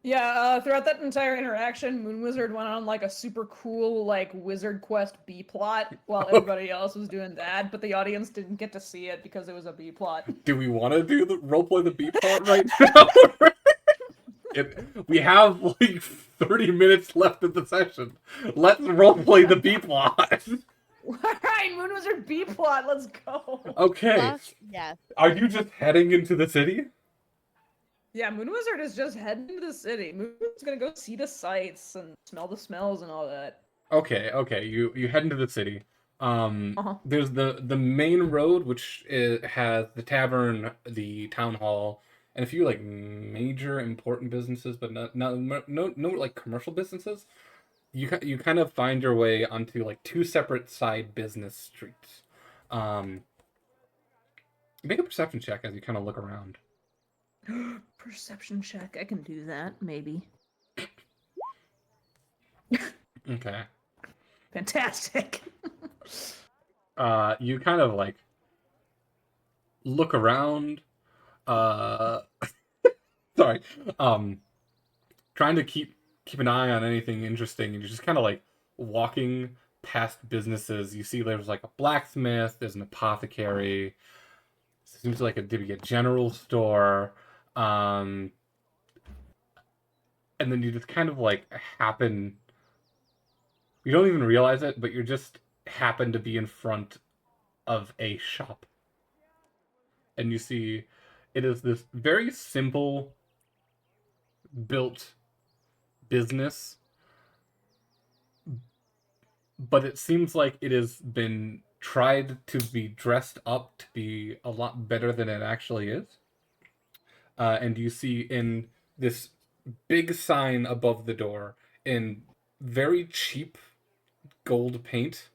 Yeah, throughout that entire interaction, Moon Wizard went on like a super cool like Wizard Quest B plot while everybody else was doing that, but the audience didn't get to see it because it was a B plot. Do we want to do the roleplay the B plot right now? We have like 30 minutes left of the session. Let's roleplay the B plot. Alright, Moon Wizard B plot, let's go. Okay. Yeah. Are you just heading into the city? Yeah, Moon Wizard is just heading to the city. Moon Wizard's gonna go see the sights and smell the smells and all that. Okay. You head into the city. There's the main road, which has the tavern, the town hall, and a few like major important businesses, but no like commercial businesses. You kind of find your way onto like 2 separate side business streets. Make a perception check as you kind of look around. Perception check. I can do that, maybe. Okay. Fantastic. You kind of like look around. Sorry. Trying to keep an eye on anything interesting, and you're just kind of like walking past businesses. You see there's like a blacksmith, there's an apothecary, seems like to be a general store, and then you just kind of like happen, you don't even realize it, but you just happen to be in front of a shop. And you see it is this very simple built business, but it seems like it has been tried to be dressed up to be a lot better than it actually is. And you see in this big sign above the door in very cheap gold paint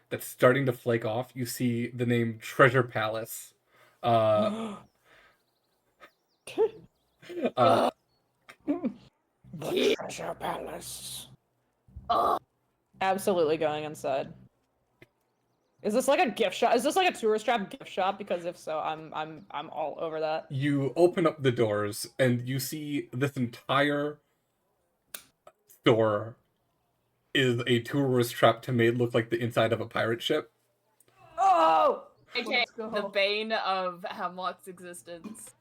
that's starting to flake off, you see the name Treasure Palace. The Treasure Palace. Absolutely going inside. Is this like a gift shop? Is this like a tourist trap gift shop? Because if so, I'm all over that. You open up the doors and you see this entire store is a tourist trap to make look like the inside of a pirate ship. Oh! Okay, the bane of Hemlock's existence.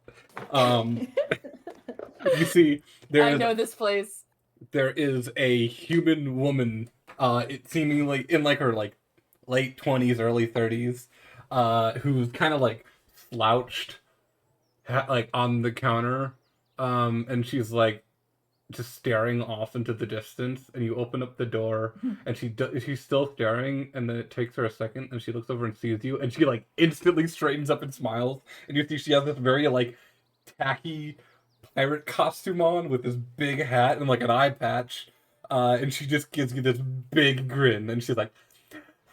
You see, I know this place. There is a human woman, it seemingly in like her like late 20s, early 30s, who's kind of like slouched, like on the counter, and she's like just staring off into the distance. And you open up the door, and she's still staring. And then it takes her a second, and she looks over and sees you, and she like instantly straightens up and smiles. And you see she has this very like tacky pirate costume on with this big hat and like an eye patch, and she just gives you this big grin, and she's like,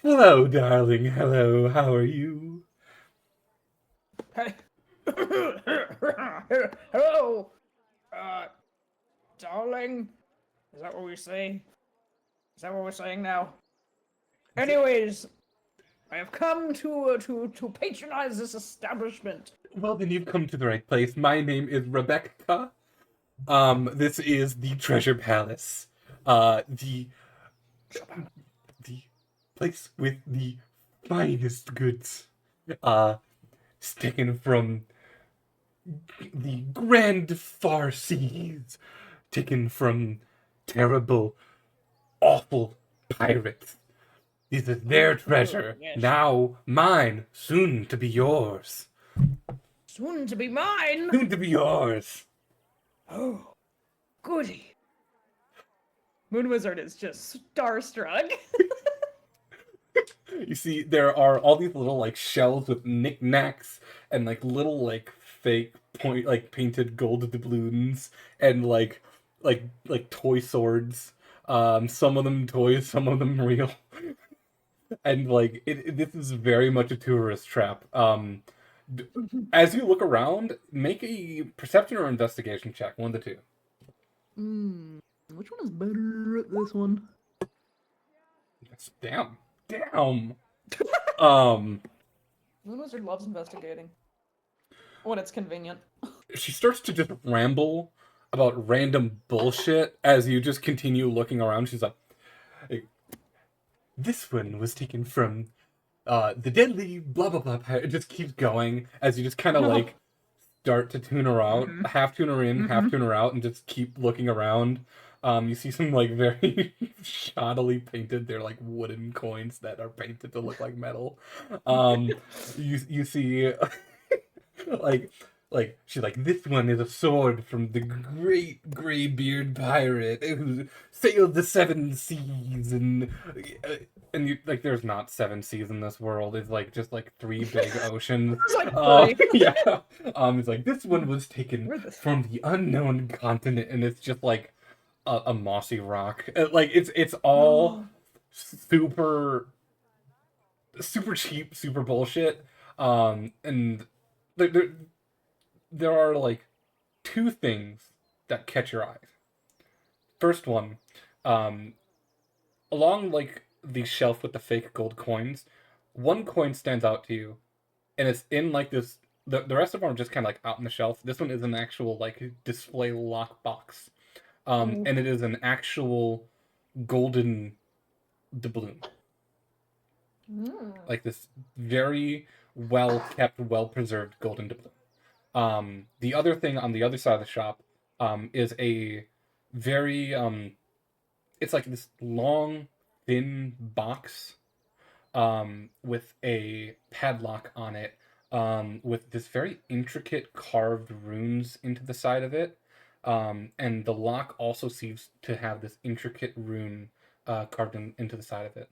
"Hello, darling. Hello. How are you?" Hey, Hello, darling. Is that what we say? Is that what we're saying now? Anyways, I have come to patronize this establishment. Well, then you've come to the right place. My name is Rebecca. This is the Treasure Palace. The place with the finest goods. Taken from the grand far seas. Taken from terrible, awful pirates. This is their treasure. Yes. Now mine, soon to be yours. Soon to be mine. Soon to be yours. Oh, goody. Moon Wizard is just starstruck. You see, there are all these little like shells with knickknacks and like little like fake painted gold doubloons and like toy swords. Some of them toys, some of them real. And like this is very much a tourist trap. As you look around, make a perception or investigation check, one of the two. Which one is better at this one? Yes, damn. Moon Wizard loves investigating. When it's convenient. She starts to just ramble about random bullshit as you just continue looking around. She's like, this one was taken from the deadly blah blah blah. It just keeps going as you just kind of like start to tune her out, half tune her in, half tune her out, and just keep looking around. You see some like very shoddily painted. They're like wooden coins that are painted to look like metal. You see like she's like, this one is a sword from the great graybeard pirate who sailed the seven seas, and you like there's not seven seas in this world. It's like just like three big oceans. Yeah. It's like this one was taken from the unknown continent, and it's just like a mossy rock. Like it's all super cheap, super bullshit. And there are like two things that catch your eyes. First one, along like the shelf with the fake gold coins, one coin stands out to you, and it's in like this. The rest of them are just kind of like out on the shelf. This one is an actual like display lock box, and it is an actual golden doubloon. Like this very well kept, well preserved golden doubloon. The other thing on the other side of the shop is a very it's like this long, thin box with a padlock on it, with this very intricate carved runes into the side of it. And the lock also seems to have this intricate rune carved into the side of it.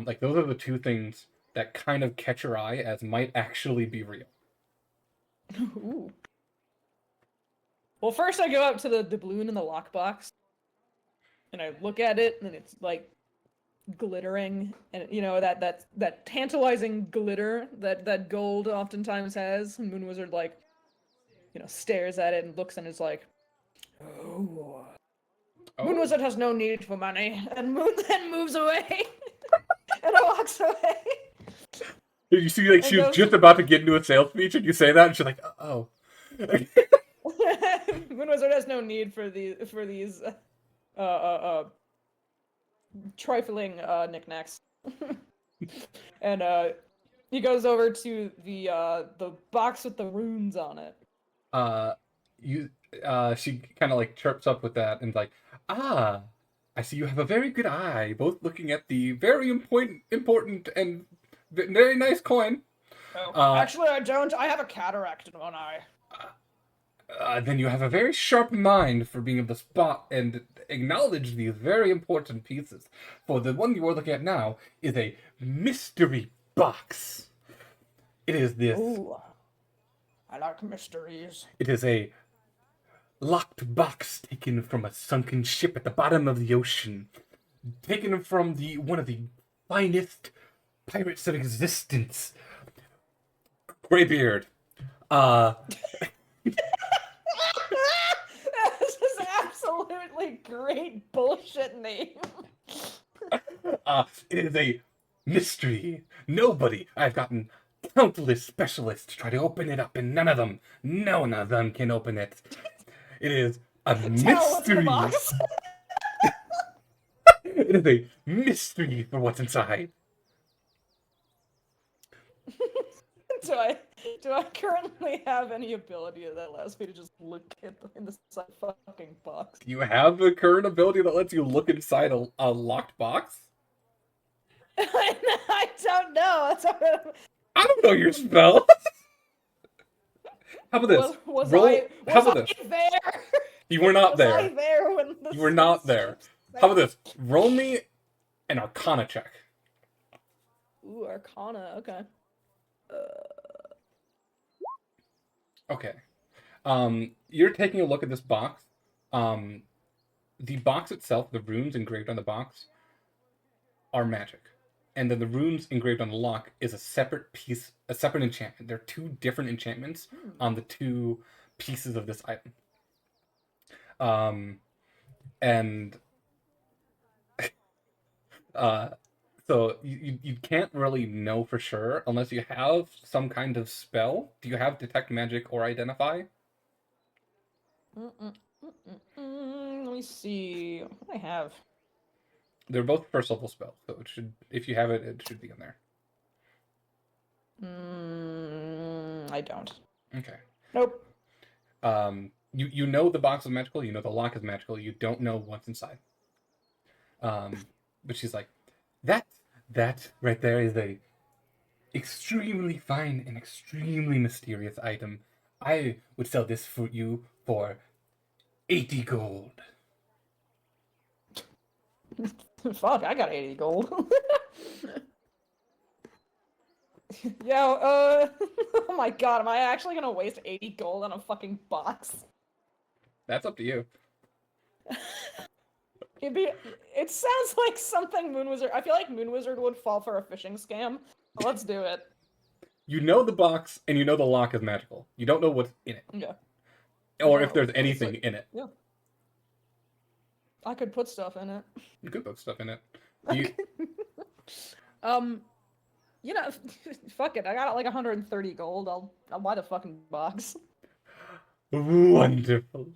Like those are the two things that kind of catch your eye as might actually be real. Ooh. Well, first I go up to the doubloon in the lockbox, and I look at it, and it's like glittering, and you know that tantalizing glitter that gold oftentimes has. And Moon Wizard like, you know, stares at it and looks and is like, oh. Moon Wizard has no need for money, and Moon then moves away and walks away. You see, like, she was just about to get into a sales speech, and you say that, and she's like, oh. Moon Wizard has no need for these trifling knickknacks. And he goes over to the box with the runes on it. She kind of like chirps up with that and like, I see you have a very good eye, both looking at the very important and very nice coin. Actually, I don't. I have a cataract in one eye. Then you have a very sharp mind for being able to spot and acknowledge these very important pieces. For the one you are looking at now is a mystery box. It is this. Ooh, I like mysteries. It is a locked box taken from a sunken ship at the bottom of the ocean. Taken from one of the finest pirates of existence. Graybeard. This is absolutely great bullshit name. It is a mystery. I've gotten countless specialists to try to open it up, and none of them can open it. It is a Tell what's in the mystery. box. It is a mystery for what's inside. Do I currently have any ability that allows me to just look at the inside fucking box? Do you have a current ability that lets you look inside a locked box? I don't know. That's what I don't know your spell. How about this? Was Roll. I How about this? there? You were not Was I there. there when You were not there. How about this? Roll me an Arcana check. Ooh, Arcana. Okay. Okay. You're taking a look at this box. The box itself, the runes engraved on the box, are magic. And then the runes engraved on the lock is a separate enchantment. There are two different enchantments on the two pieces of this item. So you can't really know for sure unless you have some kind of spell. Do you have Detect Magic or Identify? Let me see. What do I have? They're both first level spells, so it should, if you have it, it should be in there. I don't. Okay. Nope. You know the box is magical. You know the lock is magical. You don't know what's inside. But she's like, that right there is a extremely fine and extremely mysterious item. I would sell this for you for 80 gold. Fuck, I got 80 gold. Yo, oh my god, am I actually gonna waste 80 gold on a fucking box? That's up to you. It sounds like something Moon Wizard. I feel like Moon Wizard would fall for a phishing scam. Let's do it. You know the box and you know the lock is magical. You don't know what's in it. Yeah. Or if there's anything in it. Yeah. I could put stuff in it. You could put stuff in it. You know, fuck it. I got like 130 gold. I'll buy the fucking box. Wonderful.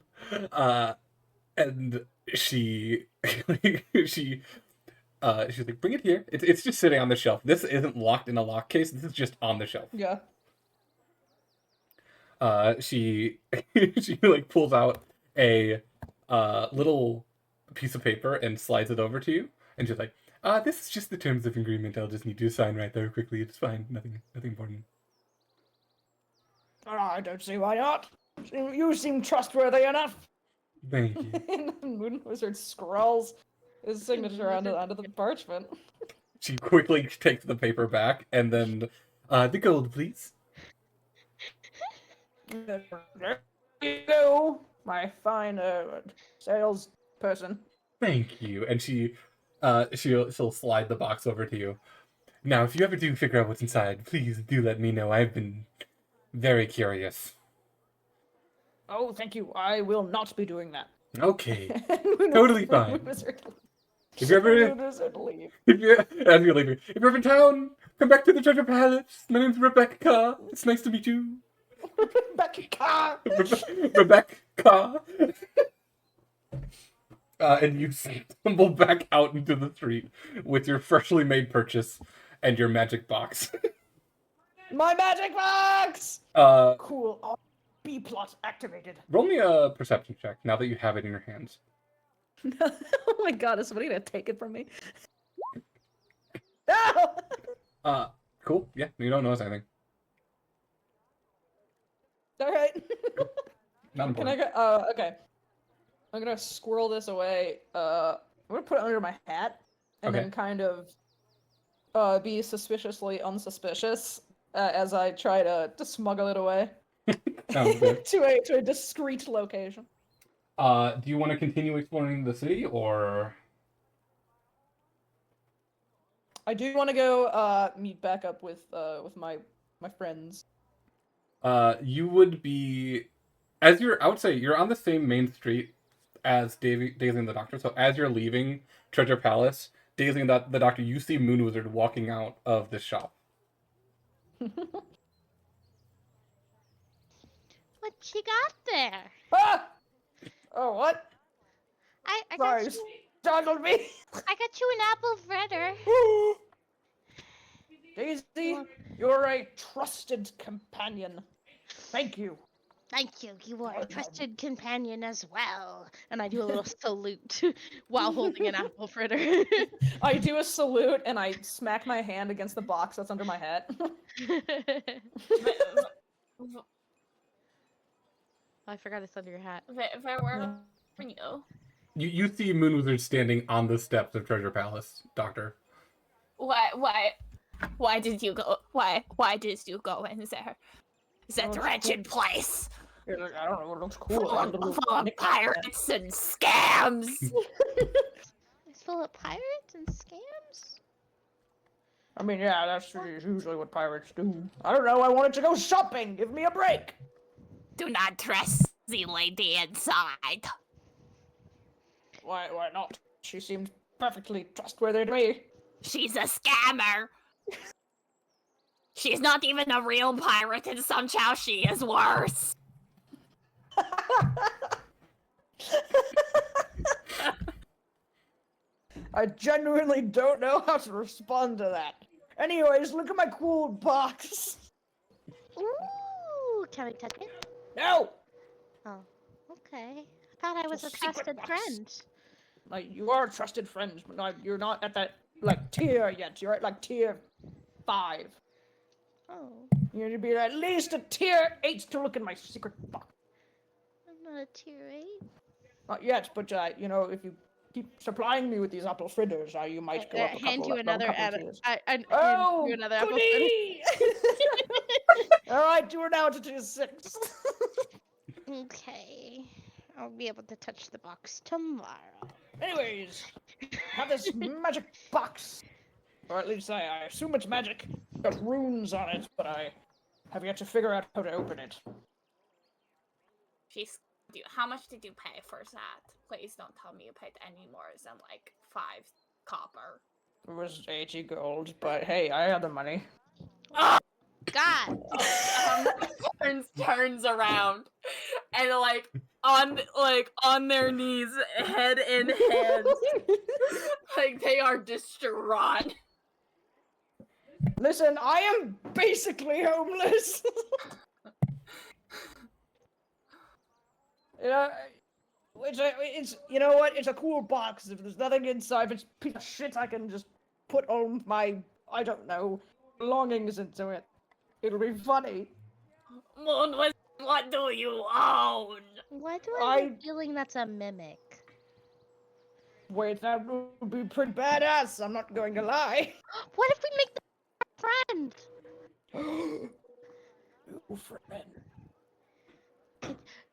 And she's like, bring it here. It's just sitting on the shelf. This isn't locked in a lock case. This is just on the shelf. Yeah. She like pulls out a little piece of paper and slides it over to you, and she's like, this is just the terms of agreement. I'll just need you to sign right there quickly. It's fine. Nothing important. I don't see why not. You seem trustworthy enough. Thank you. And the Moon Wizard scrawls his signature onto the parchment. She quickly takes the paper back, and then, the gold, please. There you go, my fine salesperson. Thank you. And she'll slide the box over to you. Now, if you ever do figure out what's inside, please do let me know. I've been very curious. Oh, thank you. I will not be doing that. Okay. Totally fine. If you're ever in town, come back to the Treasure Palace. My name's Rebecca. It's nice to meet you. Rebecca. Rebecca. And you stumble back out into the street with your freshly made purchase and your magic box. My magic box. Cool. Oh, B plot activated. Roll me a perception check now that you have it in your hands. Oh my god, is somebody gonna take it from me? No! Cool. Yeah, you don't notice anything. Alright. Not important. Can I go? Okay. I'm gonna squirrel this away. I'm gonna put it under my hat, and then kind of be suspiciously unsuspicious as I try to smuggle it away Sounds good. to a discreet location. Do you want to continue exploring the city, or? I do want to go meet back up with my friends. You would be, as you're, I would say, you're on the same main street as Daisy and the Doctor. So as you're leaving Treasure Palace, Daisy and the Doctor, you see Moon Wizard walking out of this shop. What you got there? Ah! Oh, what? I got Sorry, you. startled me. I got you an apple fritter. Daisy, you're a trusted companion. Thank you. Thank you. You are a trusted companion as well. And I do a little salute while holding an apple fritter. I do a salute and I smack my hand against the box that's under my hat. I forgot it's under your hat. Where are you? You see Moon Wizard standing on the steps of Treasure Palace, Doctor. Why did you go? Why did you go in there? That wretched place. You're like, I don't know, it looks cool. Full of pirates and scams. It's full of pirates and scams? I mean, yeah, that's usually what pirates do. I don't know, I wanted to go shopping. Give me a break. Do not trust the lady inside. Why not? She seemed perfectly trustworthy to me. She's a scammer. She's not even a real pirate, and somehow she is worse. I genuinely don't know how to respond to that. Anyways, look at my cool box. Ooh, can I touch it? No! Oh, okay. I thought I was It's a a secret trusted box. friend. Like, you are trusted friends, but no, you're not at that, like, tier yet. You're at, like, tier 5. Oh, You need to be at least a tier 8 to look in my secret box. I'm not a tier 8. Not yet, but, you know, if you keep supplying me with these apple fritters, you might go up a couple, Hand you another tiers. I hand Oh, you another apple fritter. goody! Alright, you are now to tier 6. Okay. I'll be able to touch the box tomorrow. Anyways, have this magic box. Or at least I assume it's magic. Got runes on it, but I have yet to figure out how to open it. How much did you pay for that? Please don't tell me you paid any more than like 5 copper. It was 80 gold, but hey, I had the money. God! turns around and on their knees, head in hands, like they are distraught. Listen, I am basically homeless. It's you know what? It's a cool box. If there's nothing inside, if it's a piece of shit, I can just put all my, I don't know, belongings into it. It'll be funny. Moon, what do you own? Why do I have a feeling that's a mimic? Wait, that would be pretty badass. I'm not going to lie. What if we make them friend? Ooh, friend.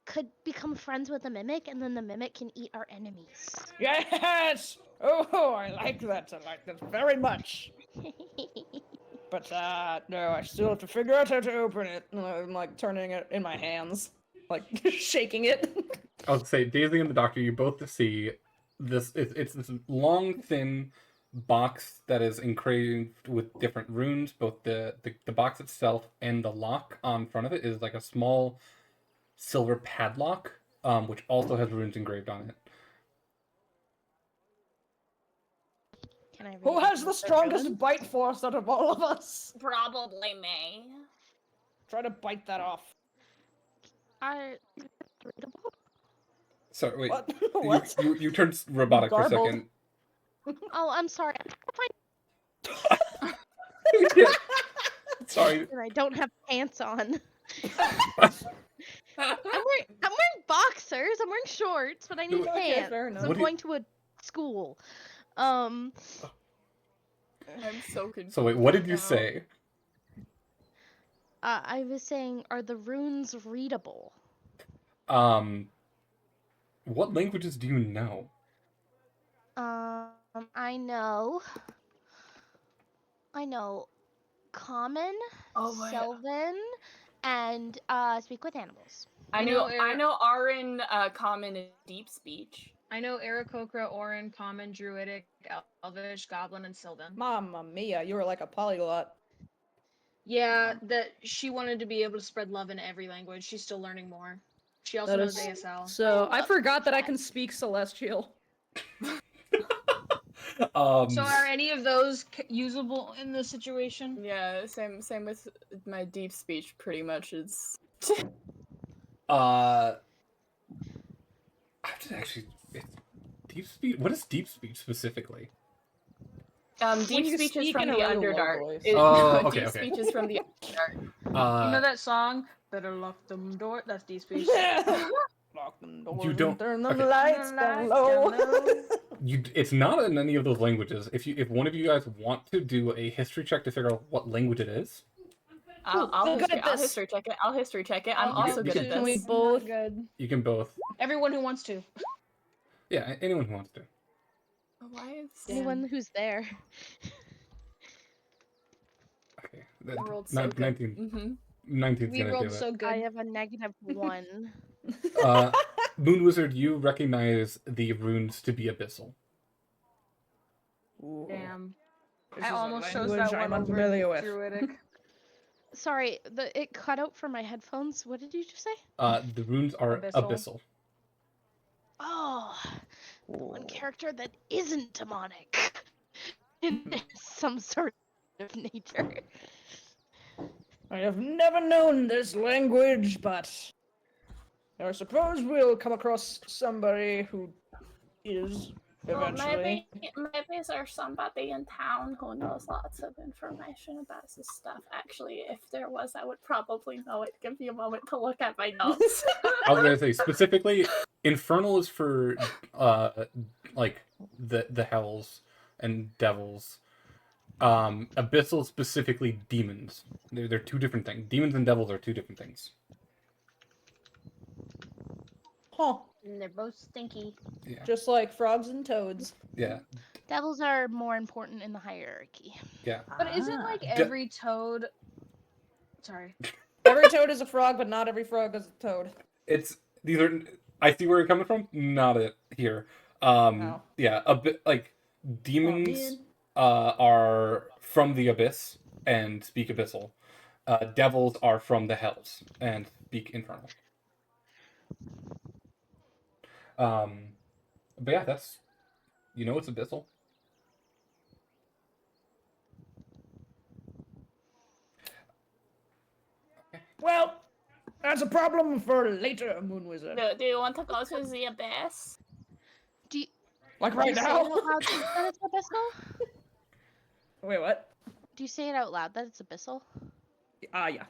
Could become friends with the mimic, and then the mimic can eat our enemies. Yes! Oh, I like that. I like that very much. But, no, I still have to figure out how to open it. I'm, like, turning it in my hands. Like, shaking it. I would say, Daisy and the Doctor, you both see this. It's this long, thin box that is engraved with different runes. Both the box itself and the lock on front of it is like a small silver padlock, which also has runes engraved on it. Can I read Who has the strongest runes? bite force out of all of us? Probably me. Try to bite that off. Readable? Sorry, wait. What? What? You turned robotic for a Garbled. second. Oh, I'm sorry. Sorry. And I don't have pants on. I'm wearing boxers. I'm wearing shorts, but I need Okay, pants. fair enough. I'm What do you- going to a school. I'm so confused. So wait, what did you now. say? I was saying, are the runes readable? What languages do you know? I know Common, Oh my- Sylvan, and and speak with animals. I know know Arin common and deep speech. I know Aarakocra, Orin, Common, Druidic, Elvish, Goblin, and Sylvan. Mamma mia, you are like a polyglot. Yeah, that she wanted to be able to spread love in every language. She's still learning more. She also That knows is- ASL. So I love forgot that I that. can speak Celestial. So are any of those usable in this situation? Yeah, same with my deep speech. Pretty much is. I have to actually. It's deep speech. What is deep speech specifically? Deep you speech is speak from in a the really low Underdark. voice. Oh, okay, Deep okay. speech is from the Underdark. You know that song? Better lock them door. That's deep speech. Lock them doors You don't- and turn the okay. lights down low. It's not in any of those languages. If one of you guys want to do a history check to figure out what language it is, I'll good at this. history check it. I'll history check it. I'm I'll also help good at too. Can we this. I'm not both- good. you can both. Everyone who wants to. Yeah, anyone who wants to. Why is Anyone who's there. Okay. I rolled so good? 19. 19's We gonna rolled do it. so good. I have a -1. Moon Wizard, you recognize the runes to be abyssal. Ooh. Damn. This I is a almost chose language that I'm one over unfamiliar with. Druidic. Sorry, it cut out for my headphones. What did you just say? The runes are Abyssal. abyssal. Oh, one character that isn't demonic in some sort of nature. I have never known this language, but I suppose we'll come across somebody who is Well, eventually. maybe there's somebody in town who knows lots of information about this stuff. Actually, if there was, I would probably know it. Give me a moment to look at my notes. I was gonna say specifically, infernal is for like the hells and devils. Abyssal specifically demons. They're two different things. Demons and devils are two different things. Huh. And they're both stinky. Yeah. Just like frogs and toads. Yeah. Devils are more important in the hierarchy. Yeah. But isn't like Ah. every toad? Sorry. Every toad is a frog, but not every frog is a toad. These are. I see where you're coming from. Not it here. No. Yeah. A bit like demons. man. Are from the abyss and speak abyssal. Devils are from the hells and speak infernal. But yeah, that's it's abyssal. Well, that's a problem for later, Moon Wizard. Do you want to go to the abyss? Do you, Like do right you say now. it out loud that it's abyssal? Wait, what? Do you say it out loud that it's abyssal? Yeah.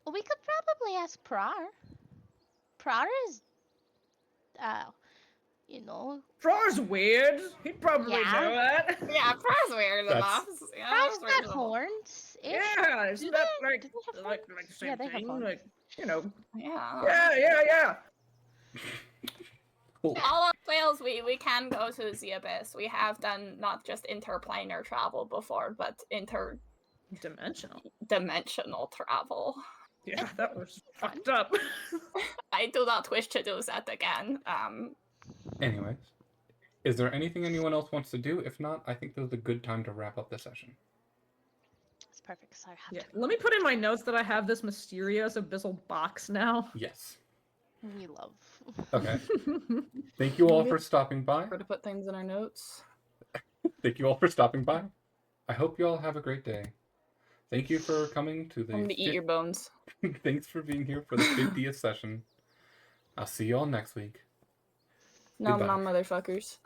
Well, we could probably ask Prar. Prar is, Frog's weird. He'd probably Yeah. know that. Yeah, Prar's weird That's- enough. Yeah, Prar's that's weird got enough. horns. Yeah, isn't Do that they? like Do they have like horns? the same Yeah, they have thing? horns. Like Yeah. Yeah. Cool. All else fails, we can go to the abyss. We have done not just interplanar travel before, but Dimensional. travel. Yeah, that was fucked up. I do not wish to do that again. Anyways, is there anything anyone else wants to do? If not, I think this is a good time to wrap up the session. It's perfect. So I have Yeah. to. Let me put in my notes that I have this mysterious abyssal box now. Yes. We love. Okay. Thank you all for stopping by. For to put things in our notes. Thank you all for stopping by. I hope you all have a great day. Thank you for coming to the. I'm gonna eat your bones. Thanks for being here for the 50th session. I'll see you all next week. Nom Goodbye. nom, motherfuckers.